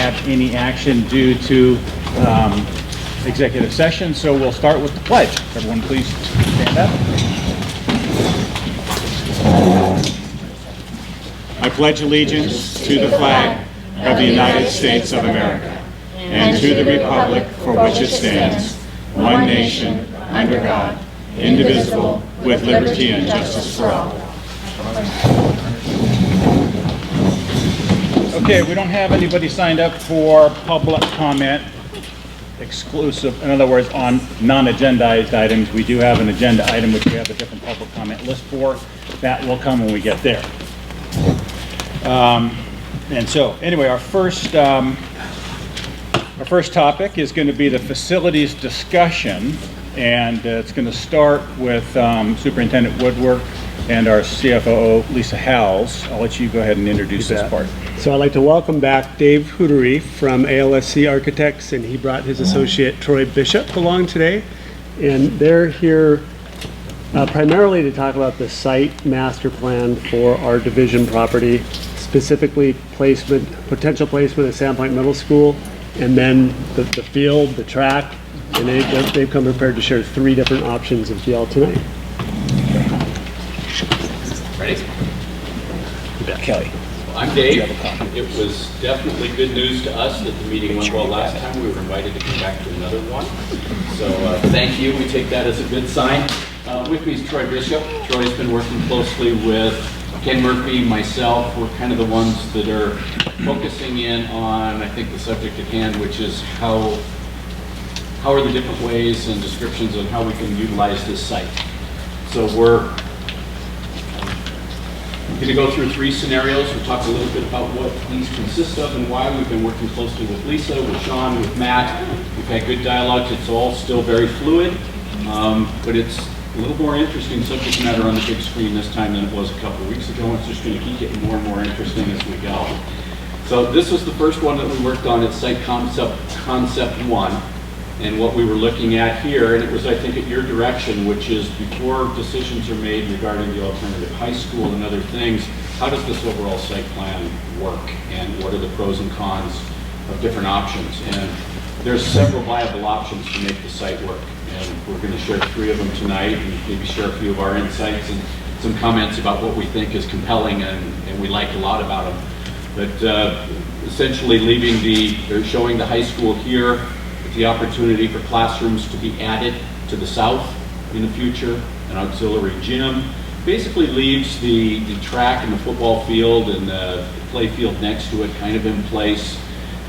have any action due to executive session, so we'll start with the pledge. Everyone please stand up. I pledge allegiance to the flag of the United States of America and to the republic for which it stands, one nation, under God, indivisible, with liberty and justice for all. Okay, we don't have anybody signed up for public comment exclusive, in other words, on non-agendized items. We do have an agenda item which we have a different public comment list for. That will come when we get there. And so, anyway, our first topic is going to be the facilities discussion, and it's going to start with Superintendent Woodward and our CFO, Lisa Howells. I'll let you go ahead and introduce this part. So I'd like to welcome back Dave Hootery from ALSC Architects, and he brought his associate Troy Bishop along today. And they're here primarily to talk about the site master plan for our division property, specifically placement, potential placement at Sandpoint Middle School, and then the field, the track, and they've come prepared to share 3 different options with y'all tonight. Ready? Kelly. Well, I'm Dave. It was definitely good news to us that the meeting went well last time. We were invited to come back to another one. So thank you. We take that as a good sign. With me is Troy Bishop. Troy's been working closely with Ken Murphy, myself. We're kind of the ones that are focusing in on, I think, the subject at hand, which is how are the different ways and descriptions of how we can utilize this site. So we're going to go through 3 scenarios. We'll talk a little bit about what these consist of and why. We've been working closely with Lisa, with Sean, with Matt. We've had good dialogue. It's all still very fluid, but it's a little more interesting subject matter on the big screen this time than it was a couple of weeks ago. It's just going to keep getting more and more interesting as we go. So this was the first one that we worked on at Site Concept 1. And what we were looking at here, and it was, I think, at your direction, which is before decisions are made regarding the alternative high school and other things, how does this overall site plan work? And what are the pros and cons of different options? And there's several viable options to make the site work. And we're going to share 3 of them tonight and maybe share a few of our insights and some comments about what we think is compelling and we like a lot about them. But essentially showing the high school here, the opportunity for classrooms to be added to the south in the future, an auxiliary gym, basically leaves the track and the football field and the play field next to it kind of in place.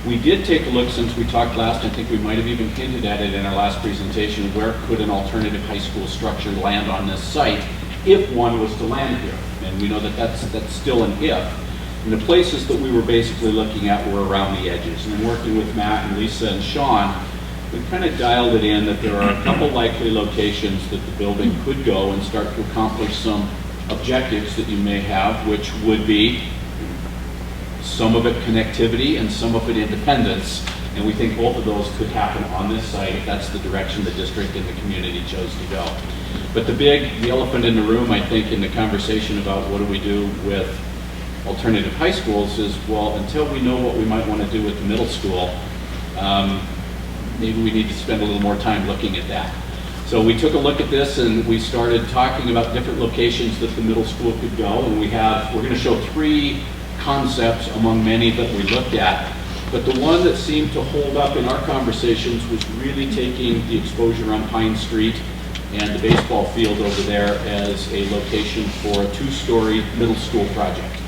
We did take a look since we talked last. I think we might have even hinted at it in our last presentation. Where could an alternative high school structure land on this site if one was to land here? And we know that that's still an if. And the places that we were basically looking at were around the edges. And in working with Matt and Lisa and Sean, we kind of dialed it in that there are a couple likely locations that the building could go and start to accomplish some objectives that you may have, which would be some of it connectivity and some of it independence. And we think both of those could happen on this site if that's the direction the district and the community chose to go. But the elephant in the room, I think, in the conversation about what do we do with alternative high schools is, well, until we know what we might want to do with the middle school, maybe we need to spend a little more time looking at that. So we took a look at this and we started talking about different locations that the middle school could go. And we're going to show 3 concepts among many that we looked at. But the one that seemed to hold up in our conversations was really taking the exposure on Pine Street and the baseball field over there as a location for a 2-story middle school project.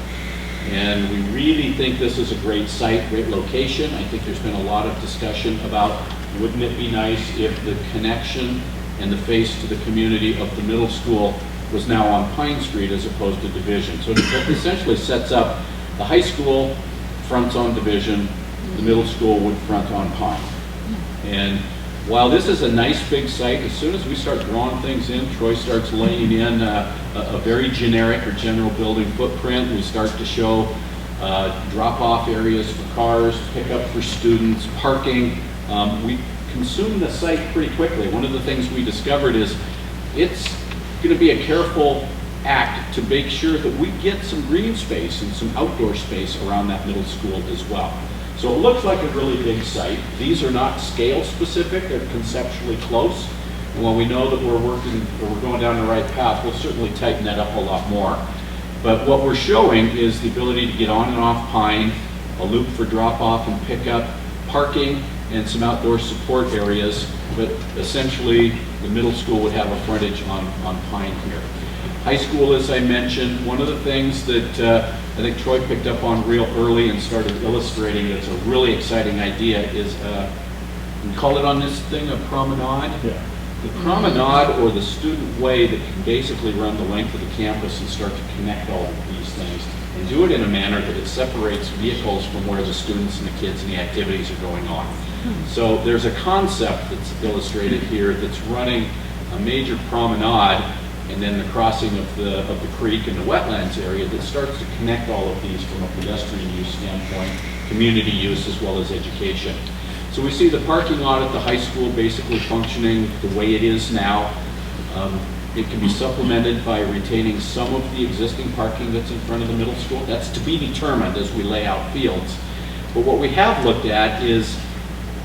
And we really think this is a great site, great location. I think there's been a lot of discussion about, wouldn't it be nice if the connection and the face to the community of the middle school was now on Pine Street as opposed to Division. So it essentially sets up the high school fronts on Division, the middle school would front on Pine. And while this is a nice big site, as soon as we start drawing things in, Troy starts laying in a very generic or general building footprint. We start to show drop-off areas for cars, pickup for students, parking. We consume the site pretty quickly. One of the things we discovered is it's going to be a careful act to make sure that we get some green space and some outdoor space around that middle school as well. So it looks like a really big site. These are not scale specific, they're conceptually close. And when we know that we're going down the right path, we'll certainly tighten that up a lot more. But what we're showing is the ability to get on and off Pine, a loop for drop off and pickup, parking, and some outdoor support areas. But essentially, the middle school would have a frontage on Pine here. High school, as I mentioned, one of the things that I think Troy picked up on real early and started illustrating that's a really exciting idea is, we call it on this thing a promenade. Yeah. The promenade, or the student way that can basically run the length of the campus and start to connect all of these things and do it in a manner that it separates vehicles from where the students and the kids and the activities are going on. So there's a concept that's illustrated here that's running a major promenade and then the crossing of the creek and the wetlands area that starts to connect all of these from a pedestrian use standpoint, community use, as well as education. So we see the parking lot at the high school basically functioning the way it is now. It can be supplemented by retaining some of the existing parking that's in front of the middle school. That's to be determined as we lay out fields. But what we have looked at is,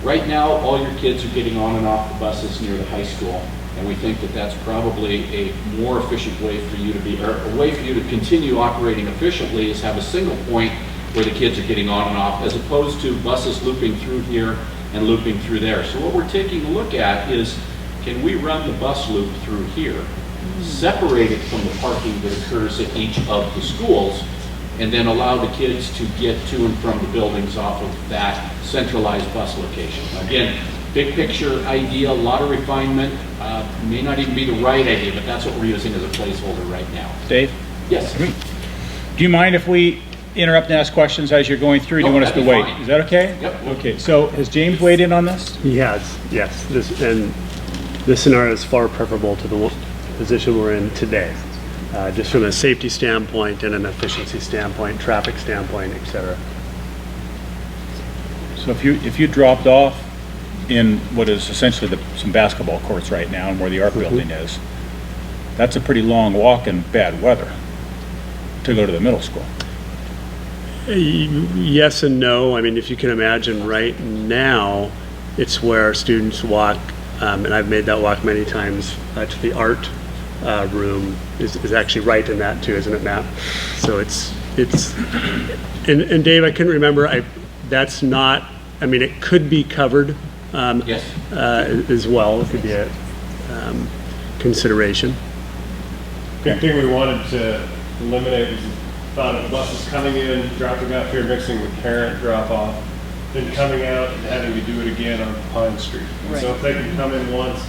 right now, all your kids are getting on and off the buses near the high school. And we think that that's probably a more efficient way for you to a way for you to continue operating efficiently is have a single point where the kids are getting on and off, as opposed to buses looping through here and looping through there. So what we're taking a look at is, can we run the bus loop through here, separate it from the parking that occurs at each of the schools, and then allow the kids to get to and from the buildings off of that centralized bus location. Again, big picture idea, a lot of refinement, may not even be the right idea, but that's what we're using as a placeholder right now. Dave, Yes? do you mind if we interrupt and ask questions as you're going through? Do you No, want us to that'd be wait? fine. Is that okay? Yep. Okay, so has James weighed in on this? He has, yes. This scenario is far preferable to the position we're in today, just from a safety standpoint and an efficiency standpoint, traffic standpoint, et cetera. So if you dropped off in what is essentially some basketball courts right now and where the art building is, that's a pretty long walk in bad weather to go to the middle school. Yes and no. I mean, if you can imagine, right now, it's where students walk, and I've made that walk many times, to the art room is actually right in that too, isn't it, Matt? So and Dave, I couldn't remember, that's not, I mean, it could be covered Yes. as well. It could be a consideration. Big thing we wanted to eliminate was the thought of buses coming in, dropping off here, mixing with parent drop off, then coming out and having to do it again on Pine Street. And so if they can come in once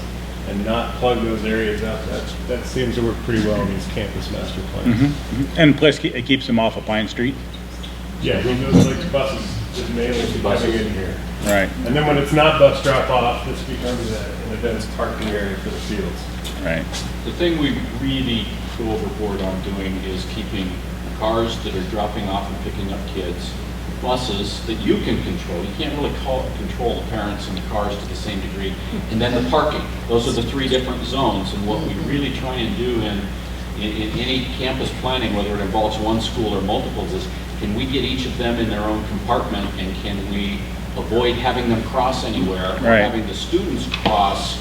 and not plug those areas up, that seems to work pretty well in these campus master plans. And plus, it keeps them off of Pine Street. Yeah, I mean, those like buses just mainly coming in here. Right, And then when it's not bus drop off, this becomes an events parking area for the fields. right. The thing we really go overboard on doing is keeping cars that are dropping off and picking up kids, buses that you can control. You can't really control the parents and the cars to the same degree. And then the parking. Those are the three different zones. And what we really try and do in any campus planning, whether it involves one school or multiples, is can we get each of them in their own compartment, and can we avoid having them cross anywhere, or Right. having the students cross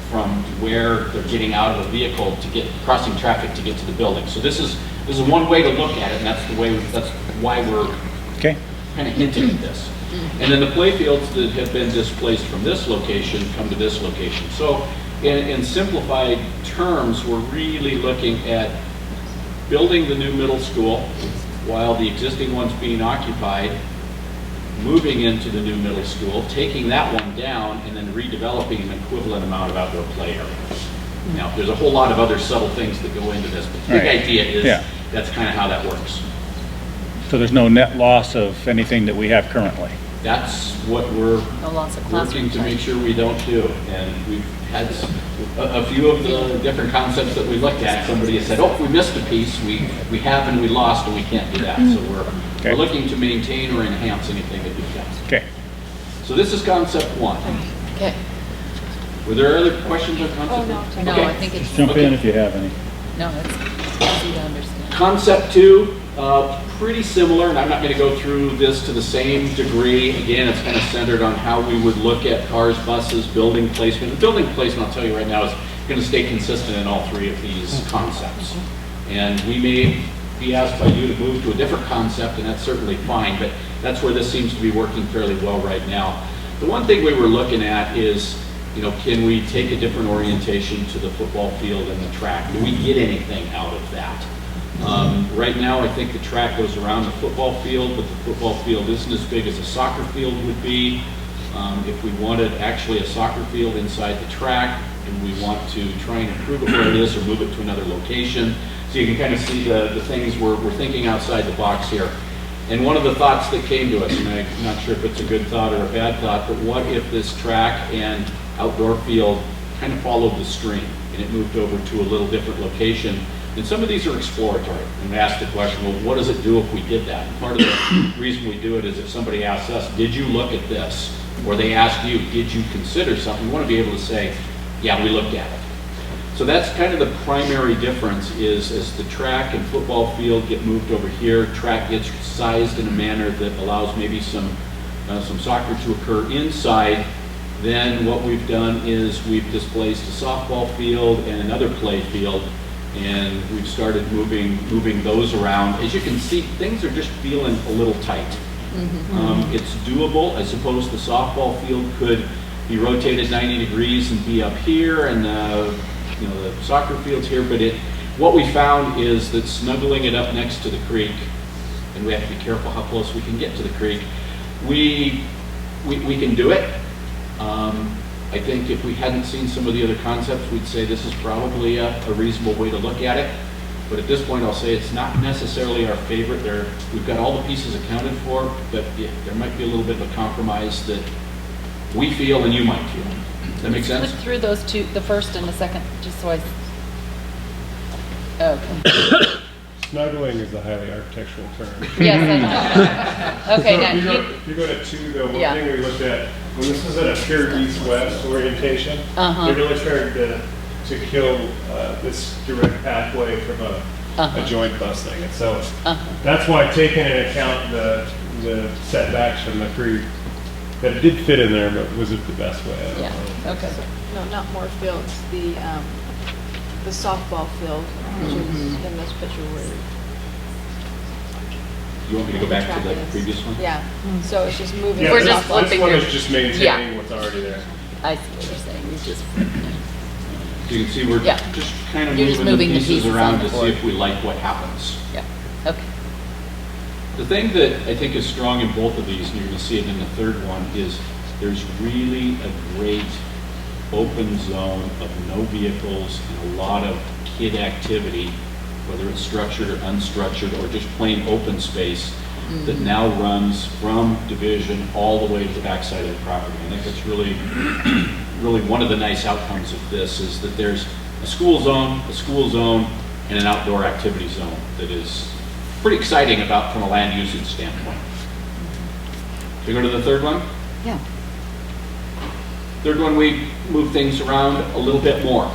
from where they're getting out of the vehicle to get crossing traffic to get to the building. So this is one way to look at it, and that's why we're Okay, kind of hinting at this. And then the playfields that have been displaced from this location come to this location. So in simplified terms, we're really looking at building the new middle school while the existing one's being occupied, moving into the new middle school, taking that one down, and then redeveloping an equivalent amount of outdoor play area. Now, there's a whole lot of other subtle things that go into this, but the big Right. idea is Yeah. that's kind of how that works. so there's no net loss of anything that we have currently. That's what we're No loss of working classroom to time. make sure we don't do. And we've had a few of the different concepts that we looked at. Somebody has said, oh, we missed a piece, we have and we lost, and we can't do that. So Okay. we're looking to maintain or enhance anything that we've got. Okay, So this is concept one. Okay. Were there other questions on concept one? No, Okay. I think it's, jump in if you have any. no, it's easy to understand. Concept two Pretty similar, and I'm not going to go through this to the same degree. Again, it's kind of centered on how we would look at cars, buses, building placement. The building placement, I'll tell you right now, is going to stay consistent in all three of these concepts. And we may be asked by you to move to a different concept, and that's certainly fine, but that's where this seems to be working fairly well right now. The one thing we were looking at is, can we take a different orientation to the football field and the track? Do we get anything out of that? Right now, I think the track goes around the football field, but the football field isn't as big as a soccer field would be. If we wanted actually a soccer field inside the track, and we want to try and improve it where it is or move it to another location. So you can kind of see the things we're thinking outside the box here. And one of the thoughts that came to us, and I'm not sure if it's a good thought or a bad thought, but what if this track and outdoor field kind of followed the stream and it moved over to a little different location? And some of these are exploratory. And we asked the question, well, what does it do if we did that? And part of the reason we do it is if somebody asks us, did you look at this? Or they ask you, did you consider something? We want to be able to say, yeah, we looked at it. So that's kind of the primary difference is as the track and football field get moved over here, track gets sized in a manner that allows maybe some soccer to occur inside. Then what we've done is we've displaced a softball field and another play field, and we've started moving those around. As you can see, things are just feeling a little tight. It's doable. I suppose the softball field could be rotated 90 degrees and be up here, and the soccer field's here. But what we found is that snuggling it up next to the creek, and we have to be careful how close we can get to the creek. We can do it. I think if we hadn't seen some of the other concepts, we'd say this is probably a reasonable way to look at it. But at this point, I'll say it's not necessarily our favorite. We've got all the pieces accounted for, but yeah, there might be a little bit of a compromise that we feel and you might feel. Does that make sense? Look through those two, the first and the second, just so I. Okay. Snuggling is a highly architectural term. Yes, I know. Okay, So now, if you go to 2, though, one Yeah. thing we looked at, when this is at a pure east-west orientation, Uh-huh. they really started to kill this direct pathway from a joint bus thing. And so that's why taking into account the setbacks from the creek, that it did fit in there, but was it the best way? I don't yeah, know. okay. No, not more fields, the softball field, which is in this picture where. You want me to go back to track the is. previous one? Yeah, so it's just moving. Yeah, We're this- just flipping This one through. is just maintaining Yeah. what's already there. I see what you're saying, you just, So you can see we're Yeah. just kind of You're just moving the moving the pieces pieces around on to the see board. if we like what happens. yeah, okay. The thing that I think is strong in both of these, and you're going to see it in the third one, is there's really a great open zone of no vehicles and a lot of kid activity, whether it's structured or unstructured or just plain open space that now runs from Division all the way to the backside of the property. I think that's really one of the nice outcomes of this is that there's a school zone, and an outdoor activity zone that is pretty exciting about from a land usage standpoint. Should we go to the third one? Yeah. Third one, we move things around a little bit more.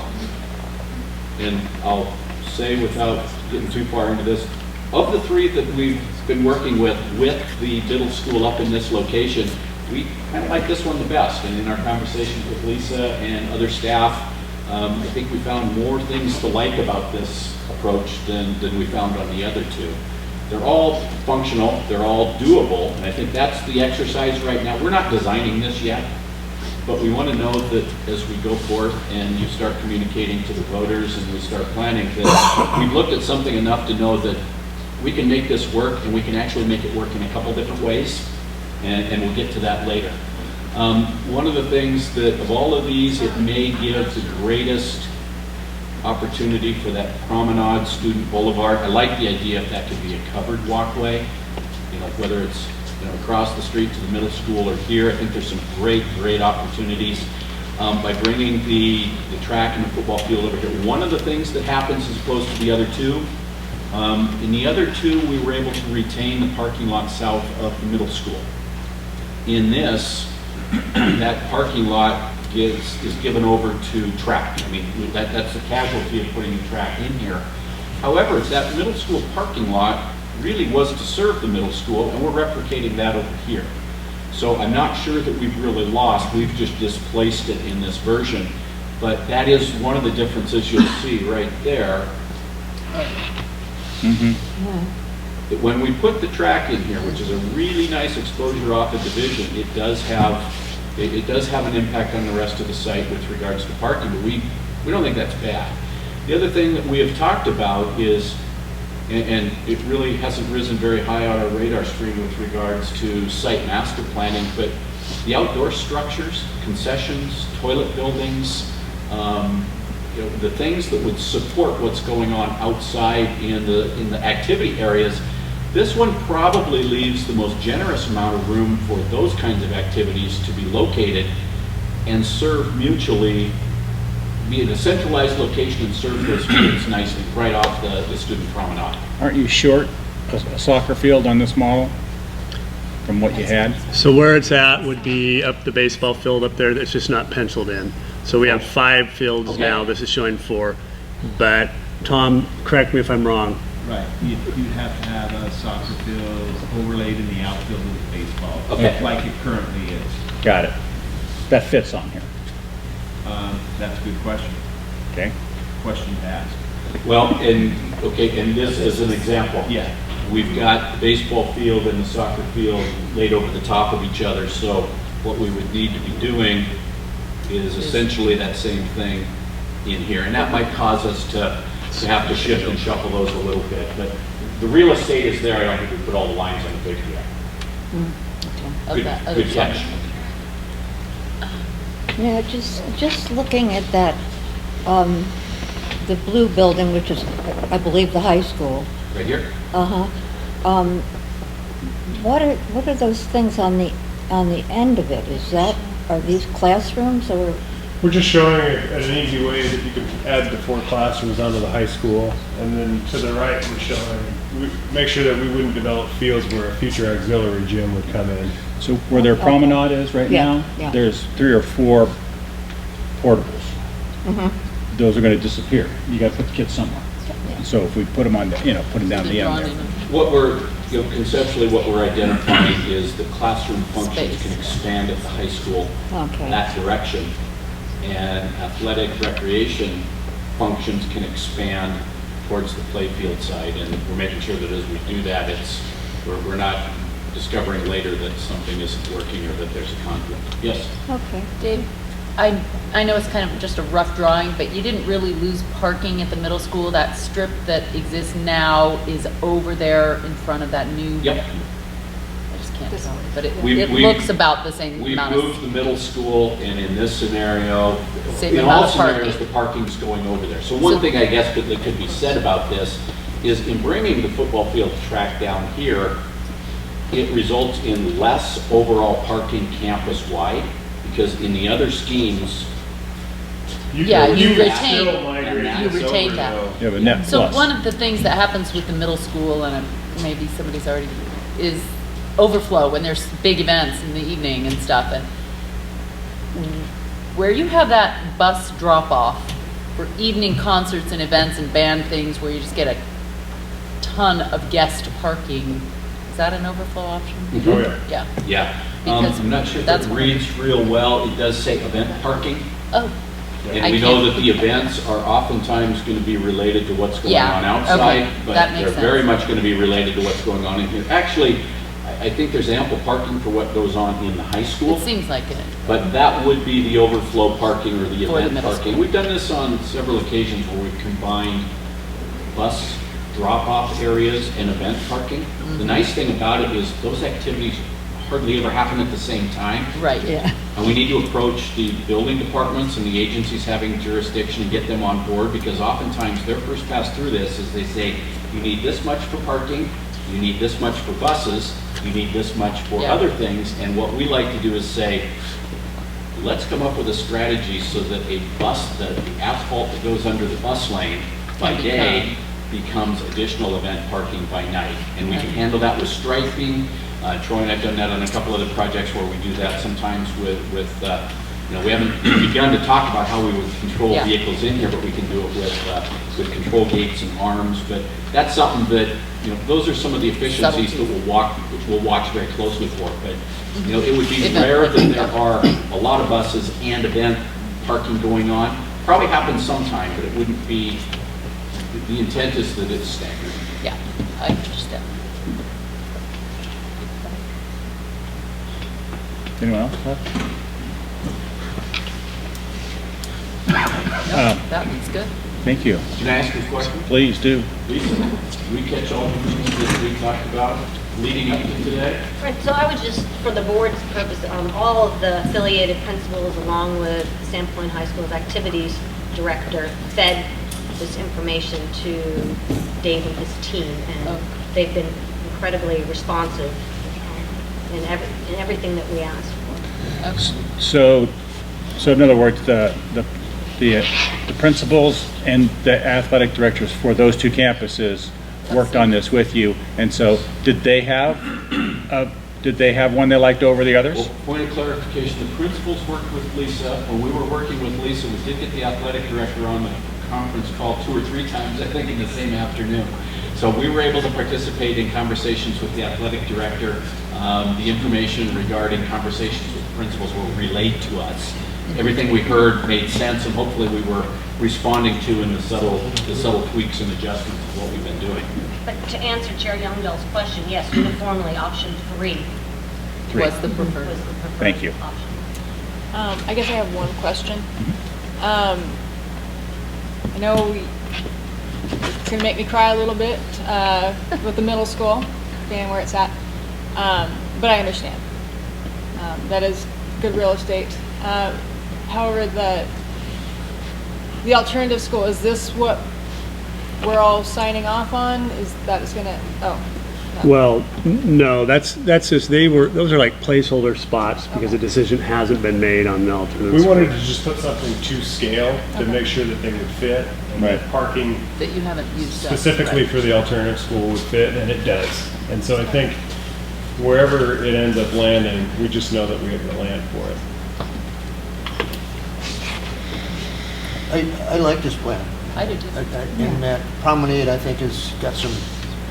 And I'll say without getting too far into this, of the 3 that we've been working with the middle school up in this location, we kind of like this one the best. And in our conversations with Lisa and other staff, I think we found more things to like about this approach than we found on the other 2. They're all functional, they're all doable, and I think that's the exercise right now. We're not designing this yet, but we want to know that as we go forth and you start communicating to the voters and we start planning, that we've looked at something enough to know that we can make this work and we can actually make it work in a couple different ways, and we'll get to that later. One of the things that of all of these, it may give the greatest opportunity for that promenade, Student Boulevard. I like the idea if that could be a covered walkway, like whether it's across the street to the middle school or here. I think there's some great opportunities by bringing the track and the football field over here. One of the things that happens as opposed to the other 2, in the other 2, we were able to retain the parking lot south of the middle school. In this, that parking lot is given over to track. I mean, that's the casualty of putting the track in here. However, that middle school parking lot really was to serve the middle school, and we're replicating that over here. So I'm not sure that we've really lost, we've just displaced it in this version. But that is one of the differences you'll see right there. That when we put the track in here, which is a really nice exposure off a division, it does have an impact on the rest of the site with regards to parking, but we don't think that's bad. The other thing that we have talked about is, and it really hasn't risen very high on our radar screen with regards to site master planning, but the outdoor structures, concessions, toilet buildings, the things that would support what's going on outside in the activity areas. This one probably leaves the most generous amount of room for those kinds of activities to be located and serve mutually, be in a centralized location and serve those students nicely right off the student promenade. Aren't you short a soccer field on this model from what you had? So where it's at would be up the baseball field up there, that's just not penciled in. So we have 5 fields Okay. now, this is showing 4. But Tom, correct me if I'm wrong, Right, you'd have to have a soccer field overlaid in the outfield with baseball, Okay. like it currently is. Got it. That fits on here, That's a good question. okay? Question to ask. Well, and this is an example. Yeah. We've got the baseball field and the soccer field laid over the top of each other, so what we would need to be doing is essentially that same thing in here, and that might cause us to have to shift and shuffle those a little bit, but the real estate is there. I don't think we put all the lines on the page yet. Of that other Good catch. side. Yeah, just looking at that, the blue building, which is, I believe, the high school. Right here? Uh-huh. What are those things on the end of it? Are these classrooms or? We're just showing an easy way that you can add the 4 classrooms onto the high school. And then to the right, we're showing, make sure that we wouldn't develop fields where a future auxiliary gym would come in. So where their promenade is right Yeah, now, yeah. there's 3 or 4 portables. Those are gonna disappear. You gotta put the kids somewhere. So if we put them on, put them down the They're end drawn there. in. What we're, conceptually, what we're identifying is the classroom functions Space. can expand at the high school Okay. that direction. And athletic recreation functions can expand towards the playfield side. And we're making sure that as we do that, we're not discovering later that something isn't working or that there's a conflict. Yes? Okay. Dave, I know it's kind of just a rough drawing, but you didn't really lose parking at the middle school. That strip that exists now is over there in front of that new. Yep. I just can't tell, but it We've- looks about the same We've amount moved the middle school, and in this scenario, Same in amount all of parking. scenarios, the parking's going over there. So one So- thing I guess that could be said about this is in bringing the football field track down here, it results in less overall parking campus-wide, because in the other schemes, Yeah, you can retain- still migrate you this retain over, that. though. You have a net So plus. one of the things that happens with the middle school, and maybe somebody's already, is overflow when there's big events in the evening and stuff. And where you have that bus drop off for evening concerts and events and band things where you just get a ton of guest parking, is that an overflow option? Oh, yeah. Yeah. yeah. Because I'm not sure if that's it one- reads real well. It does say event parking, Oh, and I we know can't- that the events are oftentimes going to be related to what's going Yeah, on okay, outside, but that makes they're very sense. much going to be related to what's going on in here. Actually, I think there's ample parking for what goes on in the high school. it seems like it. But that would be the overflow parking or the For the event middle parking. school. We've done this on several occasions where we've combined bus drop-off areas and event parking. Mm-hmm. The nice thing about it is those activities hardly ever happen at the same time. Right. Yeah. And we need to approach the building departments and the agencies having jurisdiction and get them on board, because oftentimes their first pass through this is they say, you need this much for parking, you need this much for buses, you need this much for Yeah. other things. And what we like to do is say, let's come up with a strategy so that a bus, the asphalt that goes under the bus lane by Can day becomes additional event parking by night. And we can handle that with striping. Troy and I've done that on a couple other projects where we do that sometimes with we haven't begun to talk about how we would control Yeah. vehicles in here, but we can do it with control gates and arms. But that's something that, those are some of the efficiencies that we'll watch very closely for. But, it would be Event rare that parking, there yeah. are a lot of buses and event parking going on. Probably happens sometime, but it wouldn't be, the intent is that it's staggered. Yeah, I understand. Anyone else left? No, that one's good. Thank you. Can I ask you a question? Please do. Lisa, did we catch all the things that we talked about leading up to today? Right, so I would just, for the board's purpose, all of the affiliated principals along with Sandpoint High School's activities director fed this information to Dave and his team, and Oh. they've been incredibly responsive in everything that we asked for. Okay. So in other words, the principals and the athletic directors for those two campuses worked on this with you, and so did they have one they liked over the others? Well, point of clarification, the principals worked with Lisa. When we were working with Lisa, we did get the athletic director on the conference call 2 or 3 times, I think, in the same afternoon. So we were able to participate in conversations with the athletic director. The information regarding conversations with the principals were relayed to us. Everything we heard made sense, and hopefully we were responding to in the subtle tweaks and adjustments of what we've been doing. But to answer Chair Youngdahl's question, yes, uniformly, option 3 Was the preferred. was the preferred Thank you. option. I guess I have one question. I know it's going to make me cry a little bit with the middle school being where it's at, but I understand. That is good real estate. However, the alternative school, is this what we're all signing off on? Is that it's going to, no. Well, no, that's just, those are like placeholder spots because the decision hasn't been made on the alternative. We wanted school. to just put something to scale to make sure that they would fit, and that Right. parking That you haven't used up. specifically for the alternative school would fit, and it does. And so I think wherever it ends up landing, we just know that we have the land for it. I like this plan. I do too. And that promenade, I think, has got some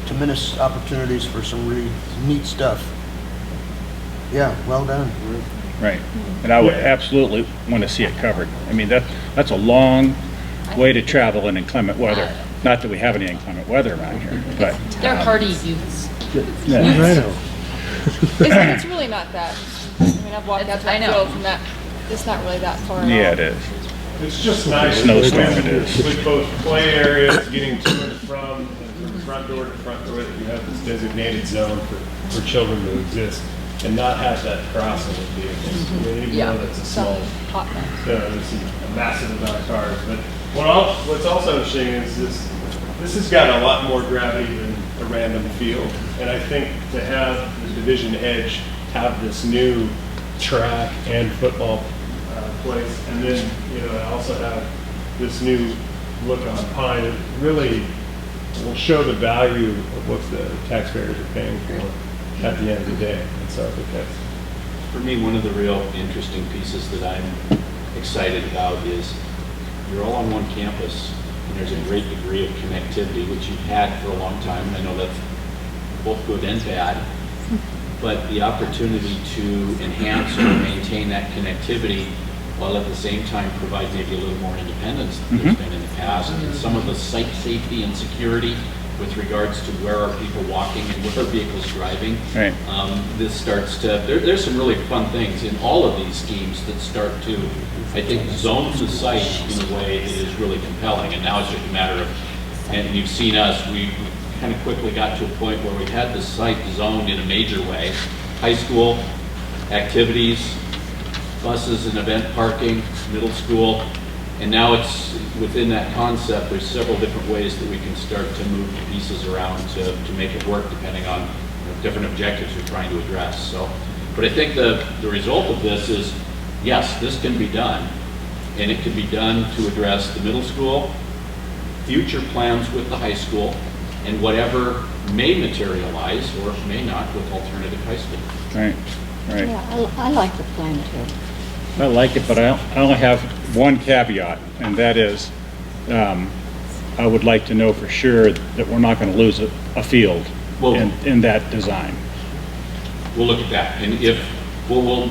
tremendous opportunities for some really neat stuff. Yeah, well done. Right. And I would absolutely want to see it covered. I mean, that's a long way to travel in inclement weather. Not that we have any inclement weather around here, but. They're hardy youths. Yeah. I know. It's really not that. I mean, I've walked out to I that know. field from that, it's not really that far at all. Yeah, it is. It's just nice. Snowstorm it is. With both play areas, getting to and from front door to front door, that you have this designated zone for children to exist and not have that crossing of vehicles. I mean, even Yeah. though that's a small, Hot mess. there's a massive amount of cars. But what's also interesting is this has got a lot more gravity than a random field. And I think to have the division edge have this new track and football place, and then, also have this new look on Pine, it really will show the value of what the taxpayers are paying for at the end of the day. And so I think that's, For me, one of the real interesting pieces that I'm excited about is you're all on one campus, and there's a great degree of connectivity, which you've had for a long time, and I know that's both good and bad, but the opportunity to enhance or maintain that connectivity while at the same time provide maybe a little more independence than there's been in the past, and some of the site safety and security with regards to where are people walking and where are vehicles driving. Right. This starts to, there's some really fun things in all of these schemes that start to, I think, zone the site in a way that is really compelling. And now it's just a matter of, and you've seen us, we kind of quickly got to a point where we had the site zoned in a major way. High school, activities, buses and event parking, middle school, and now it's within that concept, there's several different ways that we can start to move the pieces around to make it work depending on different objectives we're trying to address. So, but I think the result of this is, yes, this can be done, and it can be done to address the middle school, future plans with the high school, and whatever may materialize or may not with alternative high school. Right, right. Yeah, I like the plan too. I like it, but I only have one caveat, and that is, I would like to know for sure that we're not going to lose a field Well- in that design. We'll look at that, and if, we'll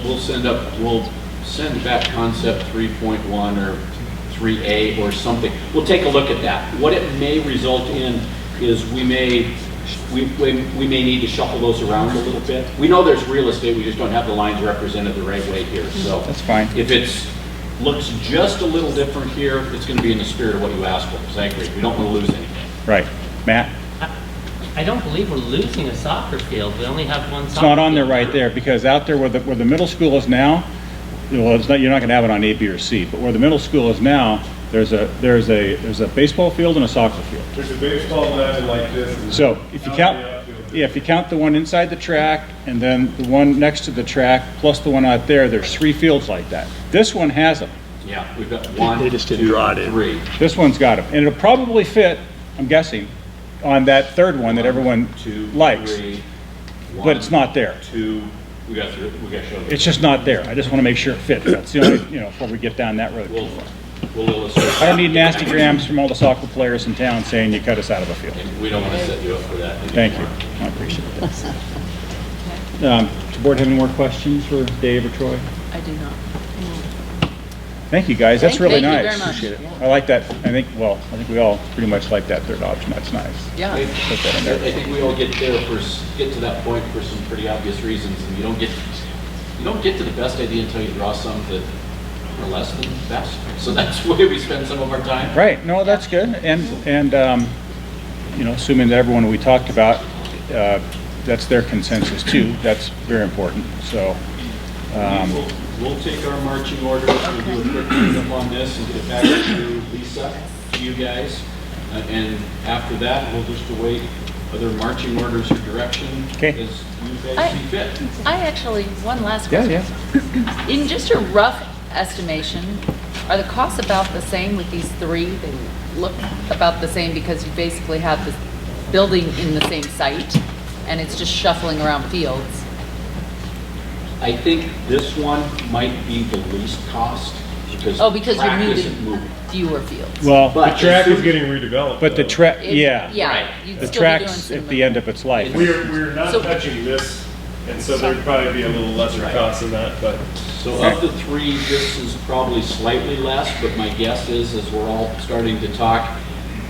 send back concept 3.1 or 3A or something. We'll take a look at that. What it may result in is we may need to shuffle those around a little bit. We know there's real estate, we just don't have the lines represented the right way here, so. That's fine. If looks just a little different here, it's gonna be in the spirit of what you asked for, because I agree, we don't wanna lose anything. Right. Matt? I don't believe we're losing a soccer field. We only have one soccer field. It's not on there right there, because out there where the middle school is now, well, it's not, you're not gonna have it on A, B, or C, but where the middle school is now, there's a baseball field and a soccer field. There's a baseball net and like this. and So if you out count, in the outfield. yeah, if you count the one inside the track and then the one next to the track plus the one out there, there's 3 fields like that. This one has them. Yeah, we've got 1, They just didn't 2, draw it in. 3. This one's got them, and it'll probably fit, I'm guessing, on that third one that everyone 2, likes, 3, but it's not there. 2, we got to show them. It's just not there. I just want to make sure it fits. That's the only, before we get down that road too far. We'll illustrate. I don't need nasty grams from all the soccer players in town saying you cut us out of a field. And we don't want to set you up for that. Thank you. I appreciate that. Does the board have any more questions for Dave or Troy? I do not. Thank you, guys. That's really Thank you nice. very much. Appreciate it. I like that. I think we all pretty much like that third option. That's nice. Yeah. I Put that in there. think we all get to that point for some pretty obvious reasons, and you don't get to the best idea until you draw some that are less than best. So that's where we spend some of our time. Right. No, that's good. And assuming that everyone we talked about, that's their consensus too. That's very important. So, We'll take our marching orders, we'll do a quick cleanup on this and get it back to Lisa, to you guys. And after that, we'll just await other marching orders or direction Okay. as you guys see fit. One last yeah, question. yeah. In just a rough estimation, are the costs about the same with these 3? They look about the same because you basically have this building in the same site and it's just shuffling around fields. I think this one might be the least cost because Because you're track isn't moving moving. fewer fields. Well, But The track is getting redeveloped. but the though. track, It- yeah. Yeah. Right. You'd The still be doing track's some at the end of its life. We're not So- touching this, and so there'd probably be a little lesser Right. cost than that, but So of the 3, this is probably slightly less, but my guess is, as we're all starting to talk,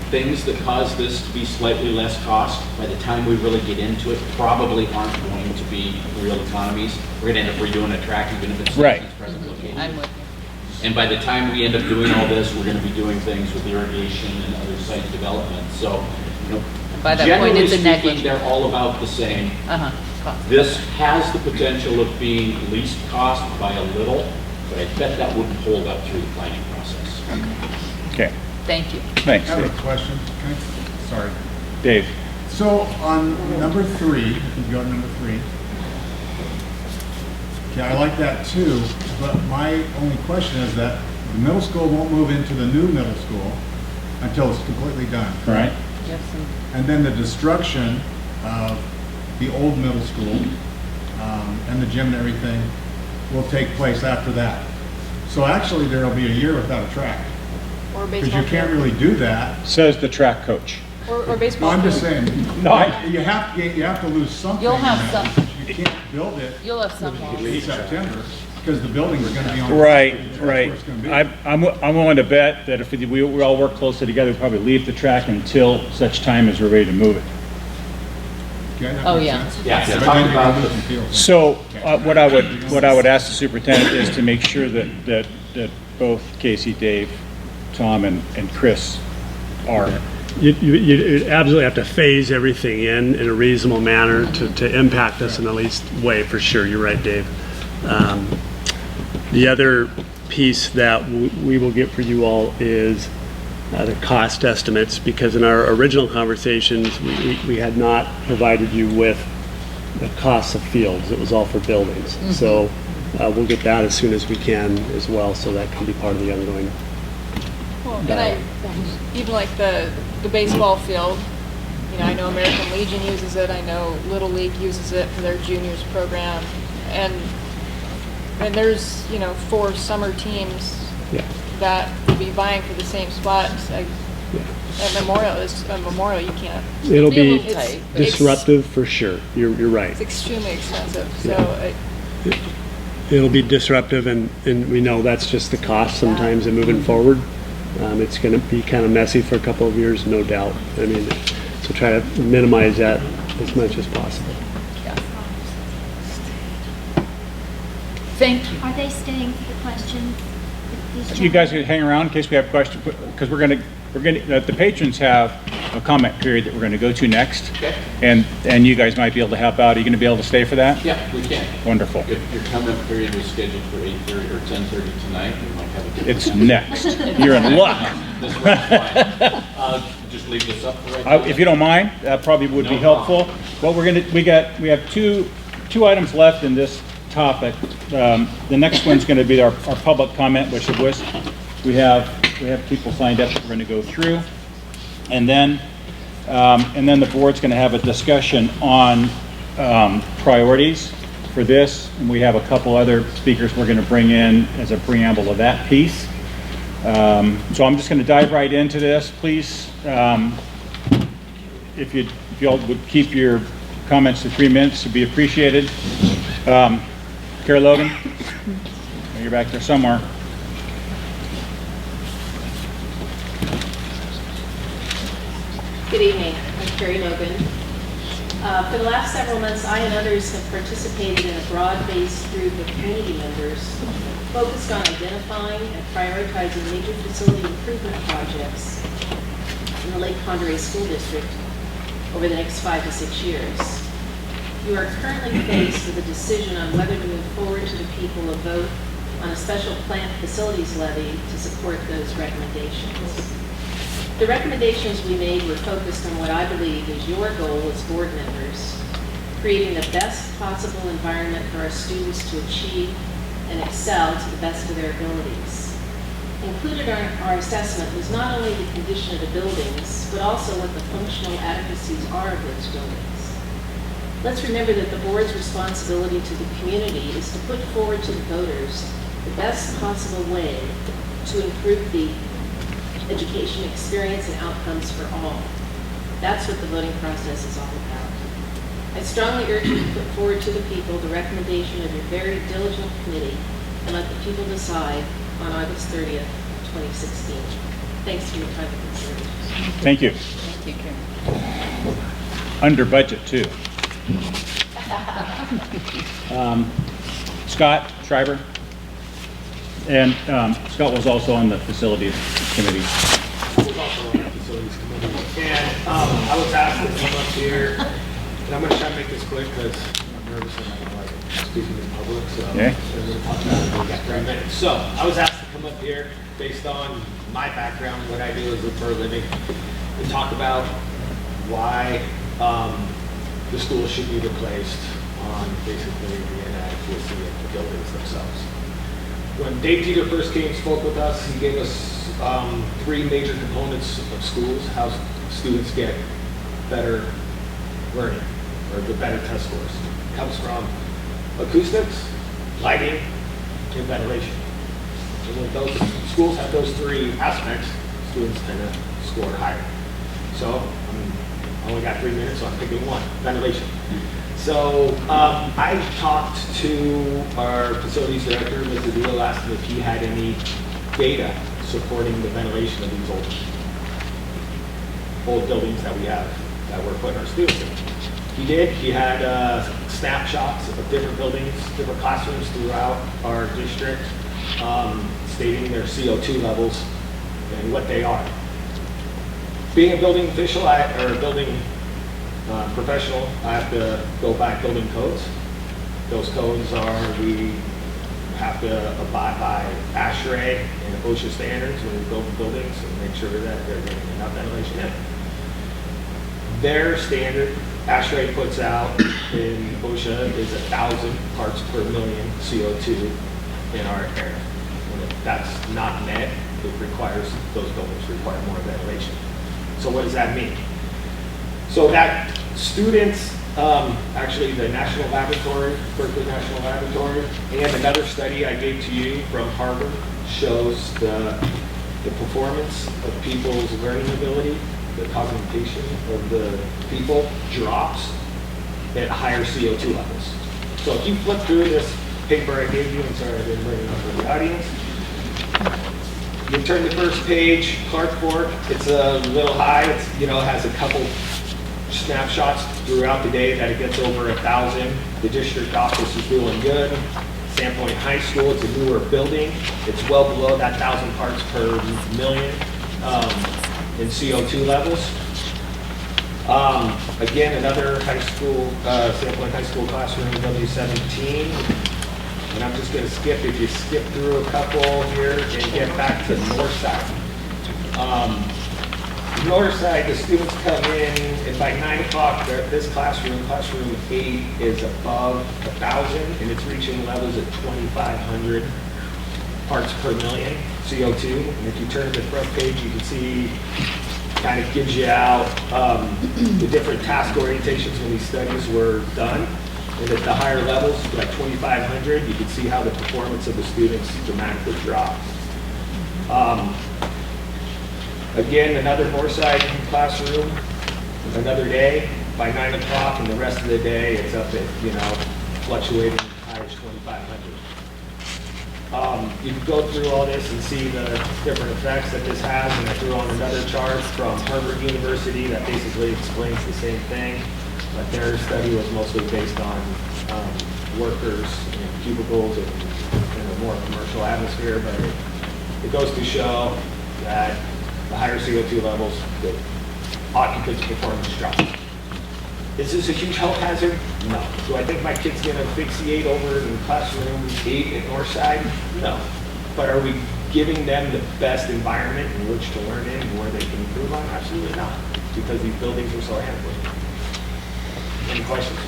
things that cause this to be slightly less cost, by the time we really get into it, probably aren't going to be real economies. We're gonna end up redoing a track even if it's Right. in its present location. I'm with you. And by the time we end up doing all this, we're gonna be doing things with irrigation and other site development. So, By that point, it's a generally speaking, negligible. they're all about the same. Uh-huh. Cost. This has the potential of being least cost by a little, but I bet that wouldn't hold up through the planning process. Okay. Thank you. Thanks, I have Dave. a question. Sorry. Dave. So on number 3, if you go to number 3, okay, I like that too, but my only question is that the middle school won't move into the new middle school until it's completely done. Right. Yes, And then the destruction of the old middle school and the gym and everything will take place after that. So actually, there'll be a year without a track, Or because baseball you can't field. really do that. Says the track coach. Or No, baseball. I'm just field. saying, No, I- you have to lose something. You'll in have that. some. You can't build it You'll have some loss. in September, because the building's gonna be on. Right, That's right. where it's gonna be. I'm willing to bet that if we all work closely together, we'll probably leave the track until such time as we're ready to move it. Okay, that Oh, makes yeah. sense. Yeah, But talk then you about can the- lose some fields. So, what I would ask the superintendent is to make sure that both Casey, Dave, Tom, and Chris are. You absolutely have to phase everything in a reasonable manner to impact us in the least way, for sure. You're right, Dave. The other piece that we will get for you all is the cost estimates, because in our original conversations, we had not provided you with the costs of fields. It was all for buildings. So we'll get that as soon as we can as well, so that can be part of the ongoing. Well, and even like the baseball field, I know American Legion uses it, I know Little League uses it for their juniors program, and And there's, 4 summer teams Yeah. that would be vying for the same spots. At Memorial, you can't. It'll Be a be little tight, but disruptive for sure. You're right. It's extremely expensive, so Yeah. It'll be disruptive, and we know that's just the cost sometimes of moving forward. It's going to be kind of messy for a couple of years, no doubt. I mean, so try to minimize that as much as possible. Thank you. Are they staying for the questions? These You guys gentlemen? can hang around in case we have questions, because the patrons have a comment period that we're gonna go to next. Okay. And you guys might be able to help out. Are you gonna be able to stay for that? Yeah, we can. Wonderful. If your comment period was scheduled for 8:30 or 10:30 tonight, we might have a different. It's next. You're in luck. This one's fine. Just leave this up for right now. If you don't mind, that probably would be No helpful. What we have two items left in this topic. The next one's gonna be our public comment, which we have people signed up that we're gonna go through. And then the board's gonna have a discussion on priorities for this. And we have a couple other speakers we're gonna bring in as a preamble of that piece. So I'm just gonna dive right into this. Please, if you all would keep your comments to 3 minutes, it'd be appreciated. Carrie Logan, you're back there somewhere. Good evening, I'm Carrie Logan. For the last several months, I and others have participated in a broad-based group of community members focused on identifying and prioritizing major facility improvement projects in the Lake Pend School District over the next 5 to 6 years. You are currently faced with a decision on whether to move forward to the people a vote on a special plant facilities levy to support those recommendations. The recommendations we made were focused on what I believe is your goal as board members, creating the best possible environment for our students to achieve and excel to the best of their abilities. Included in our assessment was not only the condition of the buildings, but also what the functional adequacies are of those buildings. Let's remember that the board's responsibility to the community is to put forward to the voters the best possible way to improve the education experience and outcomes for all. That's what the voting process is all about. I strongly urge you to put forward to the people the recommendation of your very diligent committee and let the people decide on August 30th, 2016. Thanks for your time and consideration. Thank you. Thank you, Karen. Under budget, too. Scott Schreiber. And Scott was also on the facilities committee. I was also on the facilities committee. And I was asked to come up here, and I'm going to try to make this quick because I'm nervous and I don't like speaking in public. So Okay. we're going to talk about it. We've got 3 minutes. So I was asked to come up here based on my background, what I do for a living, to talk about why the school should be replaced on basically the inadequacy of the buildings themselves. When Dave Teeter first came and spoke with us, he gave us 3 major components of schools, how students get better learning, or the better test scores. It comes from acoustics, lighting, and ventilation. And when those schools have those 3 aspects, students tend to score higher. So I only got 3 minutes, so I'm picking one, ventilation. So I talked to our facilities director, Mr. Deal, asked him if he had any data supporting the ventilation of these old buildings that we have that we're putting our students in. He did. He had snapshots of different buildings, different classrooms throughout our district, stating their CO2 levels and what they are. Being a building official or a building professional, I have to go by building codes. Those codes are, we have to abide by ASHRAE and OSHA standards when we build buildings and make sure that they're getting enough ventilation in. Their standard, ASHRAE puts out in OSHA is 1,000 parts per million CO2 in our air. When that's not met, those buildings require more ventilation. So what does that mean? So that students actually the National Laboratory, Berkeley National Laboratory, and another study I gave to you from Harvard shows the performance of people's learning ability, the cognition of the people drops at higher CO2 levels. So if you flip through this paper I gave you, I'm sorry I didn't bring it up for the audience. You turn the first page, Clark Fork, it's a little high, it's, has a couple snapshots throughout the day that it gets over 1,000. The district office is doing good. Sandpoint High School, it's a newer building. It's well below that 1,000 parts per million in CO2 levels. Again, another high school, Sandpoint High School classroom, W17. And I'm just going to skip, if you skip through a couple here and get back to Northside. Northside, the students come in, and by 9 o'clock, this classroom 8, is above 1,000, and it's reaching levels at 2,500 parts per million CO2. And if you turn to the front page, you can see, kind of gives you out the different task orientations when these studies were done. And at the higher levels, like 2,500, you can see how the performance of the students dramatically drops. Again, another Northside classroom, another day, by 9 o'clock, and the rest of the day, it's up at, fluctuating as high as 2,500. You can go through all this and see the different effects that this has, and I threw on another chart from Harvard University that basically explains the same thing, but their study was mostly based on workers in cubicles and in a more commercial atmosphere, but it goes to show that the higher CO2 levels, the occupants' performance drops. Is this a huge health hazard? No. Do I think my kid's going to asphyxiate over in classroom 8 at Northside? No. But are we giving them the best environment in which to learn in and where they can improve on? Absolutely not, because these buildings are so antiquated. Any questions?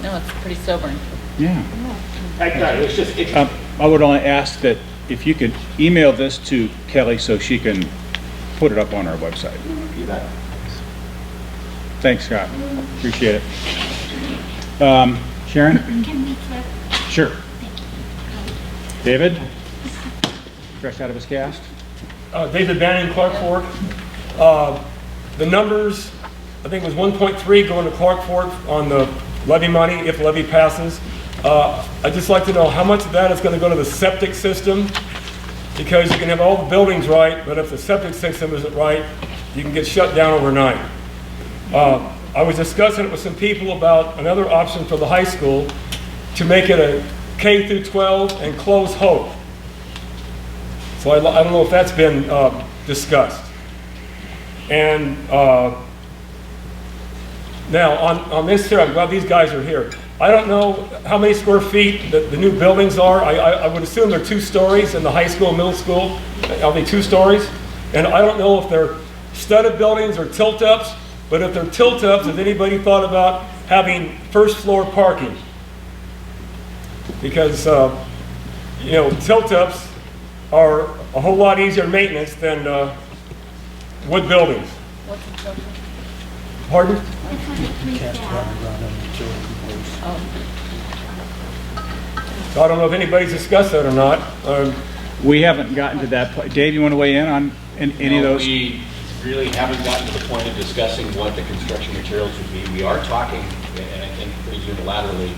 No, it's pretty sobering. Yeah. It was just, I would only ask that if you could email this to Kelly so she can put it up on our website. You bet. Thanks, Scott. Appreciate it. Sharon? Can we flip? Sure. David? Fresh out of his cast? David Bannon, Clark Fork. The numbers, I think it was 1.3 going to Clark Fork on the levy money, if levy passes. I'd just like to know how much of that is going to go to the septic system, because you can have all the buildings right, but if the septic system isn't right, you can get shut down overnight. I was discussing it with some people about another option for the high school to make it a K through 12 and close Hope. So I don't know if that's been discussed. And now on this here, I'm glad these guys are here. I don't know how many square feet the new buildings are. I would assume they're 2 stories in the high school, middle school. Are they 2 stories? And I don't know if they're studded buildings or tilt-ups, but if they're tilt-ups, has anybody thought about having first floor parking? Because, tilt-ups are a whole lot easier maintenance than wood buildings. What's the total? Pardon? So I don't know if anybody's discussed that or not. We haven't gotten to that point. Dave, you want to weigh in on any of those? We really haven't gotten to the point of discussing what the construction materials would be. We are talking, and I think pretty unilaterally,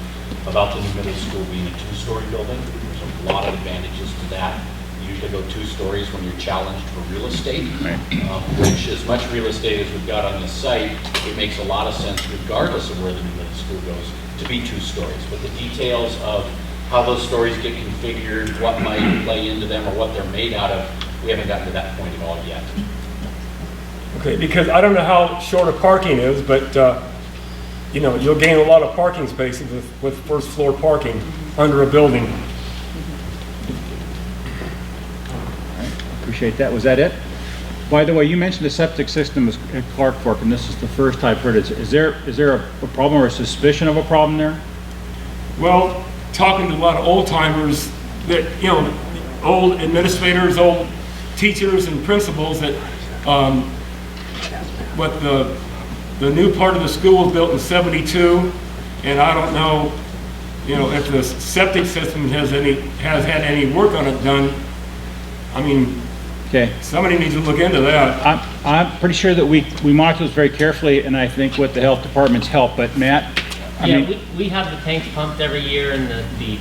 about the new middle school being a 2-story building. There's a lot of advantages to that. You usually go 2 stories when you're challenged for real estate, which as much real estate as we've got on this site, it makes a lot of sense regardless of where the new middle school goes to be 2 stories. But the details of how those stories get configured, what might play into them, or what they're made out of, we haven't gotten to that point at all yet. Okay, because I don't know how short a parking is, but you'll gain a lot of parking spaces with first floor parking under a building. Appreciate that. Was that it? By the way, you mentioned the septic system at Clark Fork, and this is the first I've heard it. Is there a problem or a suspicion of a problem there? Well, talking to a lot of old timers, that old administrators, old teachers, and principals, that what the The new part of the school was built in '72, and I don't know, if the septic system has had any work on it done. I mean, Okay. somebody needs to look into that. I'm pretty sure that we monitor this very carefully, and I think with the health department's help, but Matt, Yeah, we have the tanks pumped every year and the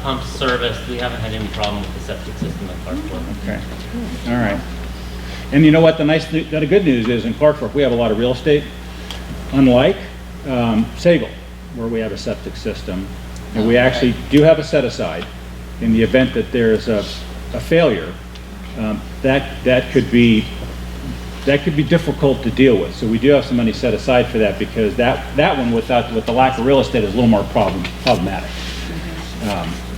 pumps serviced. We haven't had any problem with the septic system at Clark Fork. Okay, all right. And you know what, the good news is in Clark Fork, we have a lot of real estate, unlike Sagal, where we have a septic system. And we actually do have a set aside in the event that there's a failure. That could be difficult to deal with. So we do have some money set aside for that, because that one with the lack of real estate is a little more problematic.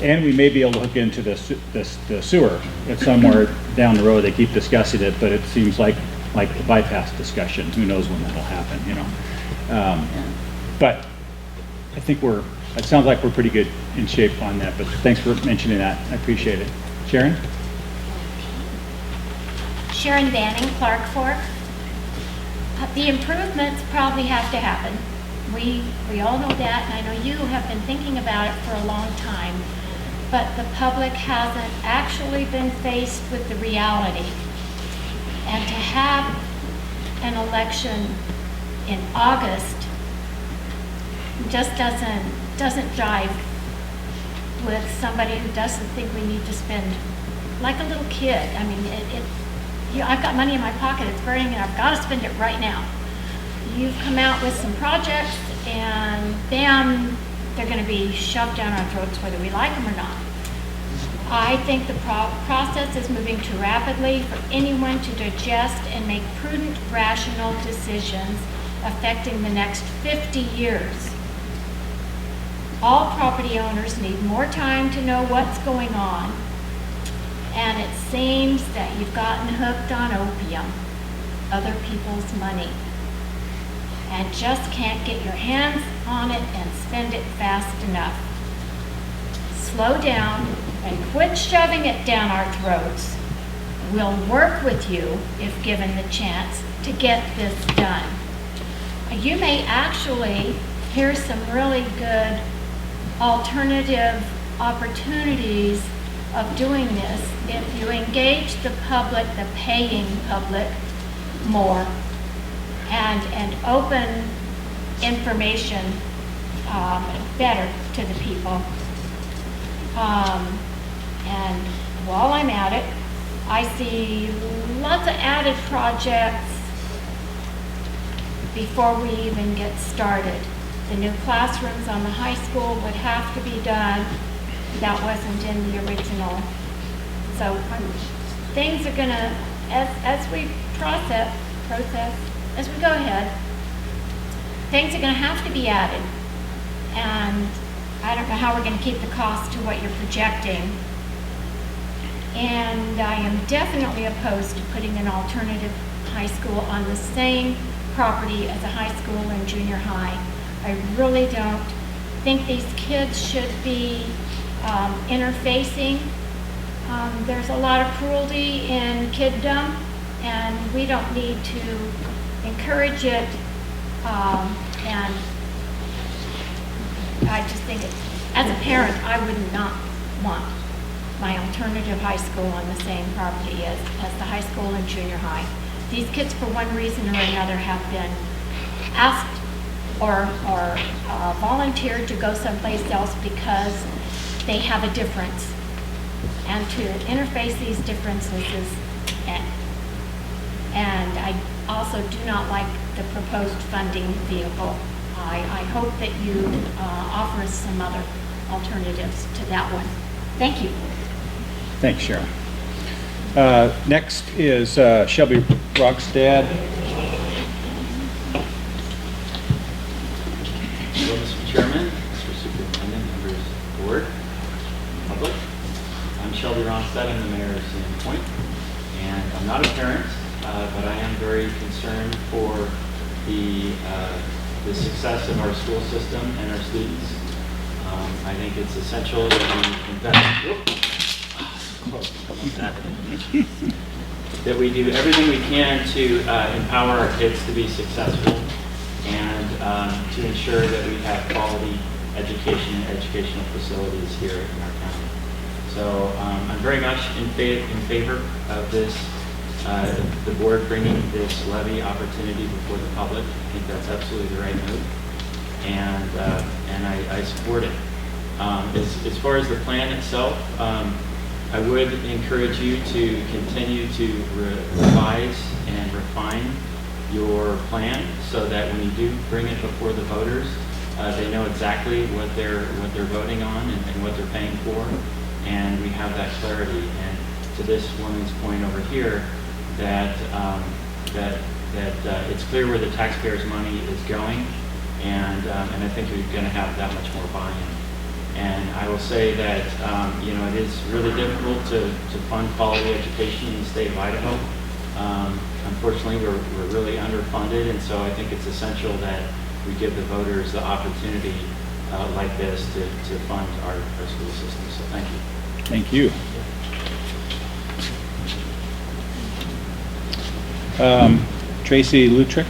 And we may be able to hook into the sewer at somewhere down the road. They keep discussing it, but it seems like the bypass discussion. Who knows when that'll happen, But I think it sounds like we're pretty good in shape on that, but thanks for mentioning that. I appreciate it. Sharon? Sharon Banning, Clark Fork. The improvements probably have to happen. We all know that, and I know you have been thinking about it for a long time, but the public hasn't actually been faced with the reality. And to have an election in August just doesn't jive with somebody who doesn't think we need to spend, like a little kid. I mean, I've got money in my pocket, it's burning, and I've got to spend it right now. You've come out with some projects, and bam, they're going to be shoved down our throats whether we like them or not. I think the process is moving too rapidly for anyone to digest and make prudent, rational decisions affecting the next 50 years. All property owners need more time to know what's going on. And it seems that you've gotten hooked on opium, other people's money, and just can't get your hands on it and spend it fast enough. Slow down and quit shoving it down our throats. We'll work with you, if given the chance, to get this done. You may actually hear some really good alternative opportunities of doing this if you engage the public, the paying public, more, and open information better to the people. And while I'm at it, I see lots of added projects before we even get started. The new classrooms on the high school would have to be done. That wasn't in the original. So things are gonna, as we process, as we go ahead, things are gonna have to be added. And I don't know how we're gonna keep the cost to what you're projecting. And I am definitely opposed to putting an alternative high school on the same property as a high school and junior high. I really don't think these kids should be interfacing. There's a lot of cruelty in kiddom, and we don't need to encourage it. And I just think, as a parent, I would not want my alternative high school on the same property as the high school and junior high. These kids, for one reason or another, have been asked or volunteered to go someplace else because they have a difference. And to interface these differences is, and I also do not like the proposed funding vehicle. I hope that you offer us some other alternatives to that one. Thank you. Thanks, Sharon. Next is Shelby Rockstad. Hello, Mr. Chairman, Mr. Superintendent, members of the board, public. I'm Shelby Ronstadt, I'm the mayor of Salmon Point, and I'm not a parent, but I am very concerned for the success of our school system and our students. I think it's essential that we do everything we can to empower our kids to be successful. to ensure that we have quality education and educational facilities here in our county. So I'm very much in favor of this, the board bringing this levy opportunity before the public. I think that's absolutely the right move, and I support it. As far as the plan itself, I would encourage you to continue to revise and refine your plan so that when you do bring it before the voters, they know exactly what they're voting on and what they're paying for, and we have that clarity. And to this woman's point over here, that it's clear where the taxpayers' money is going, and I think you're going to have that much more buy-in. And I will say that it is really difficult to fund quality education in the state of Idaho. Unfortunately, we're really underfunded, and so I think it's essential that we give the voters the opportunity like this to fund our school system. So thank you. Thank you. Tracy Lutrick.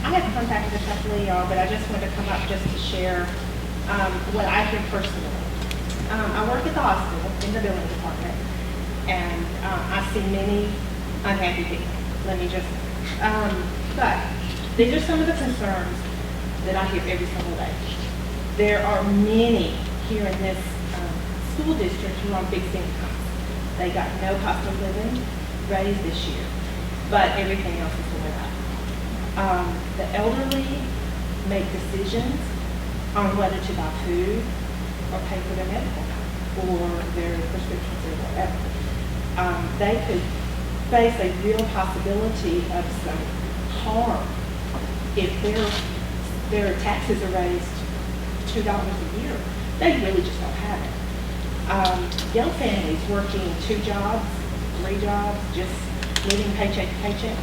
I have contacted a couple of y'all, but I just wanted to come up just to share what I hear personally. I work at the hospital in the billing department, and I see many unhappy people. Let me just, but these are some of the concerns that I hear every single day. There are many here in this school district who are on fixed incomes. They got no cost of living raised this year, but everything else is going up. The elderly make decisions on whether to buy food or pay for their medical or their prescriptions or whatever. They could face a real possibility of some harm if their taxes are raised $2 a year. They really just don't have it. Young families working 2 jobs, 3 jobs, just living paycheck to paycheck,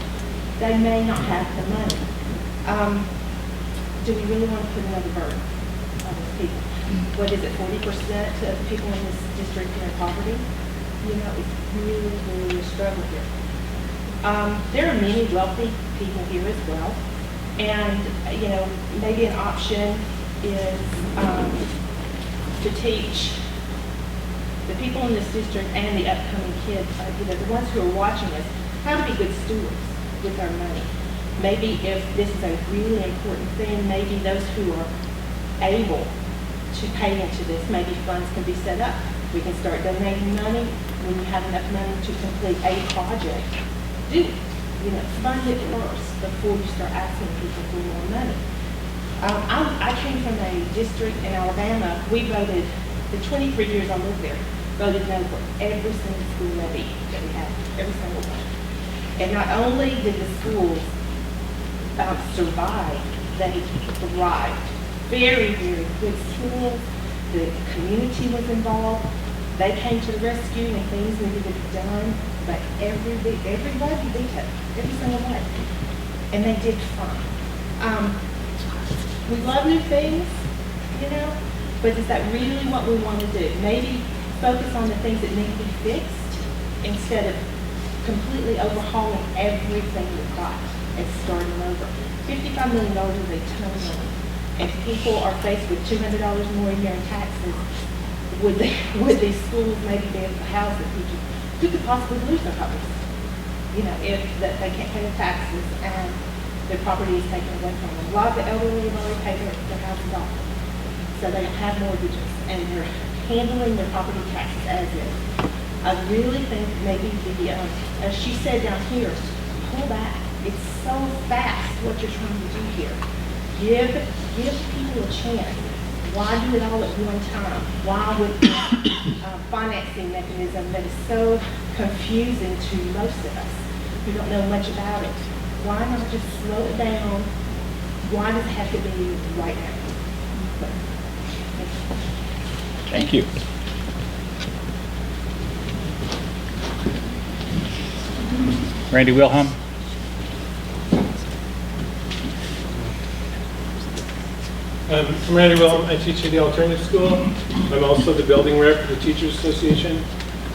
they may not have the money. Do we really want to put another burden on these people? What is it, 40% of the people in this district are in poverty? It's really, really a struggle here. There are many wealthy people here as well. And, maybe an option is to teach the people in this district and the upcoming kids, the ones who are watching us, how to be good stewards with our money. Maybe if this is a really important thing, maybe those who are able to pay into this, maybe funds can be set up. We can start donating money when you have enough money to complete a project. Do it. Fund it first before you start asking people for more money. I came from a district in Alabama. We voted, the 23 years I lived there, voted no for every single school levy that we had, every single one. And not only did the schools survive, they thrived. Very, very good schools. The community was involved. They came to the rescue when things needed to be done. But everybody vetoed, every single one. And they did fine. We love new things, but is that really what we want to do? Maybe focus on the things that need to be fixed instead of completely overhauling everything we've got and starting over. $55 million is a ton of money. If people are faced with $200 more a year in taxes, would these schools maybe be able to house the people who could possibly lose their properties? If they can't pay their taxes and their property is taken away from them. A lot of the elderly have already paid their houses off, so they don't have mortgages, and they're handling their property taxes as is. I really think maybe as she said down here, pull back. It's so fast what you're trying to do here. Give people a chance. Why do it all at one time? Why with financing mechanism that is so confusing to most of us who don't know much about it? Why not just slow it down? Why does it have to be right now? Thank you. Randy Wilhelm. I'm Randy Willem. I teach at the alternative school. I'm also the building rep for the Teachers Association.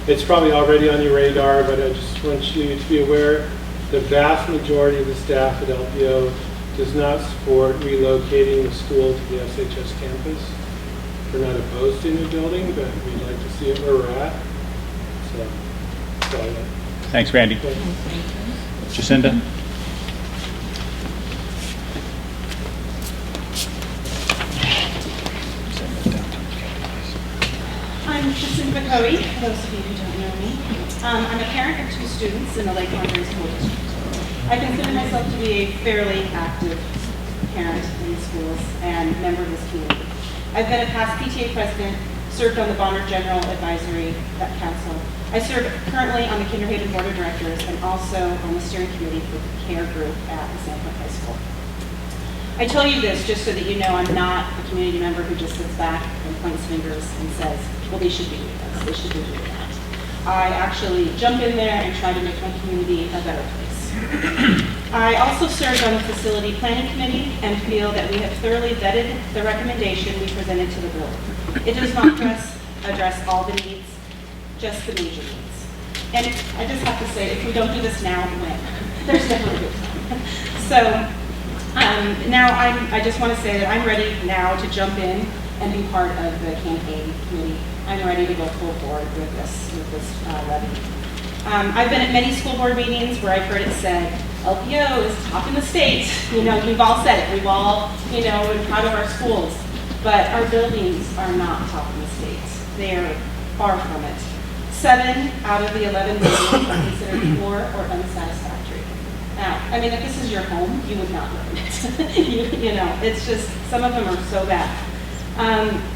It's probably already on your radar, but I just want you to be aware the vast majority of the staff at LPO does not support relocating the school to the SHS campus. We're not opposed to a new building, but we'd like to see it where we're at. So, that's all I got. Thanks, Randy. Jacinda? I'm Jacinda Cody, for those of you who don't know me. I'm a parent of 2 students in the Lake Monterey School District. I consider myself to be a fairly active parent in the schools and member of this community. I've been a past PTA president, served on the Bonner General Advisory Council. I serve currently on the Kinderhaven Board of Directors and also on the steering committee for the CARE group at the Sandpoint High School. I tell you this just so that you know I'm not a community member who just sits back and points fingers and says, well, they should be doing this, they should be doing that. I actually jump in there and try to make my community a better place. I also served on the facility planning committee and feel that we have thoroughly vetted the recommendation we presented to the board. It does not address all the needs, just the major needs. And I just have to say, if we don't do this now, when? There's never a good time. So now I just want to say that I'm ready now to jump in and be part of the campaign committee. I'm ready to go full forward with this levy. I've been at many school board meetings where I've heard it said, LPO is top in the state. You know, we've all said it. We've all, you know, we're proud of our schools. But our buildings are not top in the state. They are far from it. 7 out of the 11 buildings are considered poor or unsatisfactory. Now, I mean, if this is your home, you would not live in it. you know, it's just, some of them are so bad.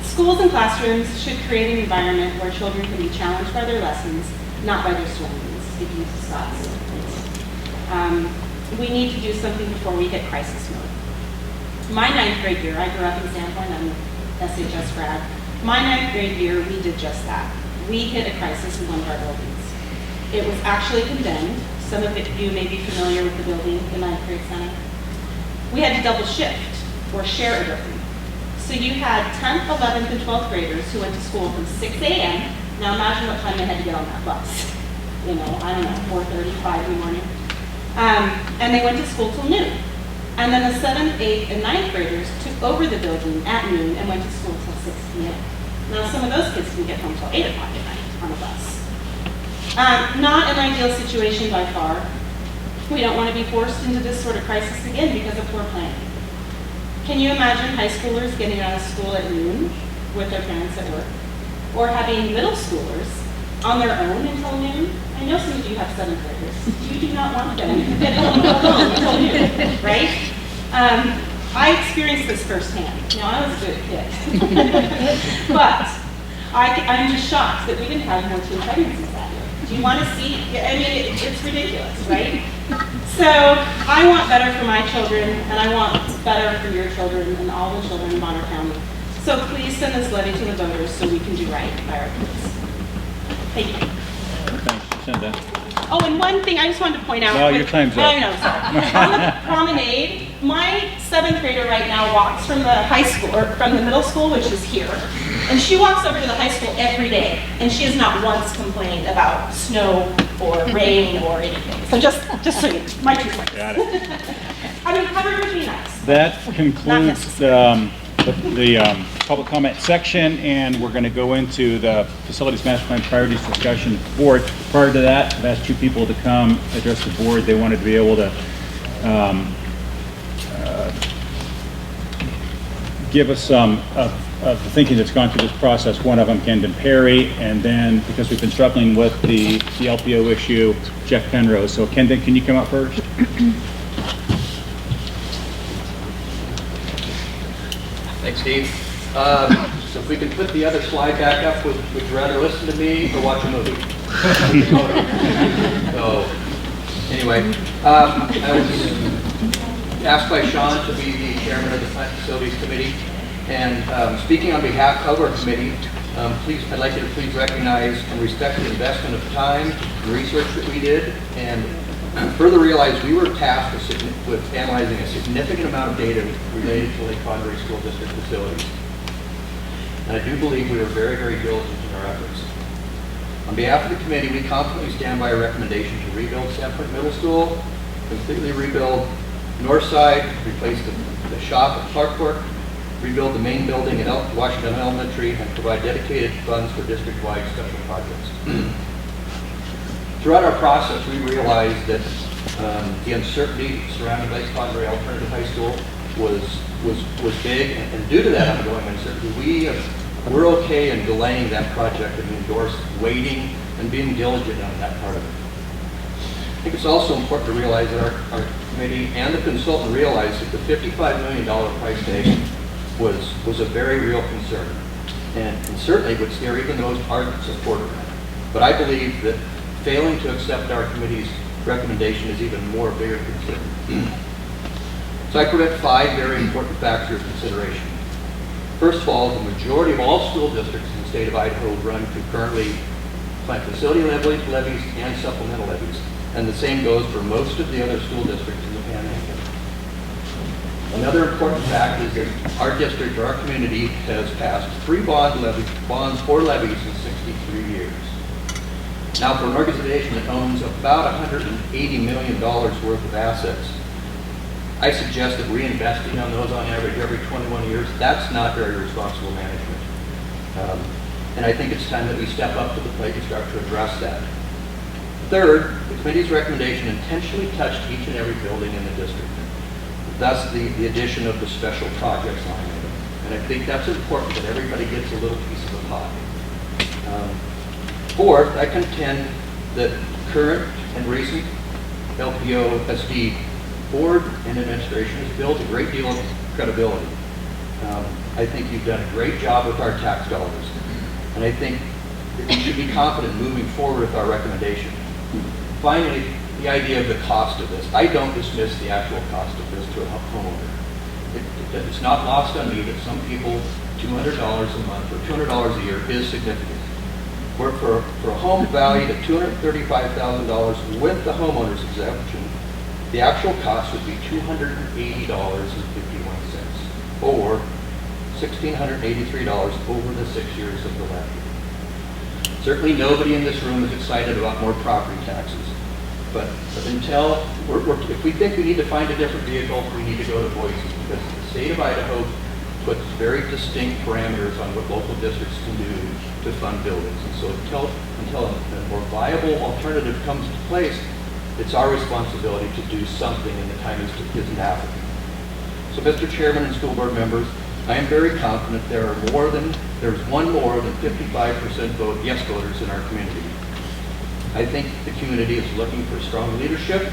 Schools and classrooms should create an environment where children can be challenged by their lessons, not by their surroundings, if you stop. We need to do something before we hit crisis mode. My 9th grade year, I grew up in Sandpoint, I'm an SHS grad. My 9th grade year, we did just that. We hit a crisis in one of our buildings. It was actually condemned. Some of you may be familiar with the building, the 9th grade center. We had to double shift or share a building. So you had 10th, 11th, and 12th graders who went to school from 6 a.m. Now imagine what time they had to get on that bus. You know, I don't know, 4:30, 5 in the morning. And they went to school till noon. And then the 7th, 8th, and 9th graders took over the building at noon and went to school till 6 p.m. Now some of those kids didn't get home till 8 o'clock at night on a bus. Not an ideal situation by far. We don't want to be forced into this sort of crisis again because of poor planning. Can you imagine high schoolers getting out of school at noon with their parents at work? Or having middle schoolers on their own until noon? I know some of you have 7th graders. You do not want them to get home alone until noon, right? I experienced this firsthand. Now, I was a good kid. But I'm just shocked that we didn't have more teen pregnancies that year. Do you want to see? I mean, it's ridiculous, right? So I want better for my children, and I want better for your children and all the children in Bonner County. So please send this levy to the voters so we can do right by our kids. Thank you. Thanks, Jacinda. Oh, and one thing I just wanted to point out. No, your time's up. I know, sorry. On the promenade, my 7th grader right now walks from the high school, or from the middle school, which is here, and she walks over to the high school every day, and she has not once complained about snow or rain or anything. So just so you know, my 2 cents. Got it. I mean, covered would be nice. That concludes the public comment section, and we're going to go into the Facilities Master Plan Priorities discussion board. Prior to that, I've asked 2 people to come address the board. They wanted to be able to give us some of the thinking that's gone through this process. One of them, Kendon Perry, and then, because we've been struggling with the LPO issue, Jeff Penrose. So Kendon, can you come up first? Thanks, Steve. So if we can put the other slide back up, would you rather listen to me or watch a movie? So, anyway, I was asked by Sean to be the chairman of the Plant Facilities Committee, and speaking on behalf of our committee, I'd like you to please recognize and respect the investment of time and research that we did, and further realize we were tasked with with analyzing a significant amount of data related to Lake Conroe School District facilities. And I do believe we were very, very diligent in our efforts. On behalf of the committee, we confidently stand by our recommendation to rebuild Sandpoint Middle School, completely rebuild North Side, replace the shop at Clark Fork, rebuild the main building at Washington Elementary, and provide dedicated funds for district-wide special projects. Throughout our process, we realized that the uncertainty surrounding Lake Conroe Alternative High School was big, and due to that ongoing uncertainty, we're okay in delaying that project, and we endorse waiting and being diligent on that part of it. I think it's also important to realize that our committee and the consultant realized that the $55 million price tag was a very real concern, and certainly would scare even those ardent supporters. But I believe that failing to accept our committee's recommendation is even more bigger concern. So I present 5 very important factors of consideration. First of all, the majority of all school districts in the state of Idaho run concurrently plant facility levies and supplemental levies. And the same goes for most of the other school districts in the Panhandle. Another important fact is that our district, or our community, has passed 3 bonds or levies in 63 years. Now, for an organization that owns about $180 million worth of assets, I suggest that reinvesting on those on average every 21 years, that's not very responsible management. And I think it's time that we step up to the plate and start to address that. Third, the committee's recommendation intentionally touched each and every building in the district. Thus, the addition of the special projects line item. And I think that's important, that everybody gets a little piece of the pie. Fourth, I contend that current and recent LPO SD board and administration has built a great deal of credibility. I think you've done a great job with our tax dollars. And I think that we should be confident moving forward with our recommendation. Finally, the idea of the cost of this. I don't dismiss the actual cost of this to a homeowner. It's not lost on me that some people, $200 a month or $200 a year is significant. Where for a home valued at $235,000 with the homeowner's exemption, the actual cost would be $280.51, or $1,683 over the 6 years of the levy. Certainly nobody in this room is excited about more property taxes. But until, if we think we need to find a different vehicle, we need to go to Boise, because the state of Idaho puts very distinct parameters on what local districts can do to fund buildings. And so until a more viable alternative comes into place, it's our responsibility to do something, and the time isn't happening. So, Mr. Chairman and school board members, I am very confident there's one more than 55% yes voters in our community. I think the community is looking for strong leadership.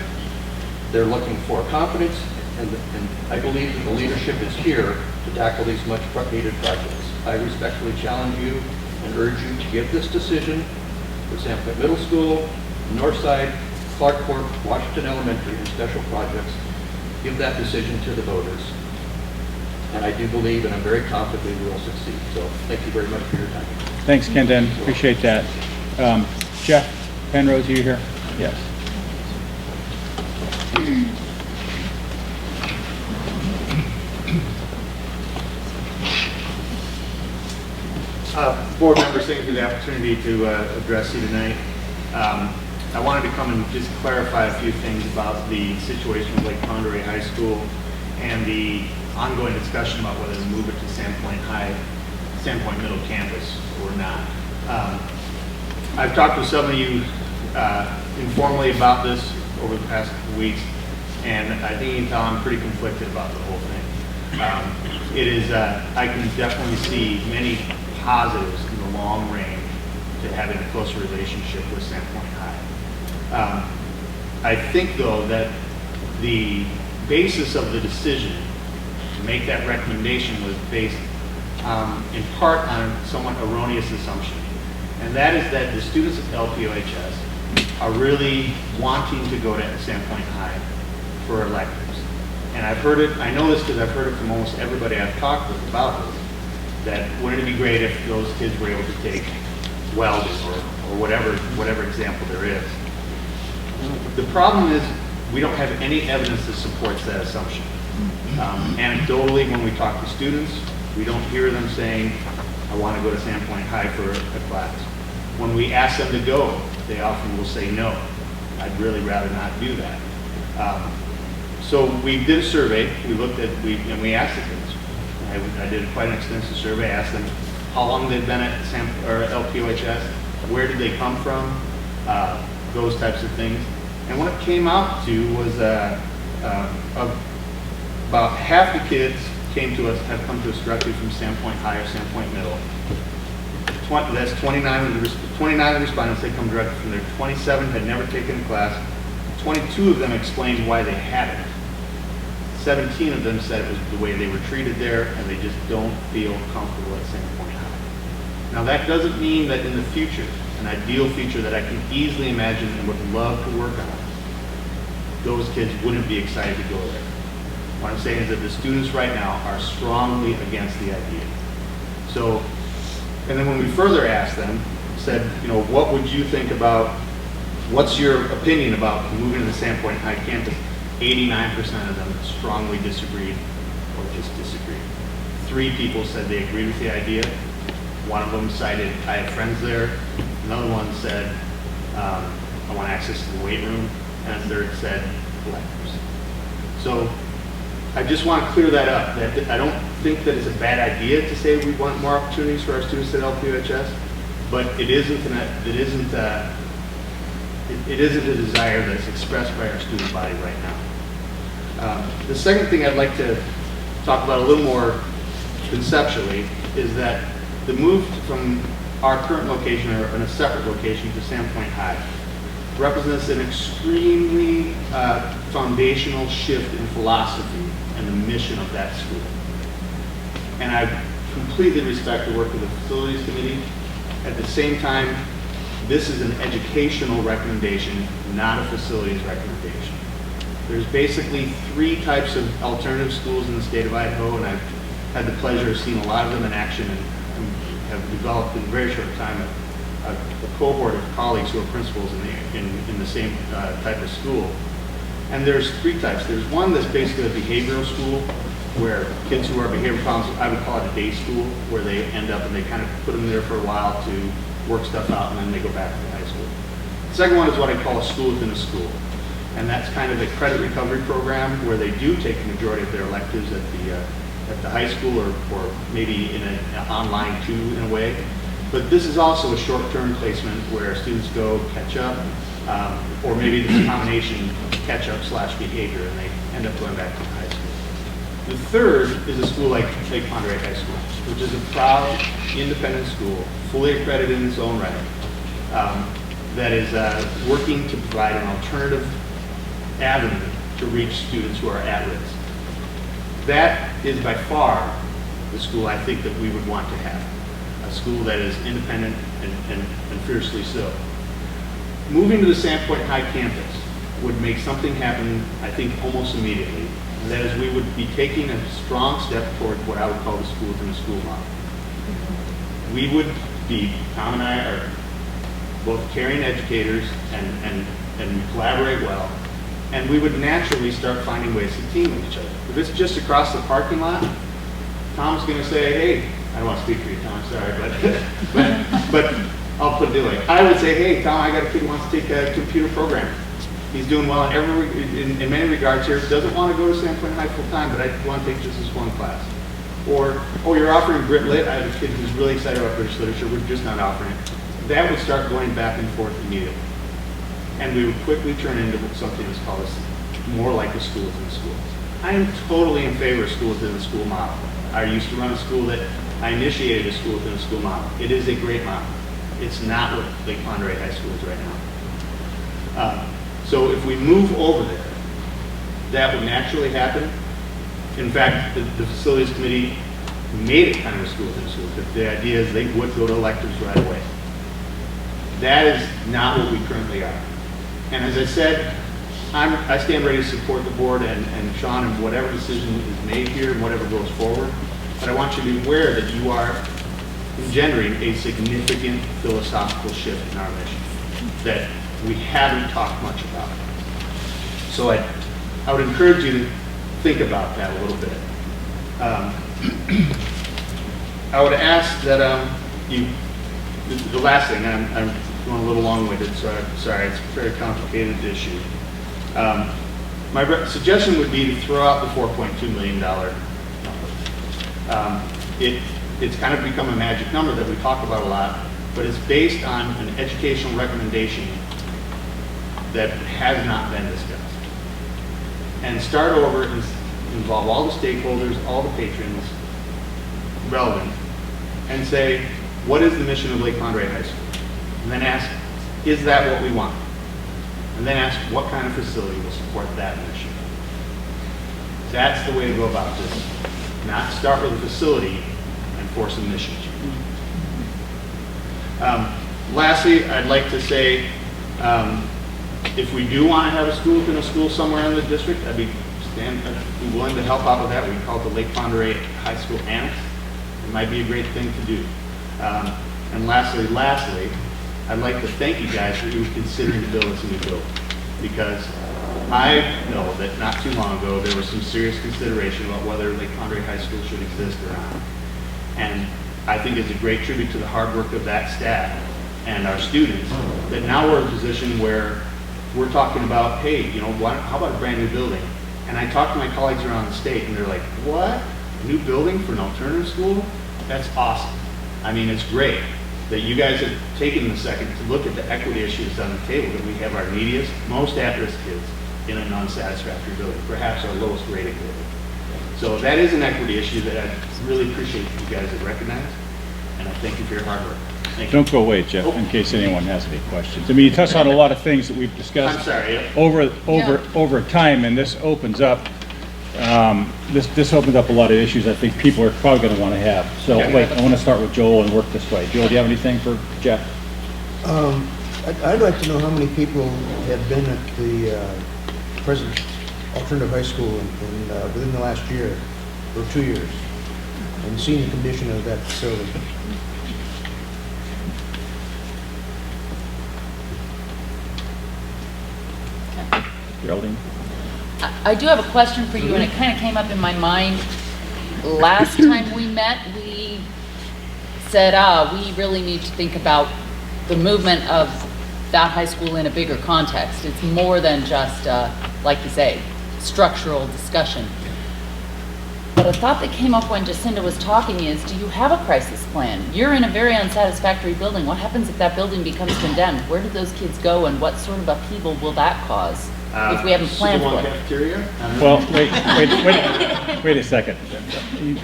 They're looking for confidence, and I believe that the leadership is here to tackle these much needed projects. I respectfully challenge you and urge you to give this decision for Sandpoint Middle School, Northside, Clark Fork, Washington Elementary, and special projects. Give that decision to the voters. And I do believe, and I'm very confident we will succeed. So thank you very much for your time. Thanks, Ken. Appreciate that. Jeff Penrose, are you here? Yes. Board members, thank you for the opportunity to address you tonight. I wanted to come and just clarify a few things about the situation with Lake Conroe High School and the ongoing discussion about whether to move it to Sandpoint Middle Campus or not. I've talked with some of you informally about this over the past couple weeks, and I think you can tell I'm pretty conflicted about the whole thing. It is, I can definitely see many positives in the long range to having a closer relationship with Sandpoint High. I think, though, that the basis of the decision to make that recommendation was based in part on a somewhat erroneous assumption, and that is that the students at LPOHS are really wanting to go to Sandpoint High for electives. And I've heard it, I know this because I've heard it from almost everybody I've talked with about this, that wouldn't it be great if those kids were able to take welding or whatever example there is. The problem is we don't have any evidence that supports that assumption. Anecdotally, when we talk to students, we don't hear them saying, I want to go to Sandpoint High for a class. When we ask them to go, they often will say no. I'd really rather not do that. So we did a survey. We looked at, and we asked the kids. I did quite an extensive survey. I asked them how long they'd been at LPOHS, where did they come from, those types of things. And what it came out to was about half the kids have come to us directly from Sandpoint High or Sandpoint Middle. That's 29 of the respondents that come directly from there. 27 had never taken a class. 22 of them explained why they hadn't. 17 of them said it was the way they were treated there, and they just don't feel comfortable at Sandpoint High. Now that doesn't mean that in the future, an ideal future that I can easily imagine and would love to work on, those kids wouldn't be excited to go there. What I'm saying is that the students right now are strongly against the idea. So, and then when we further asked them, said, what would you think about, what's your opinion about moving to the Sandpoint High campus? 89% of them strongly disagreed or just disagreed. 3 people said they agreed with the idea. One of them cited, I have friends there. Another one said, I want access to the weight room. And a third said, electives. So I just want to clear that up. That I don't think that it's a bad idea to say we want more opportunities for our students at LPOHS, but it isn't a desire that's expressed by our student body right now. The second thing I'd like to talk about a little more conceptually is that the move from our current location or in a separate location to Sandpoint High represents an extremely foundational shift in philosophy and the mission of that school. And I completely respect the work of the facilities committee. At the same time, this is an educational recommendation, not a facilities recommendation. There's basically 3 types of alternative schools in the state of Idaho, and I've had the pleasure of seeing a lot of them in action and have developed in a very short time a cohort of colleagues who are principals in the same type of school. And there's 3 types. There's one that's basically a behavioral school where kids who are behavioral problems, I would call it a day school, where they end up and they kind of put them there for a while to work stuff out and then they go back to high school. The second one is what I call a school within a school. And that's kind of a credit recovery program where they do take the majority of their electives at the high school or maybe in an online too in a way. But this is also a short-term placement where students go catch up, or maybe it's a combination catch-up / behavior, and they end up going back to high school. The third is a school like Lake Pend High School, which is a proud, independent school, fully accredited in its own right, that is working to provide an alternative avenue to reach students who are at risk. That is by far the school I think that we would want to have. A school that is independent and fiercely so. Moving to the Sandpoint High campus would make something happen, I think, almost immediately. And that is we would be taking a strong step toward what I would call the school within the school model. We would be, Tom and I are both caring educators and collaborate well. And we would naturally start finding ways to team with each other. If it's just across the parking lot, Tom's going to say, hey, I don't want to speak for you, Tom, sorry, but I'll put it this way. I would say, hey, Tom, I got a kid who wants to take a computer programming. He's doing well in many regards here. Doesn't want to go to Sandpoint High full time, but I want to take just this one class. Or, oh, you're offering Brit Lit. I have a kid who's really excited about British literature. We're just not offering it. That would start going back and forth immediately. And we would quickly turn into something that's called more like a school within a school. I am totally in favor of school within a school model. I used to run a school that I initiated a school within a school model. It is a great model. It's not what Lake Pend High School is right now. So if we move over there, that would naturally happen. In fact, the facilities committee made it kind of a school within a school. The idea is they would go to electives right away. That is not what we currently are. And as I said, I stand ready to support the board and Sean in whatever decision is made here and whatever goes forward. But I want you to be aware that you are engendering a significant philosophical shift in our mission that we haven't talked much about. So I would encourage you to think about that a little bit. I would ask that the last thing, I'm going a little long-winded, so I'm sorry, it's a very complicated issue. My suggestion would be to throw out the $4.2 million number. It's kind of become a magic number that we talk about a lot, but it's based on an educational recommendation that has not been discussed. And start over and involve all the stakeholders, all the patrons relevant, and say, what is the mission of Lake Pondere High School? And then ask, is that what we want? And then ask, what kind of facility will support that mission? That's the way to go about this. Not start with a facility and force a mission. Lastly, I'd like to say, if we do want to have a school within a school somewhere in the district, I'd be willing to help out with that. We call it the Lake Pondere High School Annex. It might be a great thing to do. And lastly, I'd like to thank you guys for even considering to build this new building, because I know that not too long ago there was some serious consideration about whether Lake Pondere High School should exist or not. And I think it's a great tribute to the hard work of that staff and our students that now we're in a position where we're talking about, hey, you know, how about a brand new building? And I talk to my colleagues around the state and they're like, what? A new building for an alternative school? That's awesome. I mean, it's great that you guys have taken the second to look at the equity issues on the table, that we have our neediest, most at-risk kids in an unsatisfactory building, perhaps our lowest rated building. So that is an equity issue that I really appreciate you guys have recognized, and I thank you for your hard work. Thank you. Don't go away, Jeff, in case anyone has any questions. I mean, you touched on a lot of things that we've discussed I'm sorry, yeah. over time, and this opens up this opens up a lot of issues I think people are probably going to want to have. So wait, I want to start with Joel and work this way. Joel, do you have anything for Jeff? I'd like to know how many people have been at the present alternative high school within the last year or 2 years and seen the condition of that facility. Geraldine? I do have a question for you, and it kind of came up in my mind. Last time we met, we said, we really need to think about the movement of that high school in a bigger context. It's more than just, like you say, structural discussion. But a thought that came up when Jacinda was talking is, do you have a crisis plan? You're in a very unsatisfactory building. What happens if that building becomes condemned? Where do those kids go, and what sort of upheaval will that cause if we haven't planned for it? Cafeteria? Well, wait a second.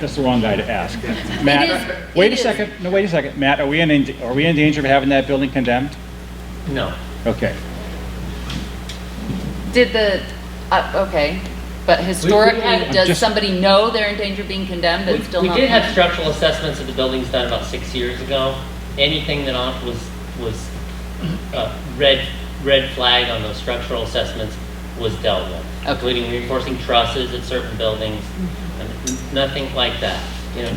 That's the wrong guy to ask. Matt, wait a second. No, wait a second. Matt, are we in danger of having that building condemned? No. Okay. Did the, okay, but historically, does just- somebody know they're in danger of being condemned and still We not? did have structural assessments of the buildings done about 6 years ago. Anything that was red flag on those structural assessments was dealt with, including reinforcing trusses at certain buildings, and nothing like that. You know,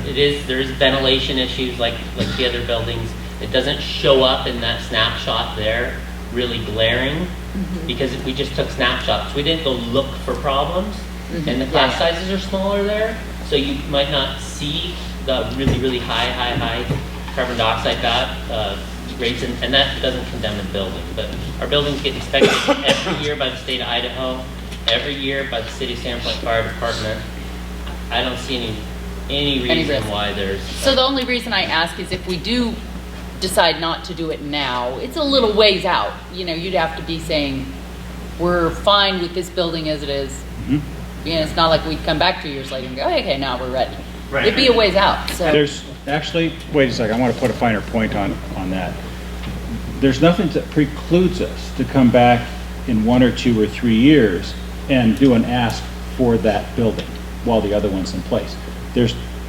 there is ventilation issues like the other buildings. It doesn't show up in that snapshot there, really glaring, because we just took snapshots. We didn't go look for problems, and the class sizes are smaller there, so you might not see the really, really high carbon dioxide rates, and that doesn't condemn the building. But our buildings get inspected every year by the state of Idaho, every year by the city of Sandpoint Fire Department. I don't see any reason why there's... So the only reason I ask is if we do decide not to do it now, it's a little ways out. You know, you'd have to be saying, we're fine with this building as it is. You know, it's not like we'd come back 2 years later and go, okay, now we're ready. Right. It'd be a ways out, so. There's actually, wait a second, I want to put a finer point on that. There's nothing that precludes us to come back in 1 or 2 or 3 years and do an ask for that building while the other one's in place.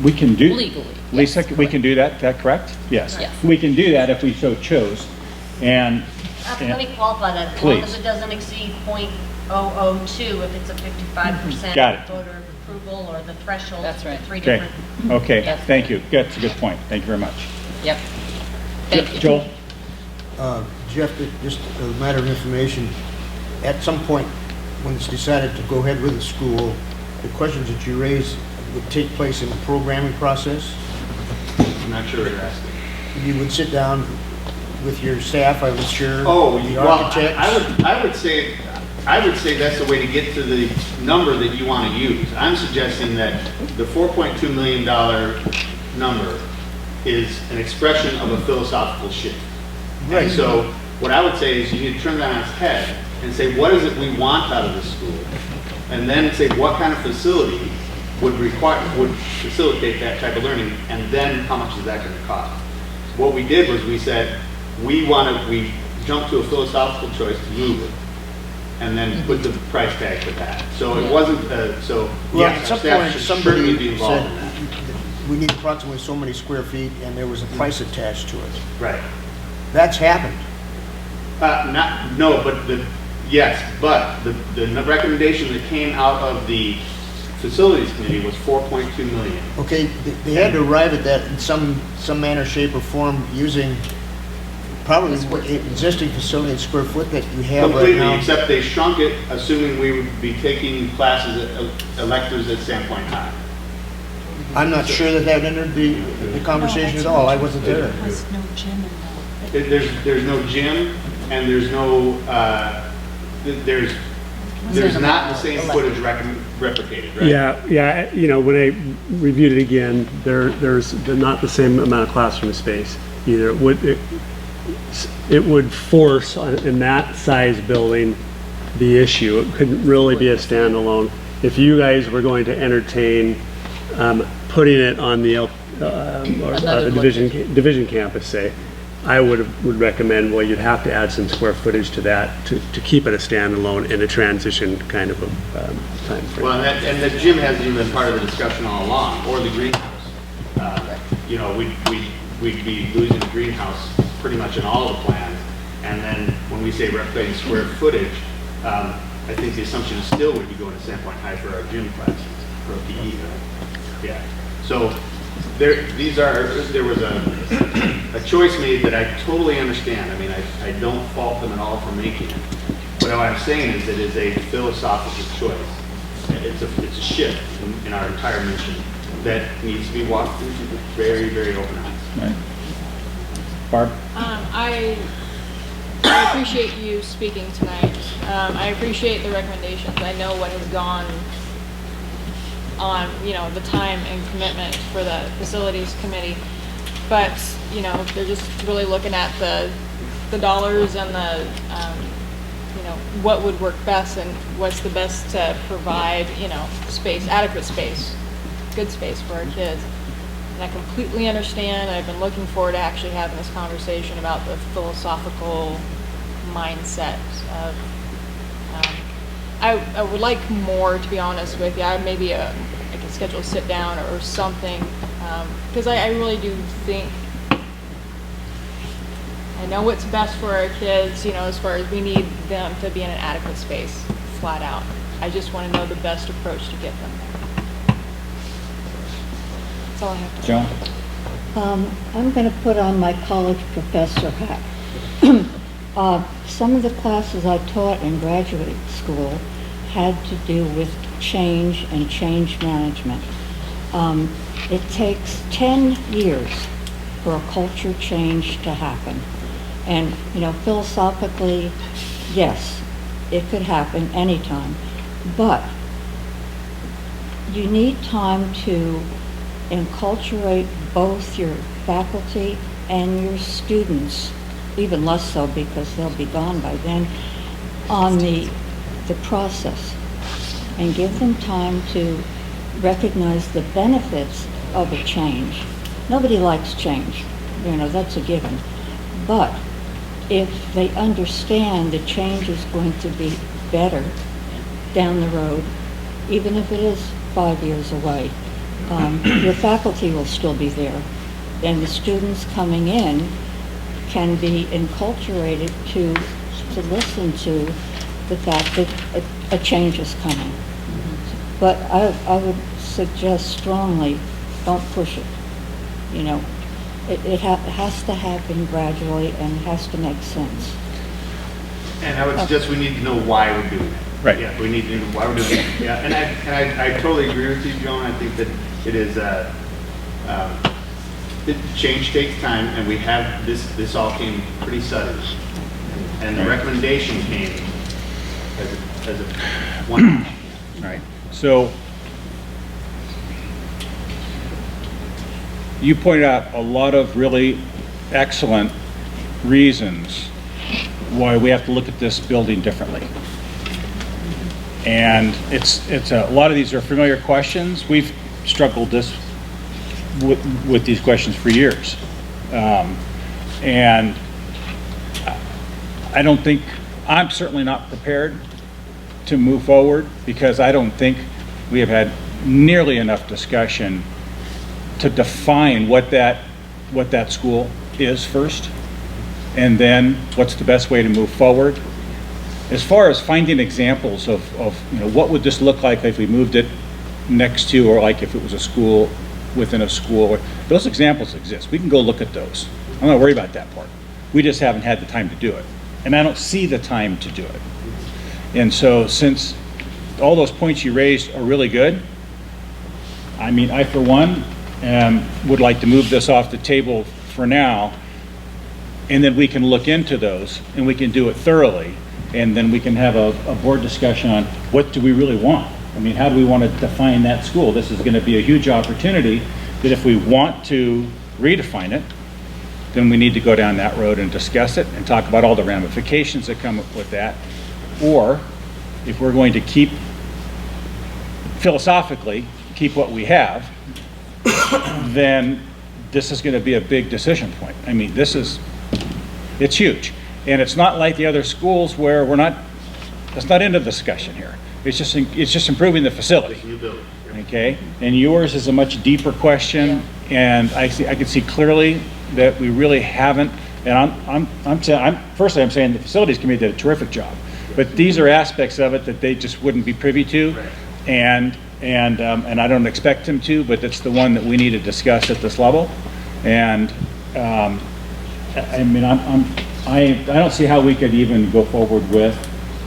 We can do... Legally. Lisa, we can do that, is that correct? Yes. Yes. We can do that if we so chose, and... Let me qualify that. As long as it doesn't exceed .002, if it's a 55% Got it. voter approval or the threshold. That's right. Three Okay, different. okay, thank you. That's a good point. Thank you very much. Yep. Thank you. Joel? Jeff, just a matter of information, at some point when it's decided to go ahead with the school, the questions that you raise would take place in the programming process? I'm not sure what you're asking. You would sit down with your staff, I was sure, Oh, the well, architects? I would say that's the way to get to the number that you want to use. I'm suggesting that the $4.2 million number is an expression of a philosophical shift. Right. And so what I would say is you need to turn that on its head and say, what is it we want out of this school? And then say, what kind of facility would facilitate that type of learning, and then how much is that going to cost? What we did was we said, we jumped to a philosophical choice to move it, and then put the price tag for that. So it wasn't, Well, yes, at some staff point, should somebody certainly be involved said, in that. we need approximately so many square feet, and there was a price attached to it. Right. That's happened. Yes, but the recommendation that came out of the facilities committee was 4.2 million. Okay, they had to arrive at that in some manner, shape, or form using probably what existing facility and square foot that you have right Completely, now. except they shrunk it, assuming we would be taking classes at electives at Sandpoint High. I'm not sure that entered the conversation at all. I wasn't there. There's no gym in There's no gym, and there's no, there's not the same footage replicated, right? Yeah, when I reviewed it again, there's not the same amount of classroom space either. It would force in that size building the issue. It couldn't really be a standalone. If you guys were going to entertain putting it on the division campus, say, I would recommend, well, you'd have to add some square footage to that to keep it a standalone in a transition kind of a time frame. Well, and the gym hasn't even been part of the discussion all along, or the greenhouse. We'd be losing the greenhouse pretty much in all of the plans. And then when we say replicating square footage, I think the assumption still would be going to Sandpoint High for our gym classes, for a PE. Yeah. So there was a choice made that I totally understand. I mean, I don't fault them at all for making it. But what I'm saying is it is a philosophical choice. It's a shift in our entire mission that needs to be walked through with very, very open eyes. Right. Barb? I appreciate you speaking tonight. I appreciate the recommendations. I know what has gone on, the time and commitment for the facilities committee. But, they're just really looking at the dollars and the, what would work best and what's the best to provide, space, adequate space, good space for our kids. And I completely understand. I've been looking forward to actually having this conversation about the philosophical mindset of, I would like more, to be honest with you. I could schedule a sit down or something, because I really do think, I know what's best for our kids, as far as we need them to be in an adequate space, flat out. I just want to know the best approach to get them there. That's all I have to say. Joan? I'm going to put on my college professor hat. Some of the classes I taught in graduate school had to do with change and change management. It takes 10 years for a culture change to happen. And, philosophically, yes, it could happen anytime. But you need time to enculturate both your faculty and your students, even less so because they'll be gone by then, on the process, and give them time to recognize the benefits of a change. Nobody likes change, that's a given. But if they understand the change is going to be better down the road, even if it is 5 years away, your faculty will still be there. And the students coming in can be enculturated to listen to the fact that a change is coming. But I would suggest strongly, don't push it. It has to happen gradually and it has to make sense. And I would suggest we need to know why we're doing it. Right. Yeah, we need to, why we're doing it. Yeah, and I totally agree with you, Joan. I think that it is, change takes time, and we have, this all came pretty sudden. And the recommendation came as a one. Right. So you pointed out a lot of really excellent reasons why we have to look at this building differently. And it's a lot of these are familiar questions. We've struggled with these questions for years. And I don't think, I'm certainly not prepared to move forward because I don't think we have had nearly enough discussion to define what that school is first, and then what's the best way to move forward. As far as finding examples of what would this look like if we moved it next to, or like if it was a school within a school, those examples exist. We can go look at those. I'm not worried about that part. We just haven't had the time to do it. And I don't see the time to do it. And so since all those points you raised are really good, I mean, I for one would like to move this off the table for now, and then we can look into those and we can do it thoroughly, and then we can have a board discussion on what do we really want. I mean, how do we want to define that school? This is going to be a huge opportunity that if we want to redefine it, then we need to go down that road and discuss it and talk about all the ramifications that come with that. Or if we're going to keep, philosophically, keep what we have, then this is going to be a big decision point. I mean, it's huge. And it's not like the other schools where that's not into the discussion here. It's just improving the facility. Okay? And yours is a much deeper question, and I can see clearly that we really haven't, and I'm saying the facilities committee did a terrific job, but these are aspects of it that they just wouldn't be privy to, and I don't expect them to, but it's the one that we need to discuss at this level. And I mean, I don't see how we could even go forward with.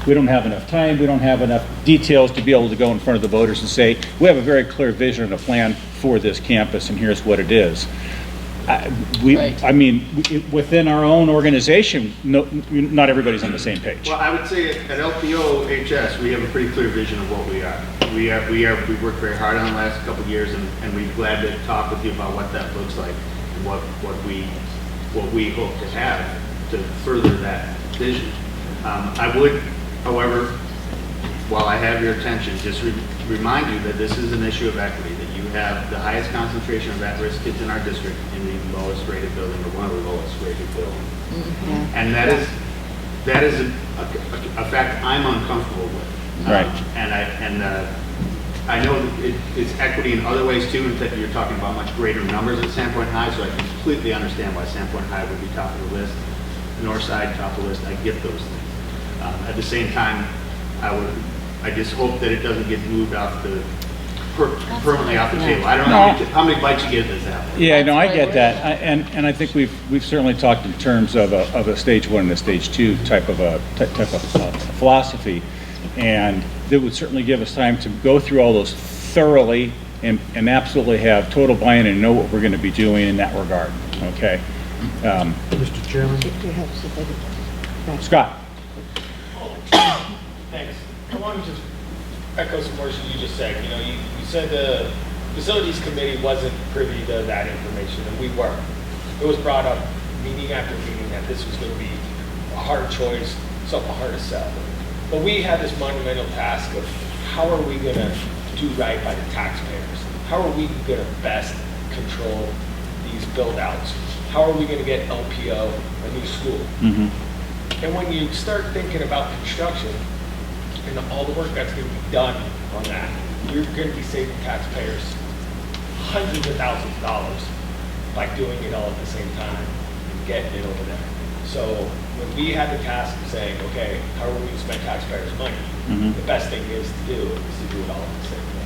We don't have enough time. We don't have enough details to be able to go in front of the voters and say, we have a very clear vision and a plan for this campus, and here's what it is. I mean, within our own organization, not everybody's on the same page. Well, I would say at LPO HS, we have a pretty clear vision of what we are. We've worked very hard on the last couple of years, and we're glad to talk with you about what that looks like and what we hope to have to further that vision. I would, however, while I have your attention, just remind you that this is an issue of equity, that you have the highest concentration of at-risk kids in our district in the lowest rated building, or one of the lowest rated buildings. Mm-hmm. And that is a fact I'm uncomfortable with. Right. I know that it's equity in other ways too, and that you're talking about much greater numbers at Sandpoint High, so I completely understand why Sandpoint High would be top of the list. Northside, top of the list, I get those things. At the same time, I just hope that it doesn't get moved off permanently off the table. I don't know how many bites you get at this apple. Yeah, no, I get that, and I think we've certainly talked in terms of a stage 1 and a stage 2 type of philosophy, and that would certainly give us time to go through all those thoroughly and absolutely have total buy-in and know what we're going to be doing in that regard. Okay, Mr. Chairman. Scott. Thanks. I want to just echo some words that you just said. You know, you said the facilities committee wasn't privy to that information, and we were. It was brought up meeting after meeting that this was going to be a hard choice, something hard to sell. But we had this monumental task of how are we going to do right by the taxpayers? How are we going to best control these build-outs? How are we going to get LPO a new school? Mm-hmm. And when you start thinking about construction and all the work that's going to be done on that, you're going to be saving taxpayers hundreds of thousands of dollars by doing it all at the same time and getting it over there. So when we had the task of saying, okay, how are we going to spend taxpayers' money? Mm-hmm. The best thing is to do it all at the same time.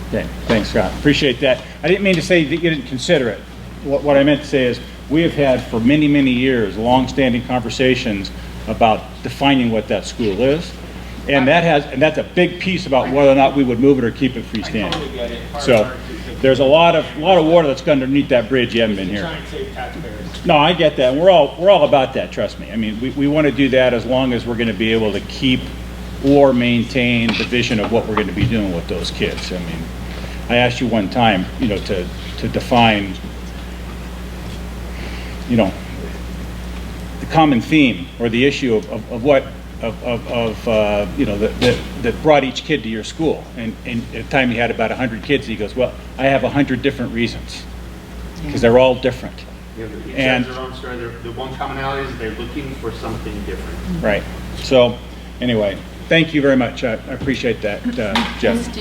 Okay, thanks, Scott. Appreciate that. I didn't mean to say that you didn't consider it. What I meant to say is we have had for many, many years long-standing conversations about defining what that school is. And that's a big piece about whether or not we would move it or keep it freestanding. totally get it. So, there's a lot of water that's going underneath that bridge. You haven't been here. Trying to save taxpayers. No, I get that. And we're all about that, trust me. I mean, we want to do that as long as we're going to be able to keep or maintain the vision of what we're going to be doing with those kids. I mean, I asked you one time, to define, the common theme or the issue of what that brought each kid to your school. And at the time he had about 100 kids, he goes, well, I have 100 different reasons because they're all different. Yeah, each And- has their own story. The one commonality is they're looking for something different. Right. So, anyway, thank you very much. I appreciate that, Jeff.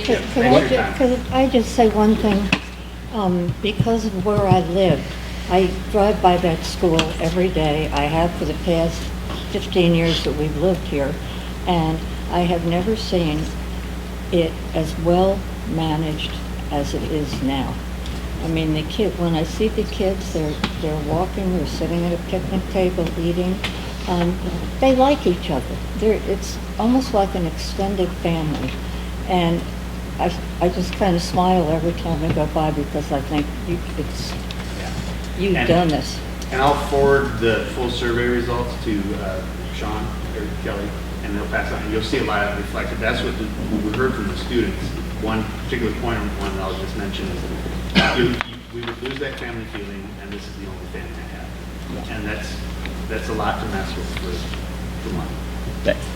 Could I just say one thing? Because of where I live, I drive by that school every day. I have for the past 15 years that we've lived here, and I have never seen it as well managed as it is now. I mean, when I see the kids, they're walking, they're sitting at a picnic table eating. They like each other. It's almost like an extended family. And I just kind of smile every time I go by because I think you've done this. And I'll forward the full survey results to Sean or Kelly, and they'll pass on, and you'll see a lot of reflected. That's what we heard from the students. One particular point on one that I'll just mention is we would lose that family feeling, and this is the only family I have. And that's a lot to mess with for one.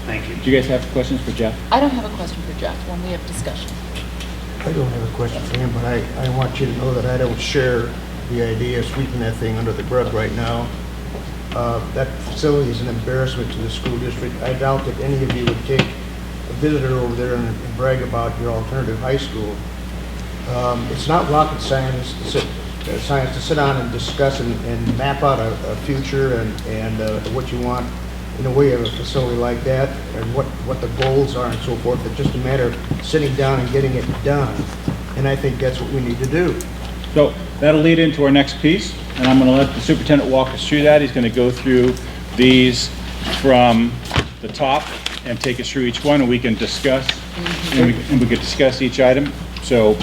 Thank you. Do you guys have questions for Jeff? I don't have a question for Jeff when we have discussion. I don't have a question for him, but I want you to know that I don't share the idea of sweeping that thing under the rug right now. That facility is an embarrassment to the school district. I doubt that any of you would take a visitor over there and brag about your alternative high school. It's not rocket science to sit down and discuss and map out a future and what you want in a way of a facility like that, and what the goals are and so forth. It's just a matter of sitting down and getting it done. And I think that's what we need to do. So that'll lead into our next piece, and I'm going to let the superintendent walk us through that. He's going to go through these from the top and take us through each one, and we can discuss, and we can discuss each item. So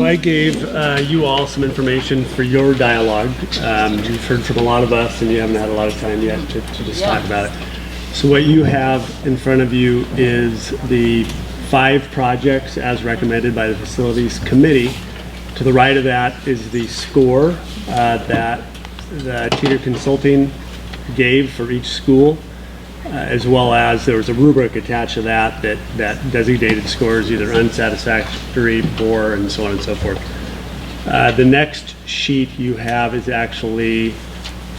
I gave you all some information for your dialogue. You've heard from a lot of us, and you haven't had a lot of time yet to just talk about it. So what you have in front of you is the 5 projects as recommended by the Facilities Committee. To the right of that is the score that the Teeter Consulting gave for each school, as well as there was a rubric attached to that designated scores either unsatisfactory, poor, and so on and so forth. The next sheet you have is actually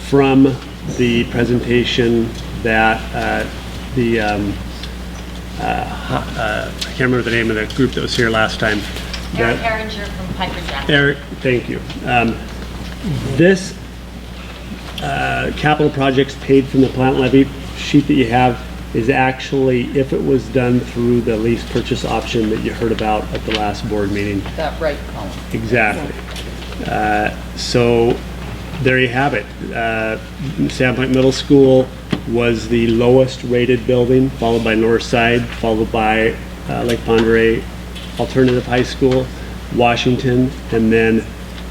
from the presentation that I can't remember the name of the group that was here last time. Eric Herringer from Piper Jackson. Eric, thank you. This capital projects paid from the plant levy sheet that you have is actually, if it was done through the lease purchase option that you heard about at the last board meeting. That right column. Exactly. So there you have it. Sandpoint Middle School was the lowest rated building, followed by Northside, followed by Lake Pend Alternative High School, Washington, and then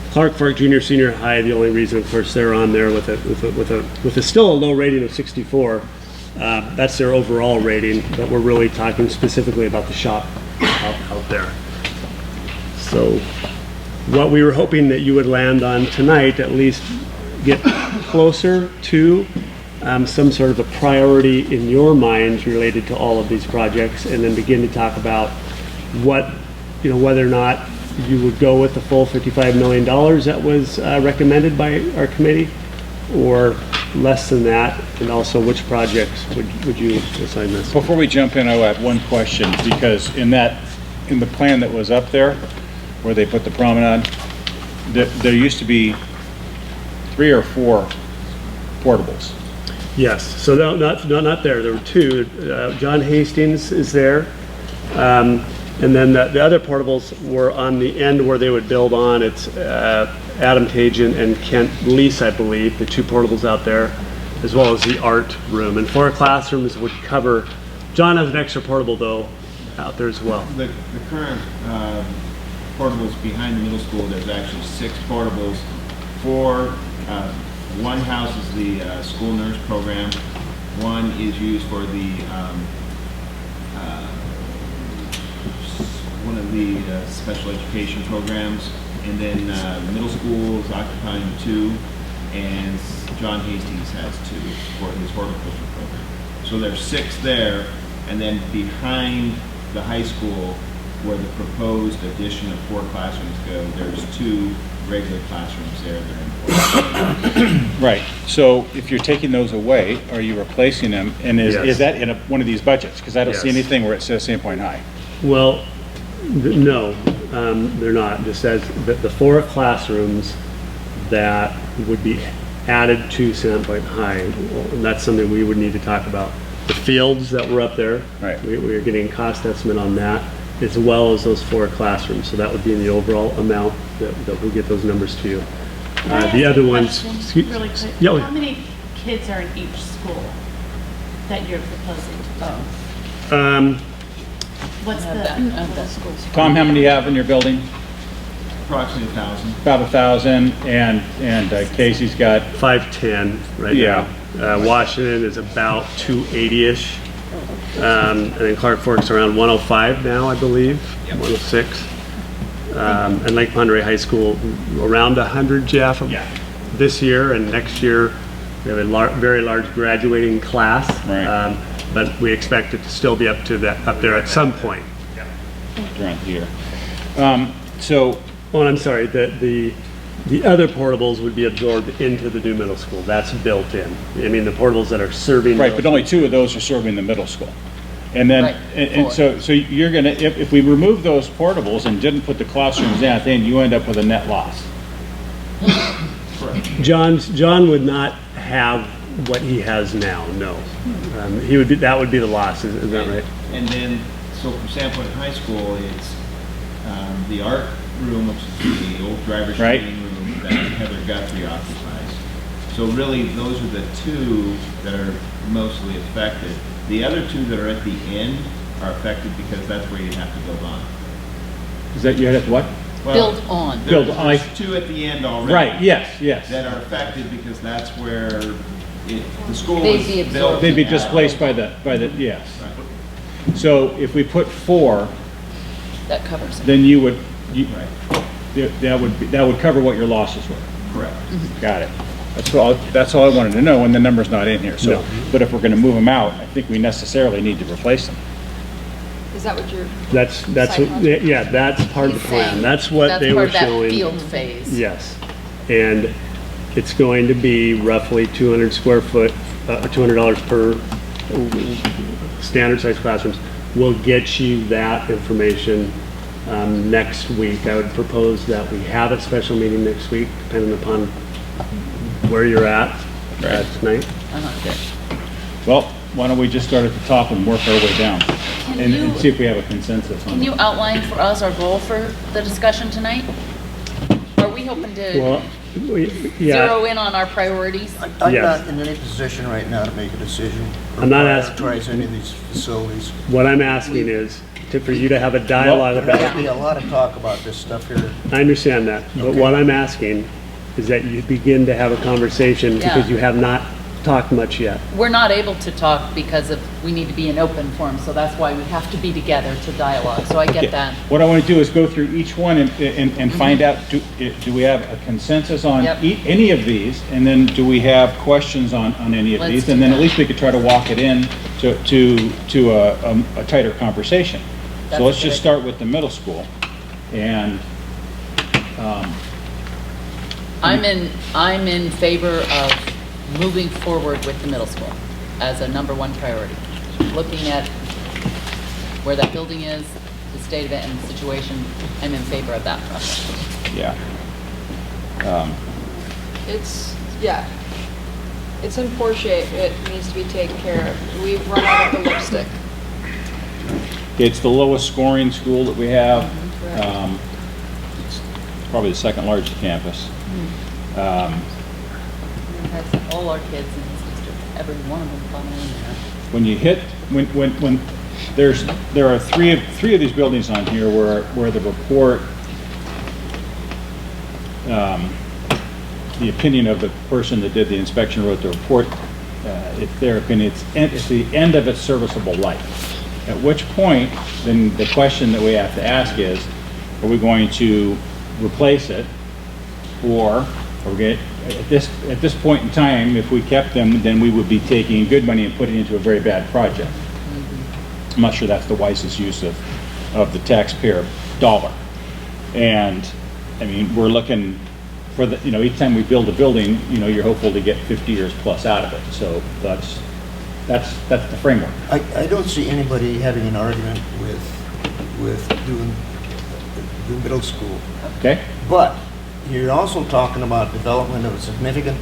Clark Fork Junior Senior High. The only reason, of course, they're on there with a still a low rating of 64. That's their overall rating, but we're really talking specifically about the shop out there. So what we were hoping that you would land on tonight, at least get closer to some sort of a priority in your minds related to all of these projects, and then begin to talk about whether or not you would go with the full $55 million that was recommended by our committee, or less than that, and also which projects would you assign this? before we jump in, I'll add one question, because in the plan that was up there, where they put the promenade, there used to be 3 or 4 portables. Yes, so no, not there. There were 2. John Hastings is there. And then the other portables were on the end where they would build on. It's Adam Tajan and Kent Lease, I believe, the 2 portables out there, as well as the art room. And 4 classrooms would cover John has an extra portable though out there as well. The current portables behind the middle school, there's actually 6 portables. 4, one houses the school nurse program. 1 is used for the one of the special education programs, and then the middle school is occupying 2, and John Hastings has 2 for his horticulture program. So there's 6 there, and then behind the high school, where the proposed addition of 4 classrooms go, there's 2 regular classrooms there that are important. Right, so if you're taking those away, are you replacing them? And is Yes. that in one of these budgets? Because I don't see Yes. anything where it says Sandpoint High. Well, no, they're not. Just says that the 4 classrooms that would be added to Sandpoint High, and that's something we would need to talk about. The fields that were up there, right. we are getting a cost estimate on that, as well as those 4 classrooms. So that would be in the overall amount that we'll get those numbers to you. Can I ask The a other ones, question really quick? yeah, How many kids are in each school that you're proposing to close? What's the schools? Tom, how many do you have in your building? Approximately 1,000. About 1,000, and Casey's got 510 right Yeah. now. Washington is about 280-ish. And then Clark Fork's around 105 now, I believe, 106. And Lake Pend High School around 100, Jeff, this year, and next year we have a very large graduating class. Right. But we expect it to still be up there at some point. around here. So, oh, I'm sorry, the other portables would be absorbed into the new middle school. That's built in. I mean, the portables that are serving. right, but only 2 of those are serving the middle school. And then, Right, and so you're gonna, if we remove those portables and didn't put the classrooms in, then you end up with a net loss. John would not have what he has now, no. That would be the loss, is that right? And then, so from Sandpoint High School, it's the art room, which is the old driver's Right. training room that Heather Guthrie occupies. So really, those are the 2 that are mostly affected. The other 2 that are at the end are affected because that's where you have to build on. Is that, you had what? Build on. Build on. There's 2 at the end already. Right, yes. That are affected because that's where the school They'd is be built. absorbed. They'd be displaced by the, yes. So if we put 4, That covers it. then you would, that would cover what your losses were. Correct. Got it. That's all I wanted to know, and the number's not in here, so, No. but if we're gonna move them out, I think we necessarily need to replace them. Is that what you're? That's, Site yeah, that's part of the He's plan. saying That's what they were That's part of that showing. field phase. Yes. And it's going to be roughly 200 square foot, $200 per standard size classrooms. We'll get you that information next week. I would propose that we have a special meeting next week, depending upon where you're at tonight. Good. Well, why don't we just start at the top and work our way down? And see if we have a consensus on Can it. you outline for us our goal for the discussion tonight? Are we hoping Well, to yeah. zero in on our priorities? I'm Yes. not in any position right now to make a decision. or I'm not asking- prioritize any of these facilities. What I'm asking is for you to have a dialogue There's about going to be a lot of talk about this stuff here. I understand that, but what I'm asking is that you begin to have a conversation because Yeah. you have not talked much yet. We're not able to talk because we need to be in open forum, so that's why we have to be together to dialogue, so I get that. What I want to do is go through each one and find out, do we have a consensus on Yep. any of these? And then do we have questions on any of Let's these? do And then at that. least we could try to walk it in to a tighter conversation. That's So let's a good just start with the middle school. And, I'm in favor of moving forward with the middle school as a number 1 priority. Looking at where that building is, the state of it and the situation, I'm in favor of that process. yeah. It's in poor shape. It needs to be taken care of. We've run out of the lipstick. It's the lowest scoring school that we have. Correct. It's probably the 2nd largest campus. It has all our kids in this district, every one of them coming in there. When you hit when there are three of these buildings on here where the report, the opinion of the person that did the inspection wrote the report, it's their opinion, it's the end of its serviceable life. At which point, then the question that we have to ask is, are we going to replace it, or at this point in time, if we kept them, then we would be taking good money and putting it into a very bad project. I'm not sure that's the wisest use of the taxpayer dollar. And I mean, we're looking for the, each time we build a building, you're hopeful to get 50 years plus out of it. So that's the framework. I don't see anybody having an argument with doing the middle school. Okay. But you're also talking about development of a significant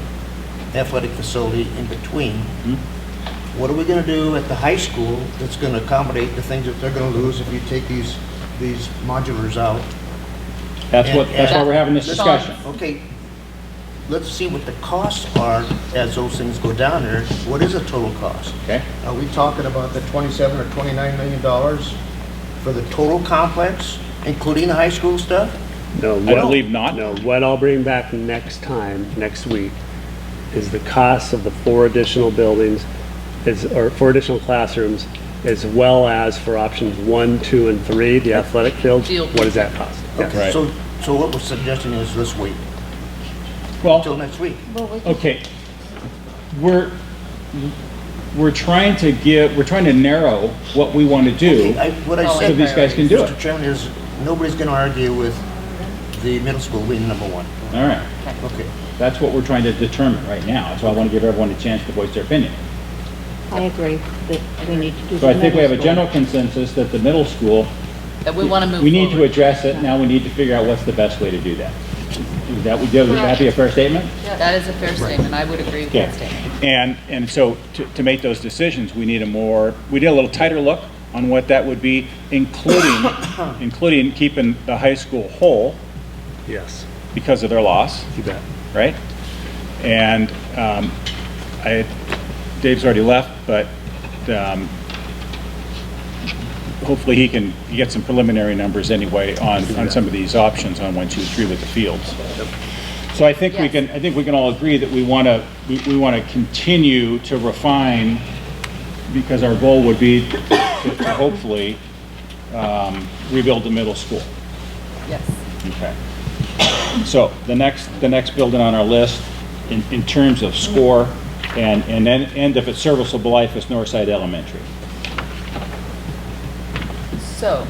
athletic facility in between. Mm-hmm. What are we going to do at the high school that's going to accommodate the things that they're going to lose if you take these modulars out? That's why we're having this discussion. Okay, let's see what the costs are as those things go down there. What is the total cost? Okay. Are we talking about the $27 or $29 million for the total complex, including the high school stuff? No, I believe not. No, what I'll bring back next week, is the cost of the 4 additional buildings, or 4 additional classrooms, as well as for options 1, 2, and 3, the athletic fields. What does that cost? Okay, so what we're suggesting is let's wait until next week. Okay, we're trying to narrow what we want to do, What I so said, these guys can do it. Mr. Chairman, is nobody's going to argue with the middle school being number 1. All right. Okay. That's what we're trying to determine right now. So I want to give everyone a chance to voice their opinion. I agree that we need to do. So I think we have a the middle general consensus that the middle school, That we want to move we need to forward. address it. Now we need to figure out what's the best way to do that. Would that be a fair statement? That is a fair statement. I would agree with Okay. that statement. And so to make those decisions, we need a little tighter look on what that would be, including keeping the high school whole. Yes. Because of their loss. You bet. Right? And Dave's already left, but hopefully he can get some preliminary numbers anyway on some of these options on 1, 2, 3 with the fields. So I think we can all agree that we want to continue to refine, because our goal would be to hopefully rebuild the middle school. Yes. Okay. So the next building on our list in terms of score and then end of its serviceable life is Northside Elementary. So,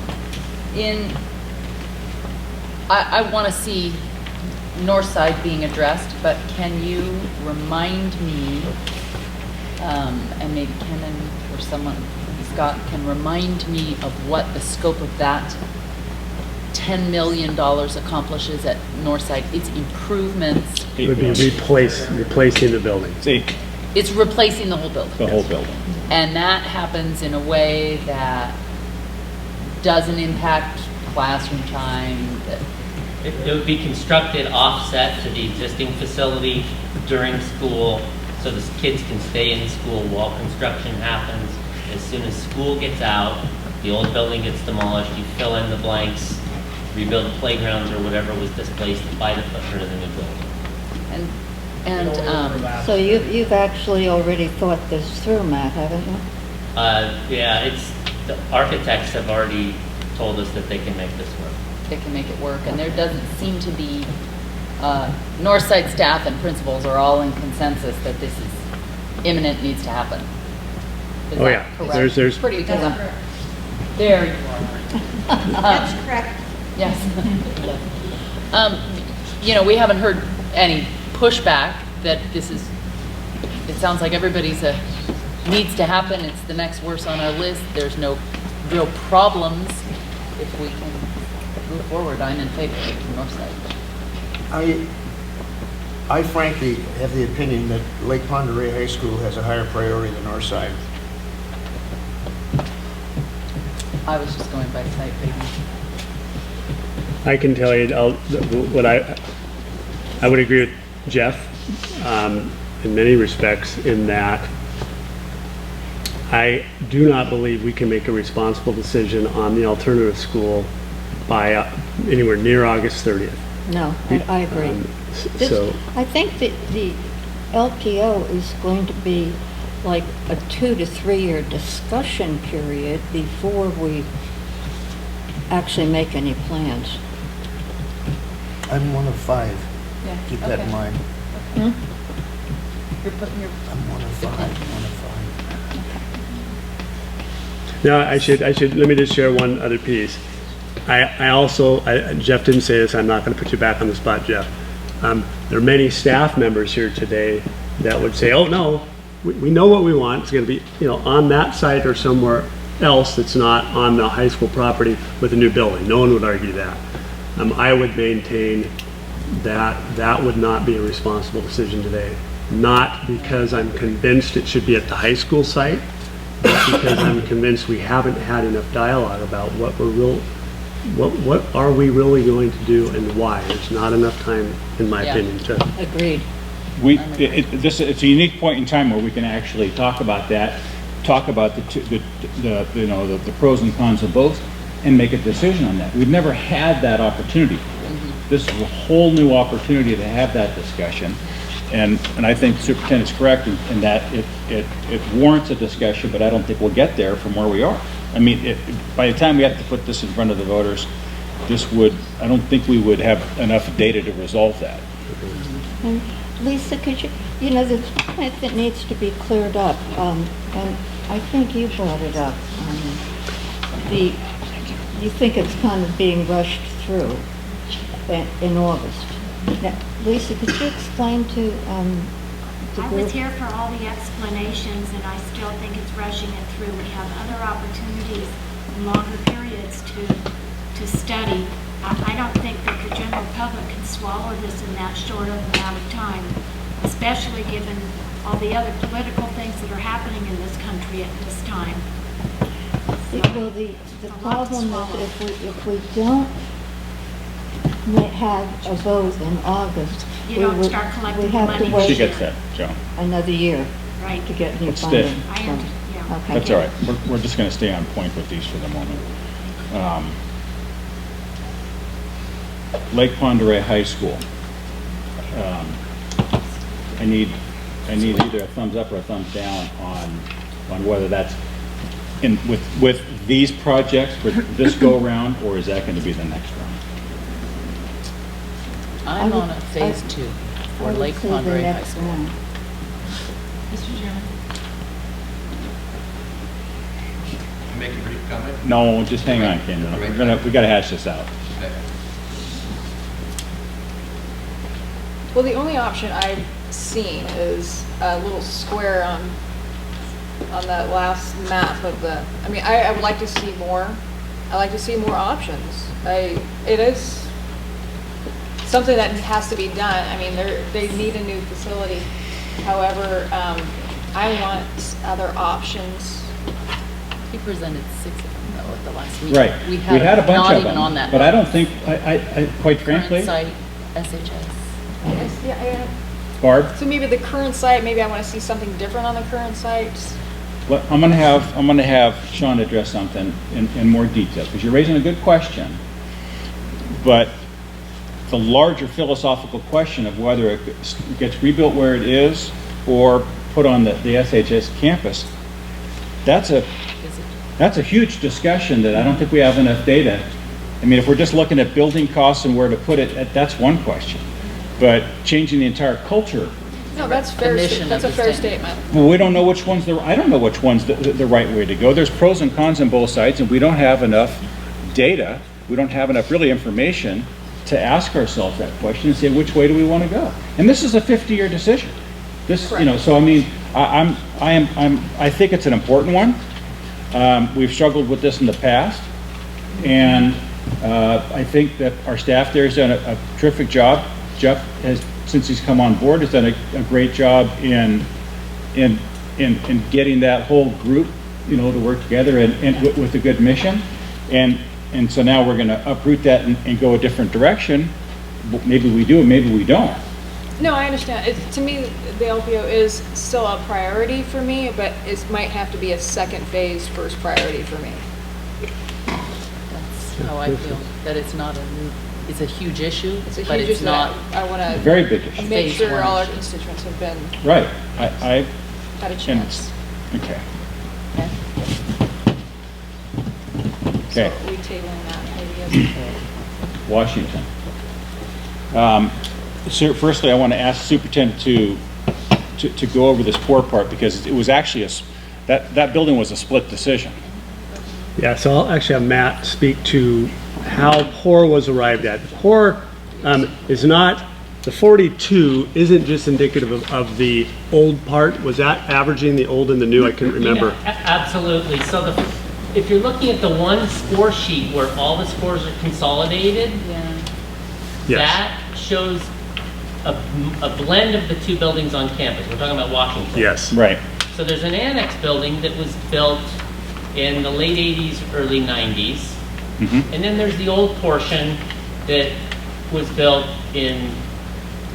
I want to see Northside being addressed, but can you remind me, and maybe Kenan or someone, Scott, can remind me of what the scope of that $10 million accomplishes at Northside? It's improvements. It would be replacing the building. See, It's replacing the whole building. the whole building. And that happens in a way that doesn't impact classroom time. It would be constructed offset to the existing facility during school, so the kids can stay in school while construction happens. As soon as school gets out, the old building gets demolished, you fill in the blanks, rebuild the playgrounds or whatever was displaced by the footprint of the new building. So you've actually already thought this through, Matt, haven't you? Yeah, the architects have already told us that they can make this work. They can make it work, and there doesn't seem to be, Northside staff and principals are all in consensus that this is imminent, needs to happen. Is Oh, that yeah. correct? There's Pretty, because I'm, there you are. That's correct. Yes. We haven't heard any pushback that this is, it sounds like everybody's needs to happen, it's the next worst on our list, there's no real problems. If we can move forward, I'm in favor of Northside. I frankly have the opinion that Lake Pend Oreille High School has a higher priority than Northside. I was just going by sight reading. I can tell you, what I would agree with Jeff in many respects, in that I do not believe we can make a responsible decision on the alternative school by anywhere near August 30th. No, I agree. This- So, I think that the LPO is going to be like a 2 to 3 year discussion period before we actually make any plans. I'm one of 5. Yeah, Keep that in okay. mind. Hmm? You're putting your. I'm one of 5, one of 5. no, I should, let me just share one other piece. I also, Jeff didn't say this, I'm not going to put you back on the spot, Jeff. There are many staff members here today that would say, oh, no, we know what we want. It's going to be, on that site or somewhere else that's not on the high school property with a new building. No one would argue that. I would maintain that that would not be a responsible decision today. Not because I'm convinced it should be at the high school site, but because I'm convinced we haven't had enough dialogue about what are we really going to do and why. There's not enough time, in my opinion, to. Agreed. It's a unique point in time where we can actually talk about that, talk about the pros and cons of both, and make a decision on that. We've never had that opportunity. This is a whole new opportunity to have that discussion, and I think the superintendent's correct in that it warrants a discussion, but I don't think we'll get there from where we are. I mean, by the time we have to put this in front of the voters, I don't think we would have enough data to resolve that. And Lisa, could you, there's something that needs to be cleared up, and I think you brought it up. You think it's kind of being rushed through in August. Now, Lisa, could you explain to the I group? was here for all the explanations, and I still think it's rushing it through. We have other opportunities and longer periods to study. I don't think that the general public can swallow this in that short of amount of time, especially given all the other political things that are happening in this country at this time. Well, the problem is if we don't have a vote in August, You don't start collecting we have the to money. wait She gets that, Joan. another year Right. to get new That's funding. it. I am, yeah. Okay. That's all right. We're just going to stay on point with these for the moment. Lake Ponderay High School. I need either a thumbs up or a thumbs down on whether that's with these projects for this go around, or is that going to be the next round? I'm on a phase 2 for Lake Ponderay High School. Mr. Chairman. Make a brief comment? No, just hang on, Kendra. We got to hash this out. Well, the only option I've seen is a little square on that last map of the, I would like to see more. I like to see more options. It is something that has to be done. They need a new facility. However, I want other options. He presented 6 of them though at the last meeting. Right. We had a bunch not of even them, on that. but I don't think, I quite frankly, Current site, SHS. Barb, So maybe the current site, maybe I want to see something different on the current site. I'm going to have Sean address something in more detail, because you're raising a good question. But the larger philosophical question of whether it gets rebuilt where it is or put on the SHS campus, that's a huge discussion that I don't think we have enough data. If we're just looking at building costs and where to put it, that's one question. But changing the entire culture, No, that's fair. That's a fair statement. well, we don't know which one's I don't know which one's the right way to go. There's pros and cons on both sides, and we don't have enough data. We don't have enough really information to ask ourselves that question and say, which way do we want to go? And this is a 50-year decision. So I think it's an important one. We've struggled with this in the past, and I think that our staff there has done a terrific job. Jeff has, since he's come on board, has done a great job in getting that whole group, to work together and with a good mission. And so now we're going to uproot that and go a different direction. Maybe we do, and maybe we don't. No, I understand. To me, the LPO is still a priority for me, but it might have to be a second phase, first priority for me. That's how I feel, that it's not it's a huge issue, It's a but huge it's issue not. that I want to Very big issue. make Phase sure one all our issue. constituents have been Right. had a chance. Okay. Okay. So Okay. we tabling that maybe as Washington. So firstly, I want to ask Superintendent to go over this poor part, because it was actually that building was a split decision. Yeah, so I'll actually have Matt speak to how poor was arrived at. Poor is not, the 42 isn't just indicative of the old part. Was that averaging the old and the new? I couldn't remember. Yeah, absolutely. So if you're looking at the one score sheet where all the scores are consolidated, Yes. that shows a blend of the two buildings on campus. We're talking about Washington. Yes. Right. So there's an annex building that was built in the late 80s, early 90s. Mm-hmm. And then there's the old portion that was built in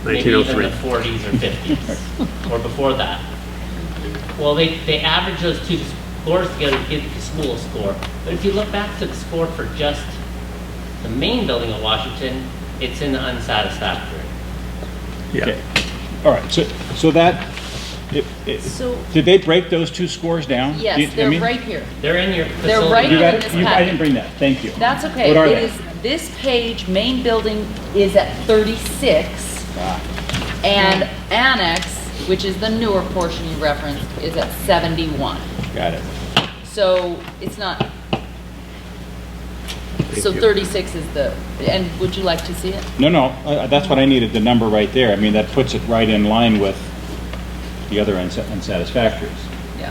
maybe even 1903. the 40s or 50s, or before that. Well, they average those two scores together to get the school score. But if you look back to the score for just the main building at Washington, it's in the unsatisfactory. Yeah. Okay. All right. So that. So- Did they break those two scores down? Yes, Do you- I they're mean- right here. They're in your They're facility. right You here got in it? this I didn't packet. bring that. Thank you. That's okay. What are It they? is, this page, main building is at 36, and annex, which is the newer portion you referenced, is at 71. Got it. So it's not, so you. 36 is the, and would you like to see it? No, that's what I needed, the number right there. I mean, that puts it right in line with the other unsatisfactories. Yeah.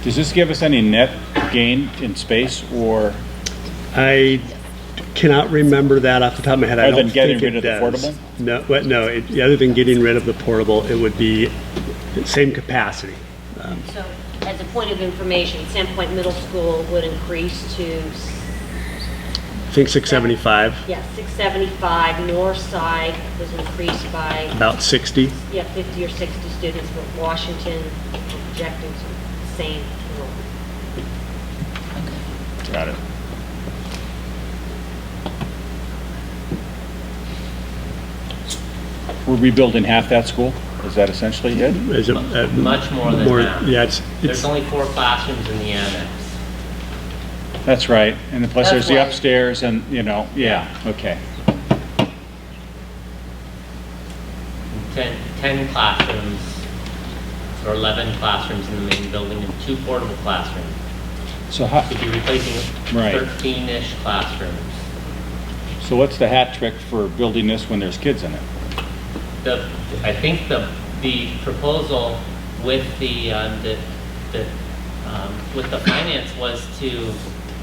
Does this give us any net gain in space, or I cannot remember that off the top of my head. I Other don't than getting think rid it of the does. portable? No, but no, other than getting rid of the portable, it would be the same capacity. So, as a point of information, Sandpoint Middle School would increase to, I think 675, 675. North Side was increased by, about 60. 50 or 60 students, but Washington we're projecting the same enrollment. got it? We're rebuilding half that school? Is that essentially it? Is it, Much more than that. Yeah, There's only 4 classrooms in the annex. That's right. And then plus That's there's the why- upstairs and, yeah, okay. 10 classrooms, or 11 classrooms in the main building, and 2 portable classrooms. So how, If you're replacing Right. 13-ish classrooms. so what's the hat trick for building this when there's kids in it? I think the proposal with with the finance was to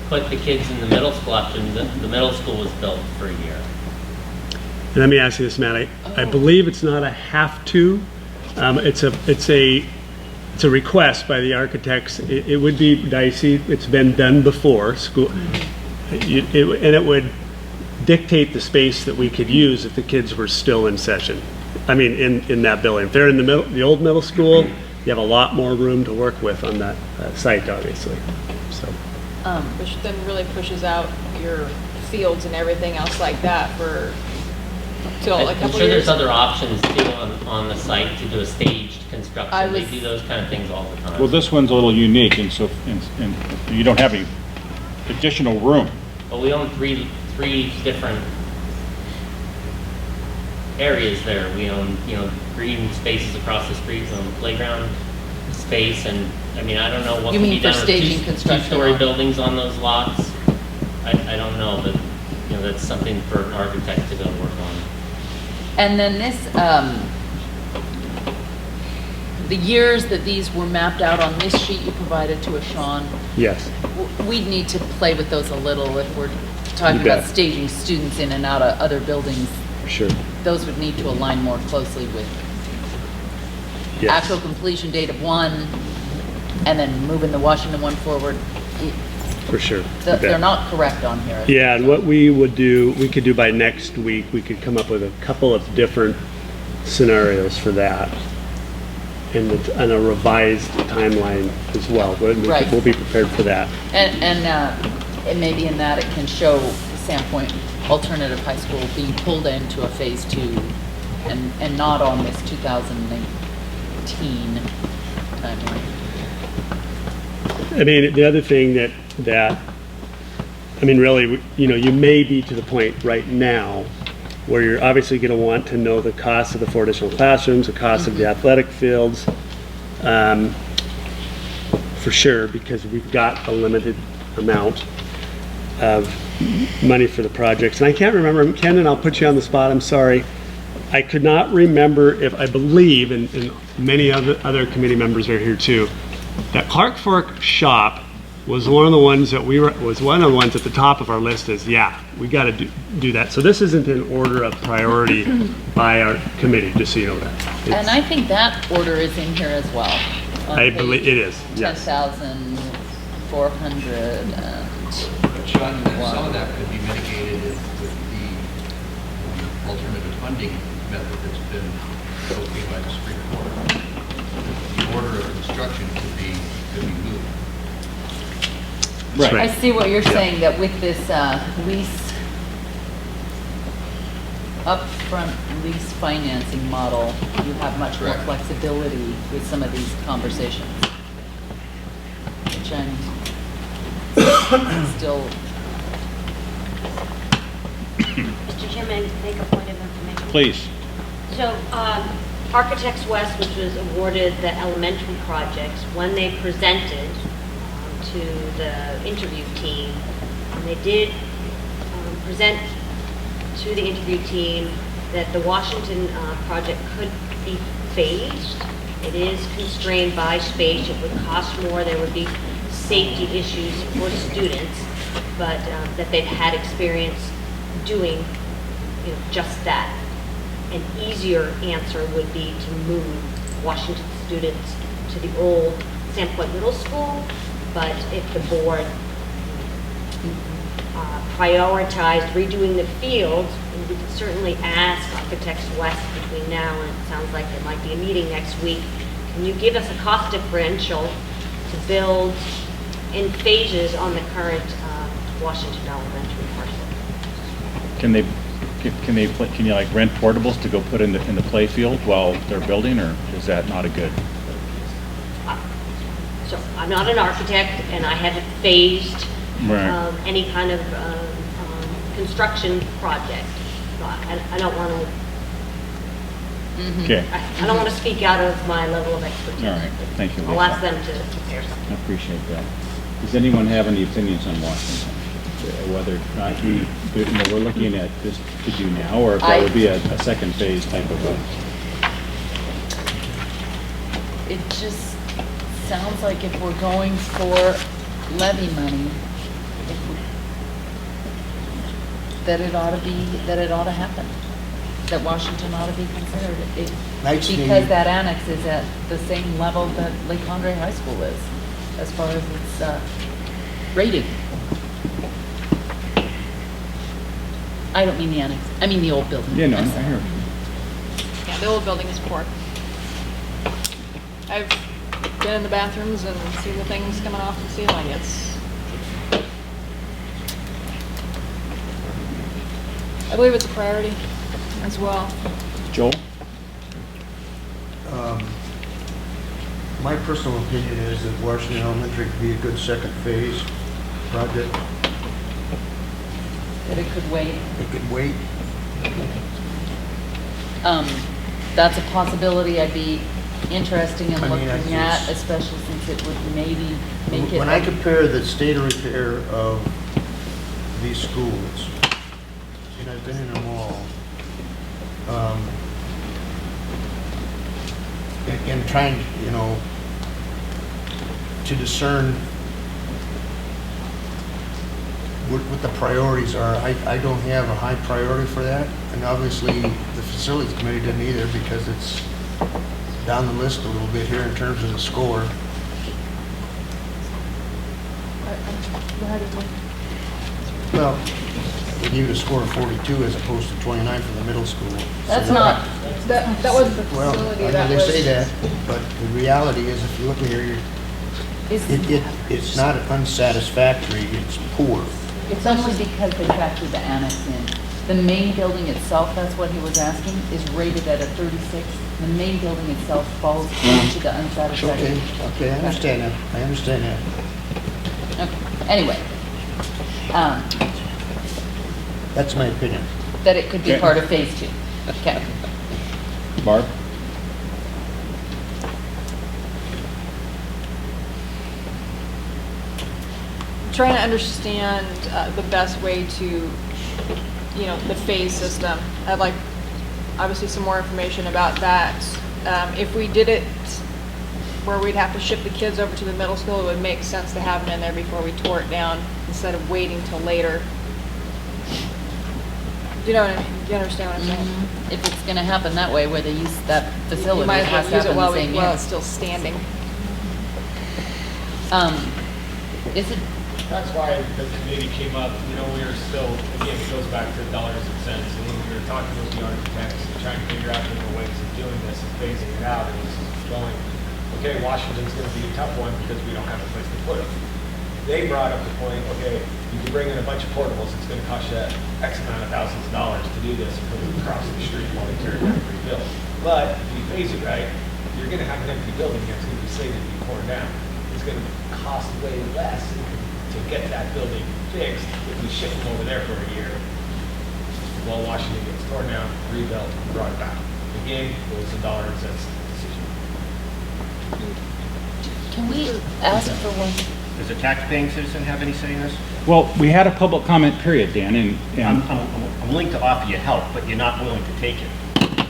put the kids in the middle school after the middle school was built for a year. And let me ask you this, Matt. I believe it's not a have to. It's a request by the architects. It would be dicey. It's been done before. School, and it would dictate the space that we could use if the kids were still in session. I mean, in that building. If they're in the old middle school, you have a lot more room to work with on that site, obviously. So. which then really pushes out your fields and everything else like that for till a I'm couple sure years. there's other options too on the site to do a staged construction. They do those kind of things all the time. Well, this one's a little unique, and and you don't have any additional room. But we own three different areas there. We own, green spaces across the street, we own playground space, and, I mean, I don't know what You can mean be done for with staging construction two-story on- buildings on those lots. I don't know, but, that's something for an architect to go work on. And then this, the years that these were mapped out on this sheet you provided to us, Sean, Yes. we'd need to play with those a little if we're talking You bet. about staging students in and out of other buildings. Sure. Those would need to align more closely with Yes. actual completion date of one, and then moving the Washington one forward. for sure. They're not correct on here. Yeah, and what we would do, we could do by next week, we could come up with a couple of different scenarios for that. And a revised timeline as well. Right. We'll be prepared for that. And maybe in that it can show Sandpoint Alternative High School being pulled into a phase 2 and not on this 2019 timeline. I mean, the other thing that I mean, really, you may be to the point right now where you're obviously going to want to know the cost of the 4 additional classrooms, the cost of the athletic fields, for sure, because we've got a limited amount of money for the projects. And I can't remember, Ken, and I'll put you on the spot, I'm sorry. I could not remember if, I believe, and many other committee members are here too, that Clark Fork shop was one of the ones that was one of the ones at the top of our list is, yeah, we got to do that. So this isn't in order of priority by our committee, just so you know that. And I think that order is in here as well. I believe it is, yes. 10,400 and... Sean, some of that could be mitigated with the alternative funding method that's been okayed by the Supreme Court. The order of construction could be moved. Right. I see what you're saying, that with this lease, upfront lease financing model, you have much more flexibility with some of these conversations. Which I'm still... Mr. Chairman, make a point of information. Please. So, Architects West, which was awarded the elementary projects, when they presented to the interview team, they did present to the interview team that the Washington project could be phased. It is constrained by space. It would cost more. There would be safety issues for students, but that they've had experience doing just that. An easier answer would be to move Washington students to the old Sandpoint Middle School, but if the board prioritized redoing the fields, we could certainly ask Architects West between now and it sounds like there might be a meeting next week. Can you give us a cost differential to build in phases on the current Washington Elementary parcel? Can you like rent portables to go put in the play field while they're building, or is that not a good? So I'm not an architect and I haven't phased any kind of construction project. So I don't want to. Okay. I don't want to speak out of my level of expertise. All right. Thank you, I'll Lisa. ask them to prepare something. I appreciate that. Does anyone have any opinions on Washington? Whether or not we're looking at this to do now, or if that would be a second phase type of a... It just sounds like if we're going for levy money, that it ought to happen. That Washington ought to be considered. Because that annex is at the same level that Lake Condrey High School is, as far as its rating. I don't mean the annex, I mean the old building. Yeah, no, I I'm sorry. hear. Yeah, the old building is poor. I've been in the bathrooms and seen the things coming off the ceiling. I believe it's a priority as well. Joel? My personal opinion is that Washington Elementary could be a good second phase project. That it could wait. It could wait. That's a possibility I'd be interested in I mean, looking at, especially since it would maybe make it. When I compare the state of repair of these schools, and I've been in them all, and trying, to discern what the priorities are. I don't have a high priority for that, and obviously the facilities committee didn't either because it's down the list a little bit here in terms of the score. Well, they gave it a score of 42 as opposed to 29 for the middle school. That's So not, That was the Well, facility I know that they was. say that, but the reality is, if you look at here, it's not unsatisfactory, it's poor. it's only because they factored the annex in. The main building itself, that's what he was asking, is rated at a 36. The main building itself falls into the unsatisfactory. Okay, I understand that, I understand that. Okay, anyway, That's my opinion. that it could be Okay. part of phase 2. Okay. Barb? Trying to understand the best way to, the phase system. I'd like, obviously, some more information about that. If we did it where we'd have to ship the kids over to the middle school, it would make sense to have them in there before we tore it down instead of waiting till later. Do you know what I mean? Do you understand what I'm saying? If it's gonna happen that way, where they use that facility, You might it as has well to use it happen the while same while year. it's still standing. Is it, That's why the committee came up, we were still, again, it goes back to dollars and cents. And when we were talking with the architects, trying to figure out different ways of doing this and phasing it out, and this is going, okay, Washington's gonna be a tough one because we don't have a place to put them. They brought up the point, okay, you can bring in a bunch of portables, it's gonna cost you X amount of thousands of dollars to do this and put it across the street while they tear it down and rebuild. But if you phase it right, you're gonna have an empty building that's gonna be slated to be torn down. It's gonna cost way less to get that building fixed if we ship them over there for a year while Washington gets torn down, rebuilt, and brought back. Again, it was a dollar and cents decision. can we ask for one? Does a tax-paying citizen have any say in this? Well, we had a public comment period, Dan, and I'm willing to offer you help, but you're not willing to take it.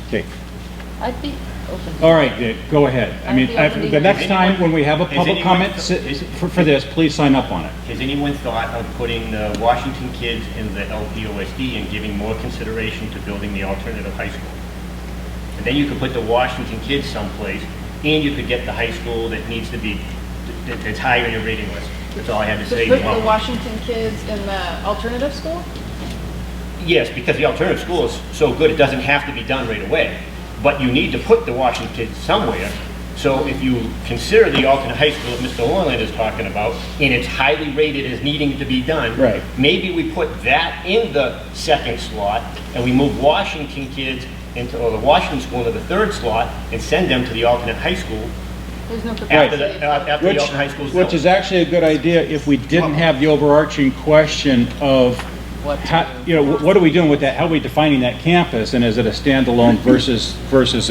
okay. I'd be open. All right, Dick, go ahead. I mean, the next time when we have a Has public anyone- comment for this, please sign up on it. Has anyone thought of putting the Washington kids in the LPOSD and giving more consideration to building the alternative high school? And then you could put the Washington kids someplace, and you could get the high school that needs to be, that's higher in your rating list. That's all I had to say. Put the Washington kids in the alternative school? Yes, because the alternative school is so good, it doesn't have to be done right away. But you need to put the Washington kids somewhere. So if you consider the alternate high school that Mr. Orland is talking about, and it's highly rated as needing to be done, Right. maybe we put that in the second slot, and we move Washington kids into, or the Washington school into the third slot, and send them to the alternate high school There's no after the alternate high school is built. Which is actually a good idea if we didn't have the overarching question of, how, what are we doing with that? How are we defining that campus? And is it a standalone versus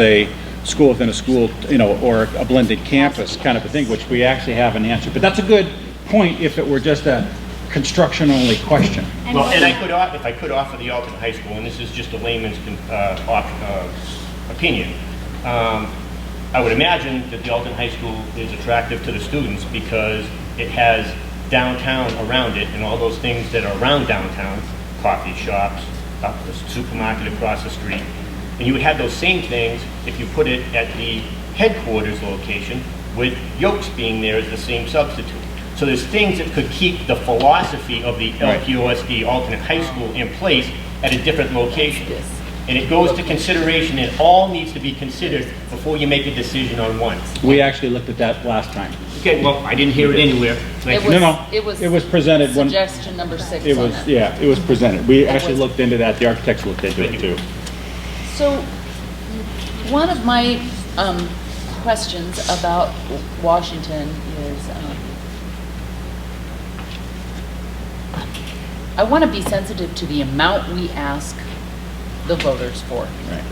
a school within a school, or a blended campus kind of a thing, which we actually have an answer. But that's a good point if it were just a construction-only question. Well, and if I could offer the alternate high school, and this is just a layman's opinion, I would imagine that the alternate high school is attractive to the students because it has downtown around it and all those things that are around downtown, coffee shops, the supermarket across the street. And you would have those same things if you put it at the headquarters location with Yokes being there as the same substitute. So there's things that could keep the philosophy of the LPOSD alternate high school in place at a different location. And it goes to consideration, and all needs to be considered before you make a decision on one. We actually looked at that last time. Okay, well, I didn't hear it anywhere. It was presented when suggestion number 6 it on was, that. yeah, it was presented. We actually looked into that. The architects looked into it too. So, one of my questions about Washington is, I want to be sensitive to the amount we ask the voters for. Right.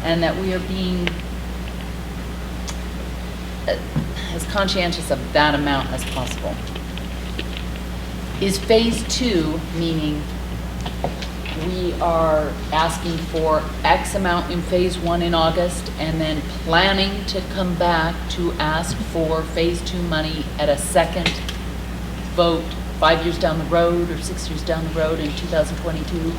And that we are being as conscientious of that amount as possible. Is phase 2 meaning we are asking for X amount in phase 1 in August and then planning to come back to ask for phase 2 money at a second vote 5 years down the road or 6 years down the road in 2022?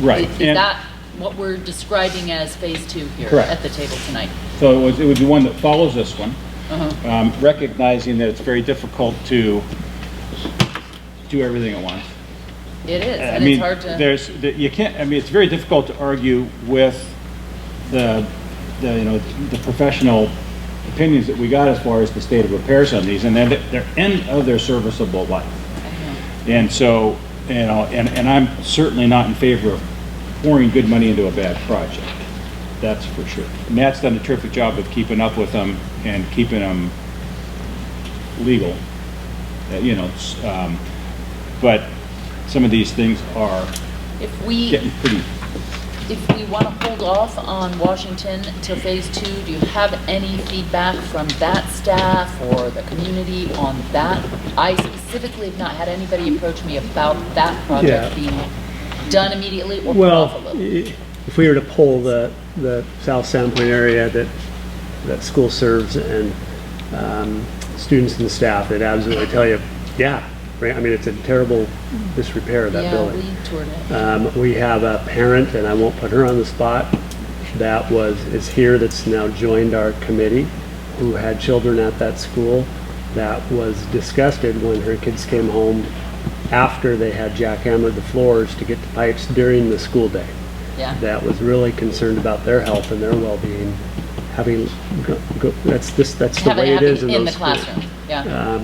Right. Is And- that what we're describing as phase 2 here Correct. at the table tonight? So it would be one that follows this one, Uh-huh. recognizing that it's very difficult to do everything at once. It is, I and mean, it's hard to. you can't, I mean, it's very difficult to argue with the professional opinions that we got as far as the state of repairs on these, and then they're end of their serviceable life. And so, and I'm certainly not in favor of pouring good money into a bad project. That's for sure. Matt's done a terrific job of keeping up with them and keeping them legal, but some of these things are getting pretty. If we want to hold off on Washington till phase 2, do you have any feedback from that staff or the community on that? I specifically have not had anybody approach me about that project being done immediately or put off a Well, little. if we were to pull the South Sandpoint area that school serves and students and staff, they'd absolutely tell you, yeah, right? I mean, it's a terrible disrepair of that building. Yeah, we toured it. We have a parent, and I won't put her on the spot, that is here, that's now joined our committee, who had children at that school, that was disgusted when her kids came home after they had jackhammered the floors to get the pipes during the school day. Yeah. That was really concerned about their health and their well-being, having, that's the way it is in the those schools. classroom, yeah.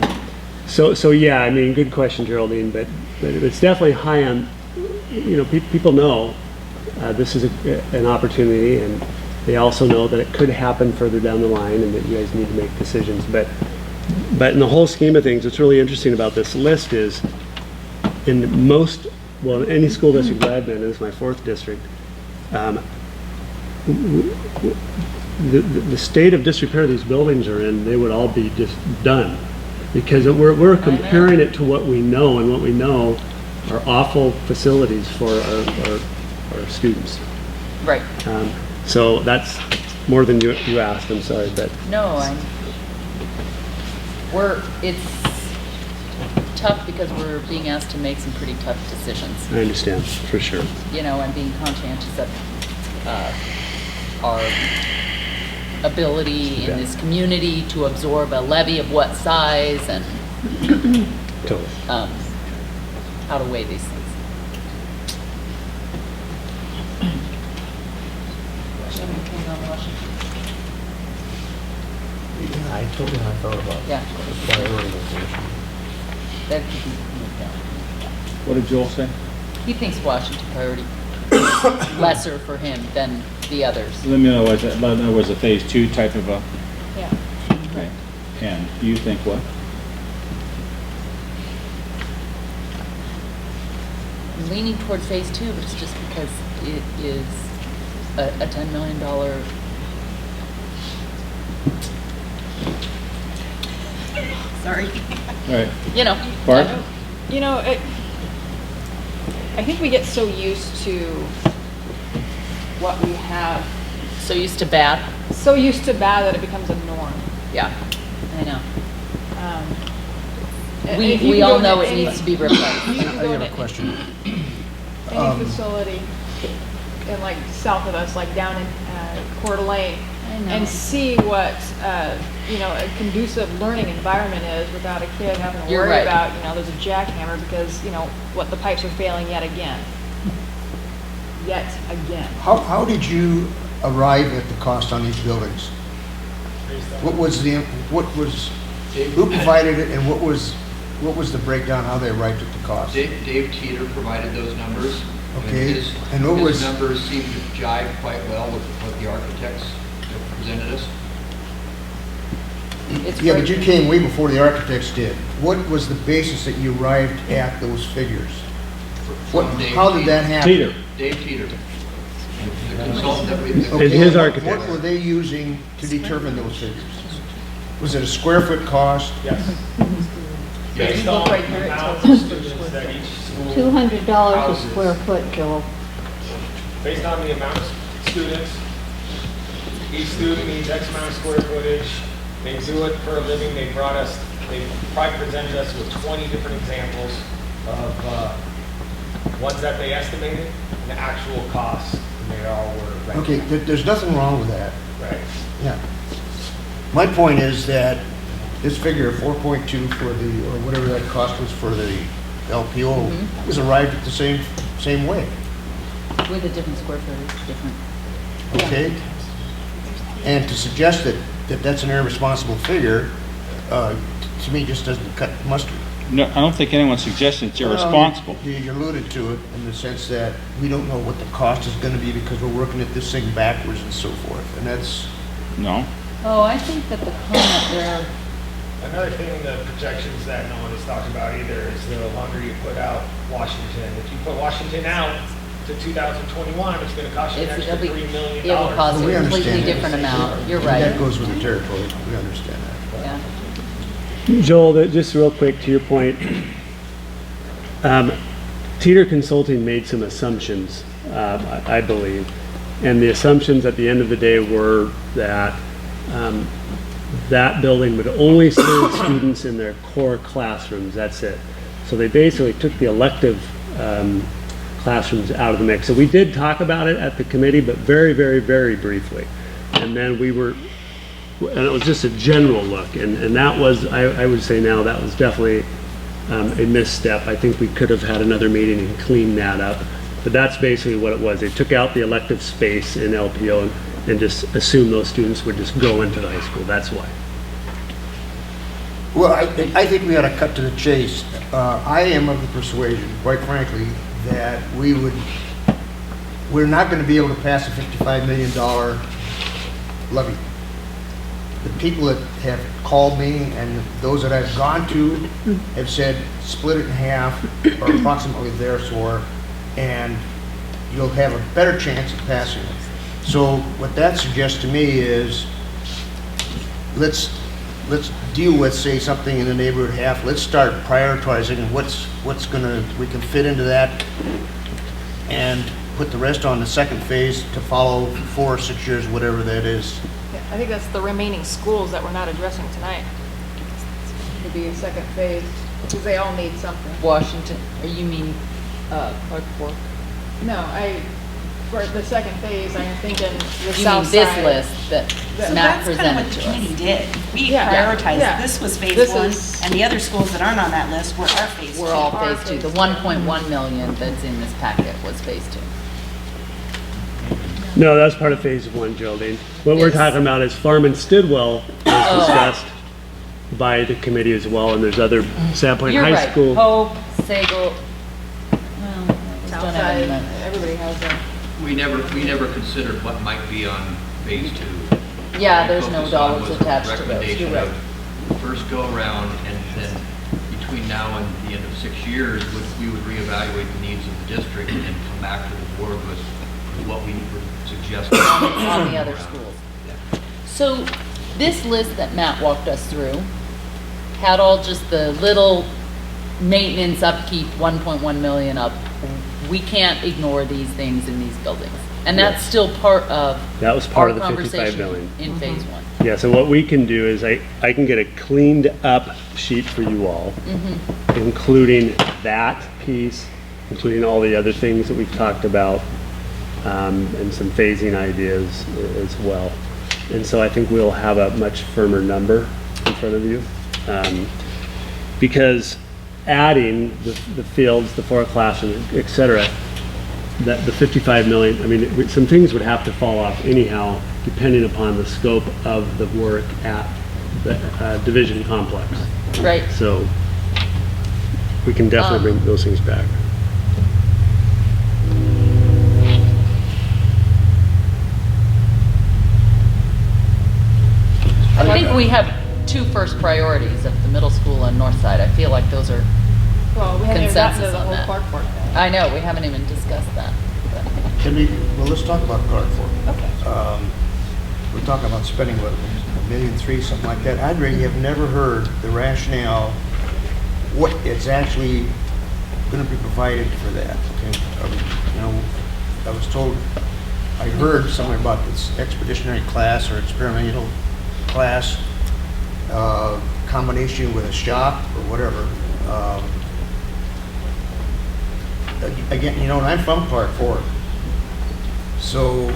So yeah, I mean, good question, Geraldine, but it's definitely high on, people know this is an opportunity, and they also know that it could happen further down the line and that you guys need to make decisions. But in the whole scheme of things, what's really interesting about this list is in any school district that I've been in, this is my 4th district, the state of disrepair these buildings are in, they would all be just done. Because we're comparing it to what we know, and what we know are awful facilities for our students. Right. So that's more than you asked, I'm sorry, but. No, it's tough because we're being asked to make some pretty tough decisions. I understand, for sure. And being conscientious of our ability in this community to absorb a levy of what size and Totally. How to weigh these things. I told you how I felt about Yeah. the priority of the issue. That could be moved down. What did Joel say? He thinks Washington priority lesser for him than the others. Let me know, was a phase 2 type of a, Yeah. right? And you think what? I'm leaning toward phase 2, but it's just because it is a $10 million. Sorry. All right. Bart? I think we get so used to what we have. So used to bad? So used to bad that it becomes a norm. Yeah, I know. And We if you all go know into it needs to be replaced. You can go I have into a question. any facility in south of us, like down in Coeur d'Alene, and see what a conducive learning environment is without a kid having to You're worry right. about there's a jackhammer because what the pipes are failing yet again. How did you arrive at the cost on these buildings? Who provided it, and what was the breakdown, how they arrived at the cost? Dave Teeter provided those numbers. Okay, and what His was, numbers seem to jive quite well with what the architects have presented us. yeah, but you came way before the architects did. What was the basis that you arrived at those figures? How did that happen? Teeter. Dave Teeter. The consultant that we. And his architect. What were they using to determine those figures? Was it a square foot cost? Yes. Based on the amount of students that each school $200 a houses. square foot, Joel. Based on the amount of students, each student needs X amount of square footage. They do it for a living. They probably presented us with 20 different examples of ones that they estimated and the actual costs, and they all were. Okay, there's nothing wrong with that. Right. Yeah. My point is that this figure of 4.2 for the, or whatever that cost was for the LPO, was arrived at the same way, With a different square footage, different. okay? And to suggest that that's an irresponsible figure, to me, just doesn't cut mustard. No, I don't think anyone's suggesting it's irresponsible. You alluded to it in the sense that we don't know what the cost is gonna be because we're working at this thing backwards and so forth, and that's, No? Oh, I think that the comment there, Another thing in the projections that no one has talked about either is the longer you put out Washington. If you put Washington out to 2021, it's going to cost you an extra $3 million. it will cost we a completely understand that. different amount. You're That right. goes with the territory, we understand that. Yeah. Joel, just real quick to your point, Teeter Consulting made some assumptions, I believe, and the assumptions at the end of the day were that that building would only serve students in their core classrooms, that's it. So they basically took the elective classrooms out of the mix. So we did talk about it at the committee, but very, very, very briefly. And then and it was just a general look, and that was, I would say now, that was definitely a misstep. I think we could have had another meeting and cleaned that up, but that's basically what it was. They took out the elective space in LPO and just assumed those students would just go into the high school, that's why. Well, I think we ought to cut to the chase. I am of the persuasion, quite frankly, that we're not gonna be able to pass a $55 million levy. The people that have called me and those that I've gone to have said, split it in half, or approximately therefore, and you'll have a better chance of passing it. So what that suggests to me is, let's deal with, say, something in the neighborhood of half. Let's start prioritizing what's we can fit into that, and put the rest on the second phase to follow 4 or 6 years, whatever that is. Yeah, I think that's the remaining schools that we're not addressing tonight. Would be a second phase, because they all need something. Washington, or you mean Clark Fork? No, for the second phase, I'm thinking the You south mean this side. list that So Matt That's kind of presented what the to us? committee did. We Yeah. prioritized, Yeah. this was phase This one, is- and the other schools that aren't on that list were our phase two. We're all Our phase two. The phase two. 1.1 million that's in this packet was phase two. No, that's part of phase 1, Geraldine. What we're Yes. talking about is Farm and Stidwell was Oh. discussed by the committee as well, and there's other Sandpoint You're High right. School. Hope, Sagal, well, South don't have side, any. everybody has a. We never considered what might be on phase 2. Yeah, there's no Focus on dollars was the attached to those. recommendation You're right. of First go around, and then between now and the end of 6 years, we would reevaluate the needs of the district and come back to the board with what we would suggest. On the other schools. So this list that Matt walked us through had all just the little maintenance upkeep, 1.1 million up. We can't ignore these things in these buildings. And that's still part of That was part our of the 55 conversation million. in phase 1. Yeah, so what we can do is I can get a cleaned up sheet for you all, including that piece, including all the other things that we've talked about, and some phasing ideas as well. And so I think we'll have a much firmer number in front of you. Because adding the fields, the 4 classrooms, et cetera, that the 55 million, I mean, some things would have to fall off anyhow, depending upon the scope of the work at the division complex. Right. So we can definitely bring those things back. I think we have 2 first priorities of the middle school and north side. I feel like those are Well, we haven't even gotten to consensus the on whole that. Clark Fork thing. I know, we haven't even discussed that. Well, let's talk about Clark Fork. Okay. We're talking about spending, what, $1.3 million, something like that. I'd really have never heard the rationale, what it's actually gonna be provided for that, okay? You know, I was told, I heard something about this expeditionary class or experimental class, combination with a shop or whatever. Again, you know, and I'm from Clark Fork. So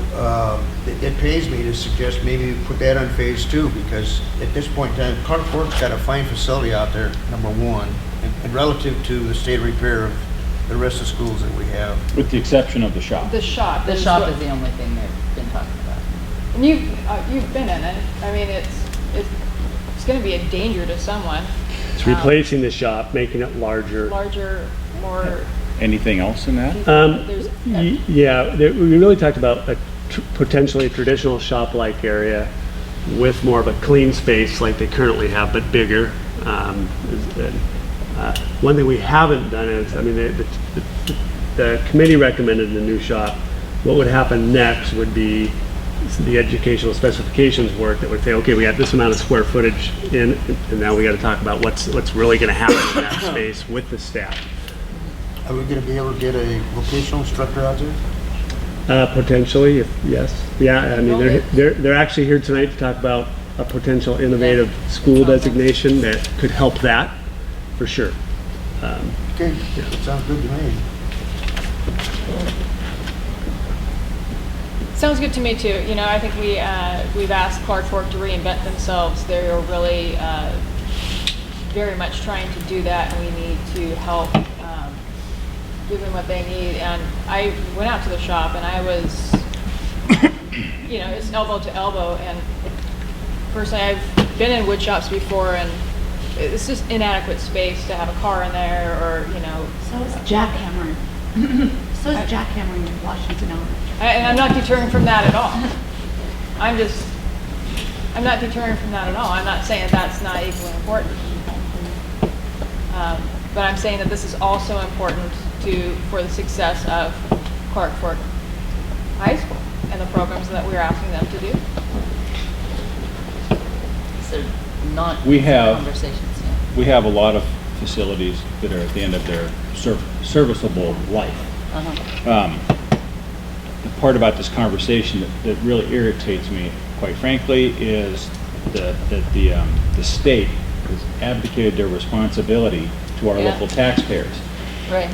it pays me to suggest maybe we put that on phase 2, because at this point in time, Clark Fork's got a fine facility out there, number one, and relative to the state of repair of the rest of the schools that we have. With the exception of the shop. The shop. The shop is the only thing they've been talking about. And you've been in it. I mean, it's going to be a danger to someone. It's replacing the shop, making it larger. Larger, more. Anything else in that? Yeah, we really talked about a potentially a traditional shop-like area with more of a clean space like they currently have, but bigger. One thing we haven't done is, I mean, the committee recommended the new shop. What would happen next would be the educational specifications work that would say, okay, we have this amount of square footage in, and now we got to talk about what's really going to happen in that space with the staff. Are we going to be able to get a vocational instructor out there? Potentially, yes. Yeah, I mean, they're actually here tonight to talk about a potential innovative school designation that could help that, for sure. Okay, sounds good to me. Sounds good to me too. You know, I think we've asked Clark Fork to reinvent themselves. They're really very much trying to do that, and we need to help give them what they need. And I went out to the shop, and I was, you know, it's elbow to elbow. And personally, I've been in wood shops before, and it's just inadequate space to have a car in there, or you know. So is jackhammering. So is jackhammering in Washington Elementary. And I'm not deterring from that at all. I'm not deterring from that at all. I'm not saying that's not equally important. But I'm saying that this is also important for the success of Clark Fork High School and the programs that we're asking them to do. So not We have conversations. we have a lot of facilities that are at the end of their serviceable life. The part about this conversation that really irritates me, quite frankly, is that the state has abdicated their responsibility to our local taxpayers. Right.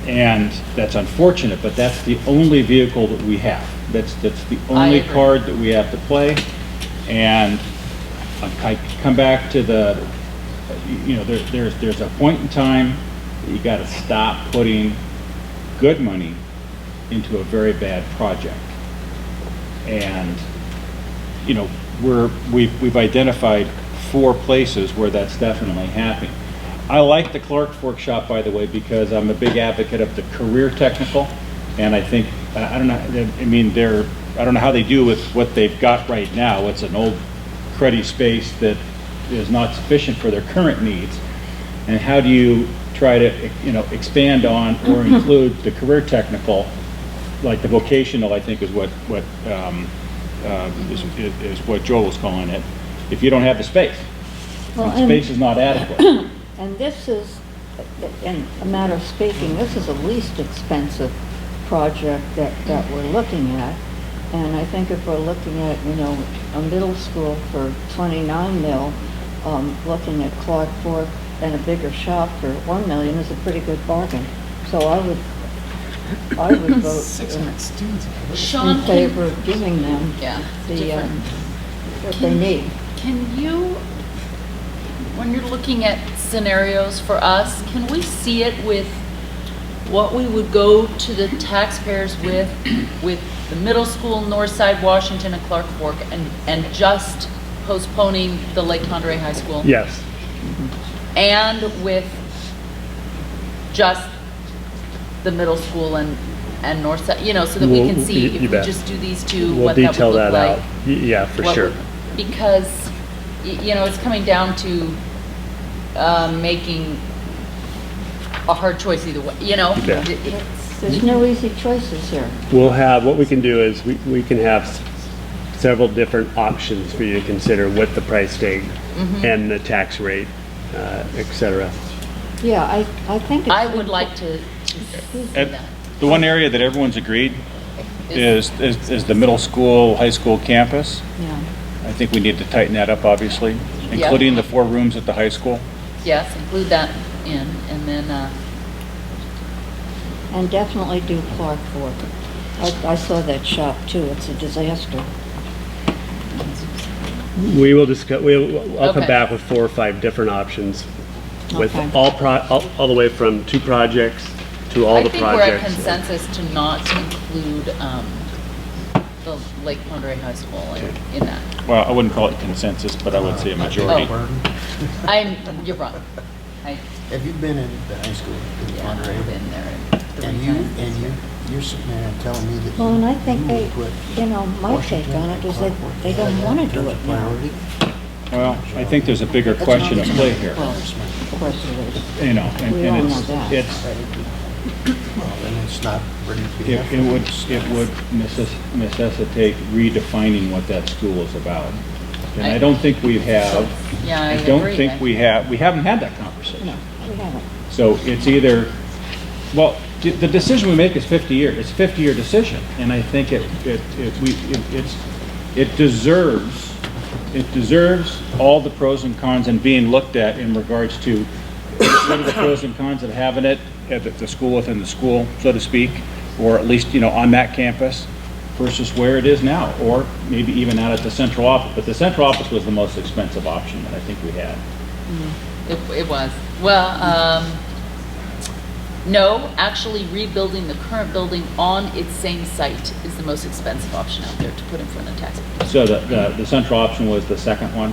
And that's unfortunate, but that's the only vehicle that we have. That's the only agree. card that we have to play. And I come back to there's a point in time that you got to stop putting good money into a very bad project. And you know, we've identified 4 places where that's definitely happening. I like the Clark Fork shop, by the way, because I'm a big advocate of the career technical, and I think I don't know how they do with what they've got right now. It's an old cruddy space that is not sufficient for their current needs, and how do you try to expand on or include the career technical, like the vocational, I think is what Joel was calling it, if you don't have the space. Well, The space is not adequate. And this is, in a matter of speaking, this is the least expensive project that we're looking at. And I think if we're looking at, a middle school for 29 mil, looking at Clark Fork and a bigger shop for 1 million is a pretty good bargain. So I would vote Sean, in favor of giving them what they need. Can you, when you're looking at scenarios for us, can we see it with what we would go to the taxpayers with the middle school, Northside, Washington, and Clark Fork, and just postponing the Lake Condoré High School? Yes. And with just the middle school and Northside, so that we can see if we just do these two, We'll what that would detail look that like. out. Yeah, for sure. Because, it's coming down to making a hard choice either way, There's no easy choices here. We'll have, what we can do is we can have several different options for you to consider with the price tag and the tax rate, et cetera. Yeah, I think I would like to see that. The one area that everyone's agreed is the middle school, high school campus. Yeah. I think we need to tighten that up, obviously, including the 4 rooms at the high school. Yes, include that in, and then, And definitely do Clark Fork. I saw that shop too, it's a disaster. We will discuss, I'll come Okay. back with 4 or 5 different options with Okay. all the way from 2 projects to all I the think we're at projects. consensus to not include the Lake Pondere High School in that. Well, I wouldn't call it consensus, but I would say a majority. You're wrong. Have you been in the high school in Yeah, Monterey? I've been there 3 times. You're sitting there and telling me that. Well, and I think you they, would put you know, my take on it is that they don't want to do it now. priority? Well, I think there's a bigger question at play here, Well, of course it is. you know, and We all know and that. it's, Well, then it's not ready to be. it would necessitate redefining what that school is about. And I don't think we have, Yeah, I I don't agree. think we haven't had that conversation. No, we haven't. So it's either, well, the decision we make is 50-year, it's a 50-year decision, and I think it deserves all the pros and cons and being looked at in regards to what are the pros and cons of having it at the school within the school, so to speak, or at least, you know, on that campus versus where it is now, or maybe even out at the central office. But the central office was the most expensive option that I think we had. It was. Well, no, actually rebuilding the current building on its same site is the most expensive option out there to put in front of taxpayers. So the central option was the second one?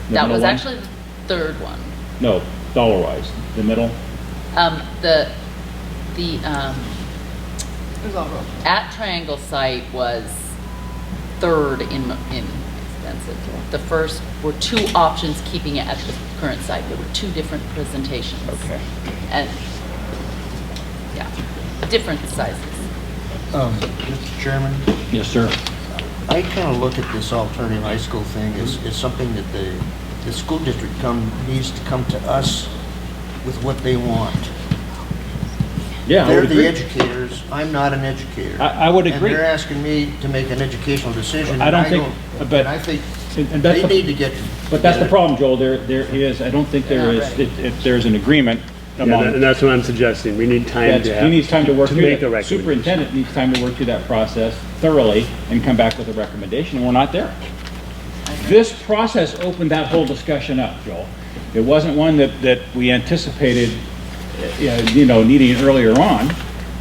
The That middle was one? actually the third one. No, dollar-wise, the middle? The It was all rolled. at Triangle site was third in expensive. The first were 2 options keeping it at the current site. There were 2 different presentations. Okay. And, yeah, different sizes. Mr. Chairman, Yes, sir. I kind of look at this alternative high school thing as something that the school district needs to come to us with what they want. Yeah, I They're would the agree. educators, I'm not an educator. I would agree. And they're asking me to make an educational decision. I and don't think, but. And I think and that's they the- need to get. But that's the problem, Joel, there is, I don't think there is, if there's an agreement Yeah, among. and that's what I'm suggesting. We need time to He needs time to work through make that. a recommendation. Superintendent needs time to work through that process thoroughly and come back with a recommendation, and we're not there. This process opened that whole discussion up, Joel. It wasn't one that we anticipated, needing earlier on,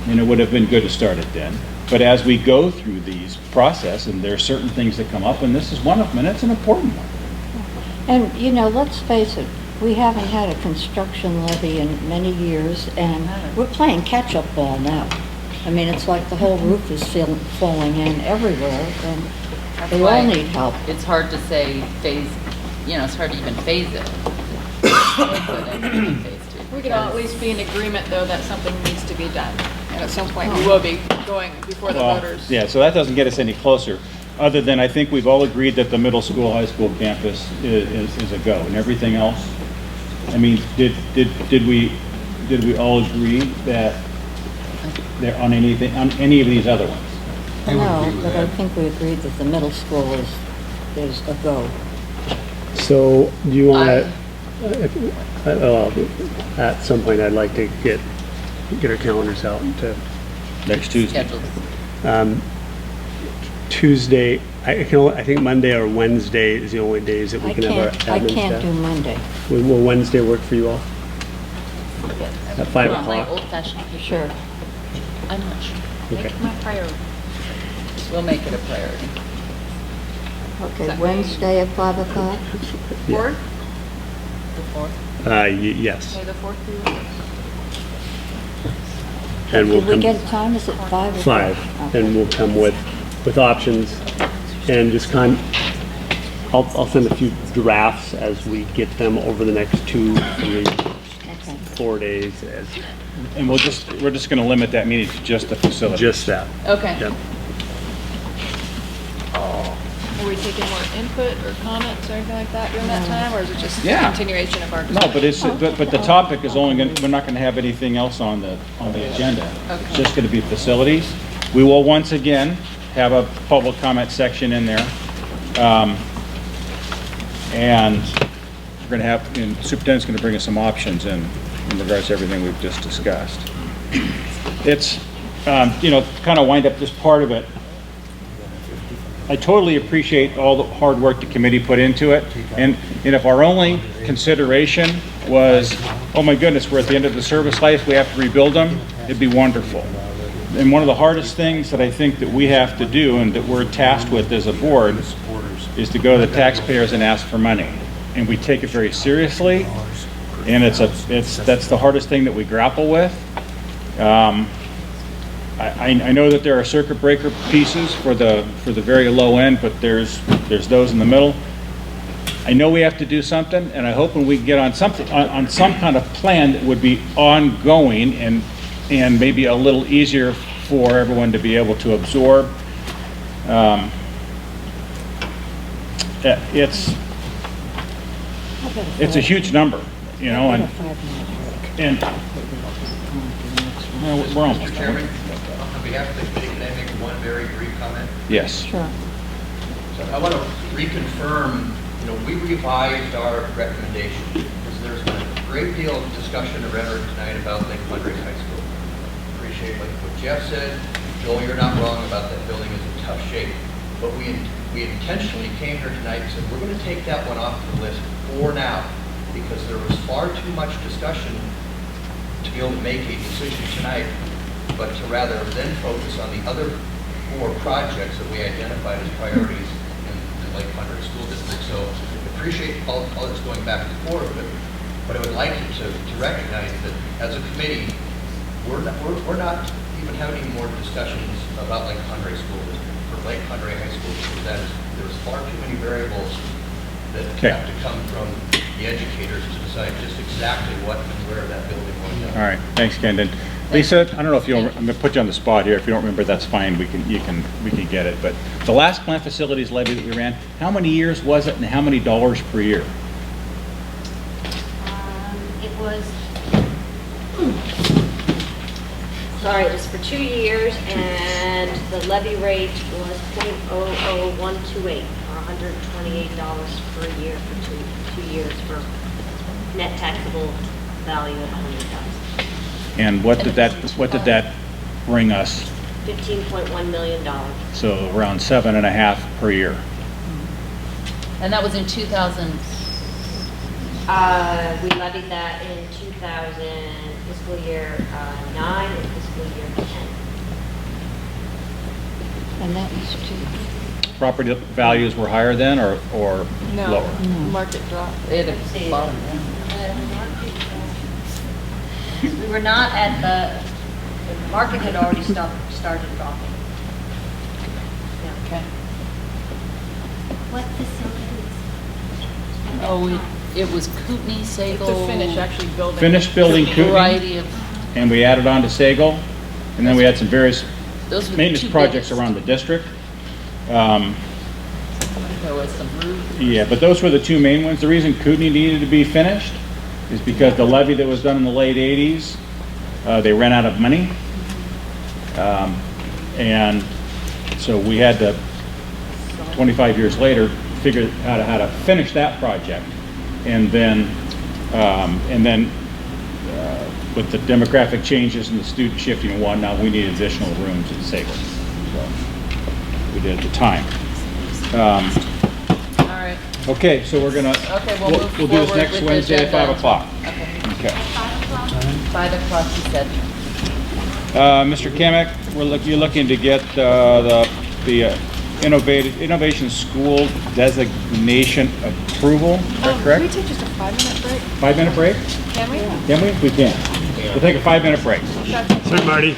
and it would have been good to start it then. But as we go through these process, and there are certain things that come up, and this is one of them, and it's an important one. And, you know, let's face it, we haven't had a construction levy in many years, and we're playing catch-up ball now. I mean, it's like the whole roof is falling in everywhere, and That's they why all need help. It's hard to say phase, it's hard to even phase it. We could all at least be in agreement, though, that something needs to be done. And at some point, we will be going before the Well, voters. yeah, so that doesn't get us any closer, other than I think we've all agreed that the middle school, high school campus is a go, and everything else. I mean, did we all agree that they're on any of these other ones? No, but I think we agreed that the middle school is a go. So do you want to, at some point, I'd like to get our calendars out to next Tuesday. Schedules. Tuesday. I think Monday or Wednesday is the only days that we can have our admin I can't staff. do Monday. Will Wednesday work for you all? At 5 Well, my o'clock? old-fashioned people. Sure. I'm not sure. Okay. Make it my priority. We'll make it a priority. Okay, Wednesday at 5 o'clock? Yeah. The 4th? Yes. May the 4th be with us. And we'll Did we come. get a time? Is it 5 or 5, and we'll come with options, and just I'll send a few drafts as we get them over the next 2, 3, 4 days, And we're just going to limit that meeting to just the facility. just that. Okay. Yep. Are we taking more input or comments or anything like that during that time, or is it just a Yeah. continuation of our No, discussion? but the topic is only we're not going to have anything else on the agenda. It's just going to be facilities. We will once again have a public comment section in there. And we're going to have, and Superintendent's going to bring us some options in regards to everything we've just discussed. kind of wind up this part of it, I totally appreciate all the hard work the committee put into it. And if our only consideration was, oh my goodness, we're at the end of the service life, we have to rebuild them, it'd be wonderful. And one of the hardest things that I think that we have to do and that we're tasked with as a board is to go to the taxpayers and ask for money. And we take it very seriously. And that's the hardest thing that we grapple with. I know that there are circuit breaker pieces for the very low end, but there's those in the middle. I know we have to do something, and I hope when we get on something on some kind of plan that would be ongoing and maybe a little easier for everyone to be able to absorb. It's a huge number, and we're almost Mr. Chairman, on behalf of the committee, can I make one very brief comment? Yes. Sure. So I want to reconfirm, we revised our recommendation because there's been a great deal of discussion and rhetoric tonight about Lake Fundraise High School. Appreciate what Jeff said. Joel, you're not wrong about that building is in tough shape. But we intentionally came here tonight and said, we're going to take that one off the list for now because there was far too much discussion to be able to make a decision tonight, but to rather then focus on the other 4 projects that we identified as priorities in the Lake Fundraise School District. So appreciate all that's going back and forth, but I would like you to recognize that as a committee, we're not even having any more discussions about Lake Fundraise School District or Lake Fundraise High School because there's far too many variables that have to come from the educators to decide just exactly what and where that building will go. All right, thanks, Kendon. Lisa, I don't know if I'm going to put you on the spot here. If you don't remember, that's fine. We can get it. But the last plant facilities levy that we ran, how many years was it, and how many dollars per year? It was, it was for 2 years, and the levy rate was .00128, or $128 per year for two years for net taxable value of $100,000. And what did that bring us? $15.1 million. So around 7.5 per year. And that was in 2000. We levied that in 2000, fiscal year 9 and fiscal year 10. And that was too. Property values were higher then or lower? Market drop. It We were not at the market had already started dropping. Okay. What facilities? Oh, it was Kootenai, Sagal. To finish actually building. Finished building Variety Kootenai, of, and we added on to Sagal, and then we had some various those were the maintenance two projects biggest. around the district. There was some roof. Yeah, but those were the 2 main ones. The reason Kootenai needed to be finished is because the levy that was done in the late 80s, they ran out of money. And so we had to, 25 years later, figure out how to finish that project. And then with the demographic changes and the student shifting and whatnot, we needed additional rooms at Sagal. So we did at the time. All right. Okay, so we're gonna, Okay, we'll move we'll do this forward next with the Wednesday at agenda. 5 o'clock. Okay. Okay. 5 o'clock, you said. Mr. Kamek, you're looking to get the Innovation School designation approval, is that Can we correct? take just a 5-minute break? 5-minute break? Can we? Can we? We can. We'll take a 5-minute break. Sorry, Marty.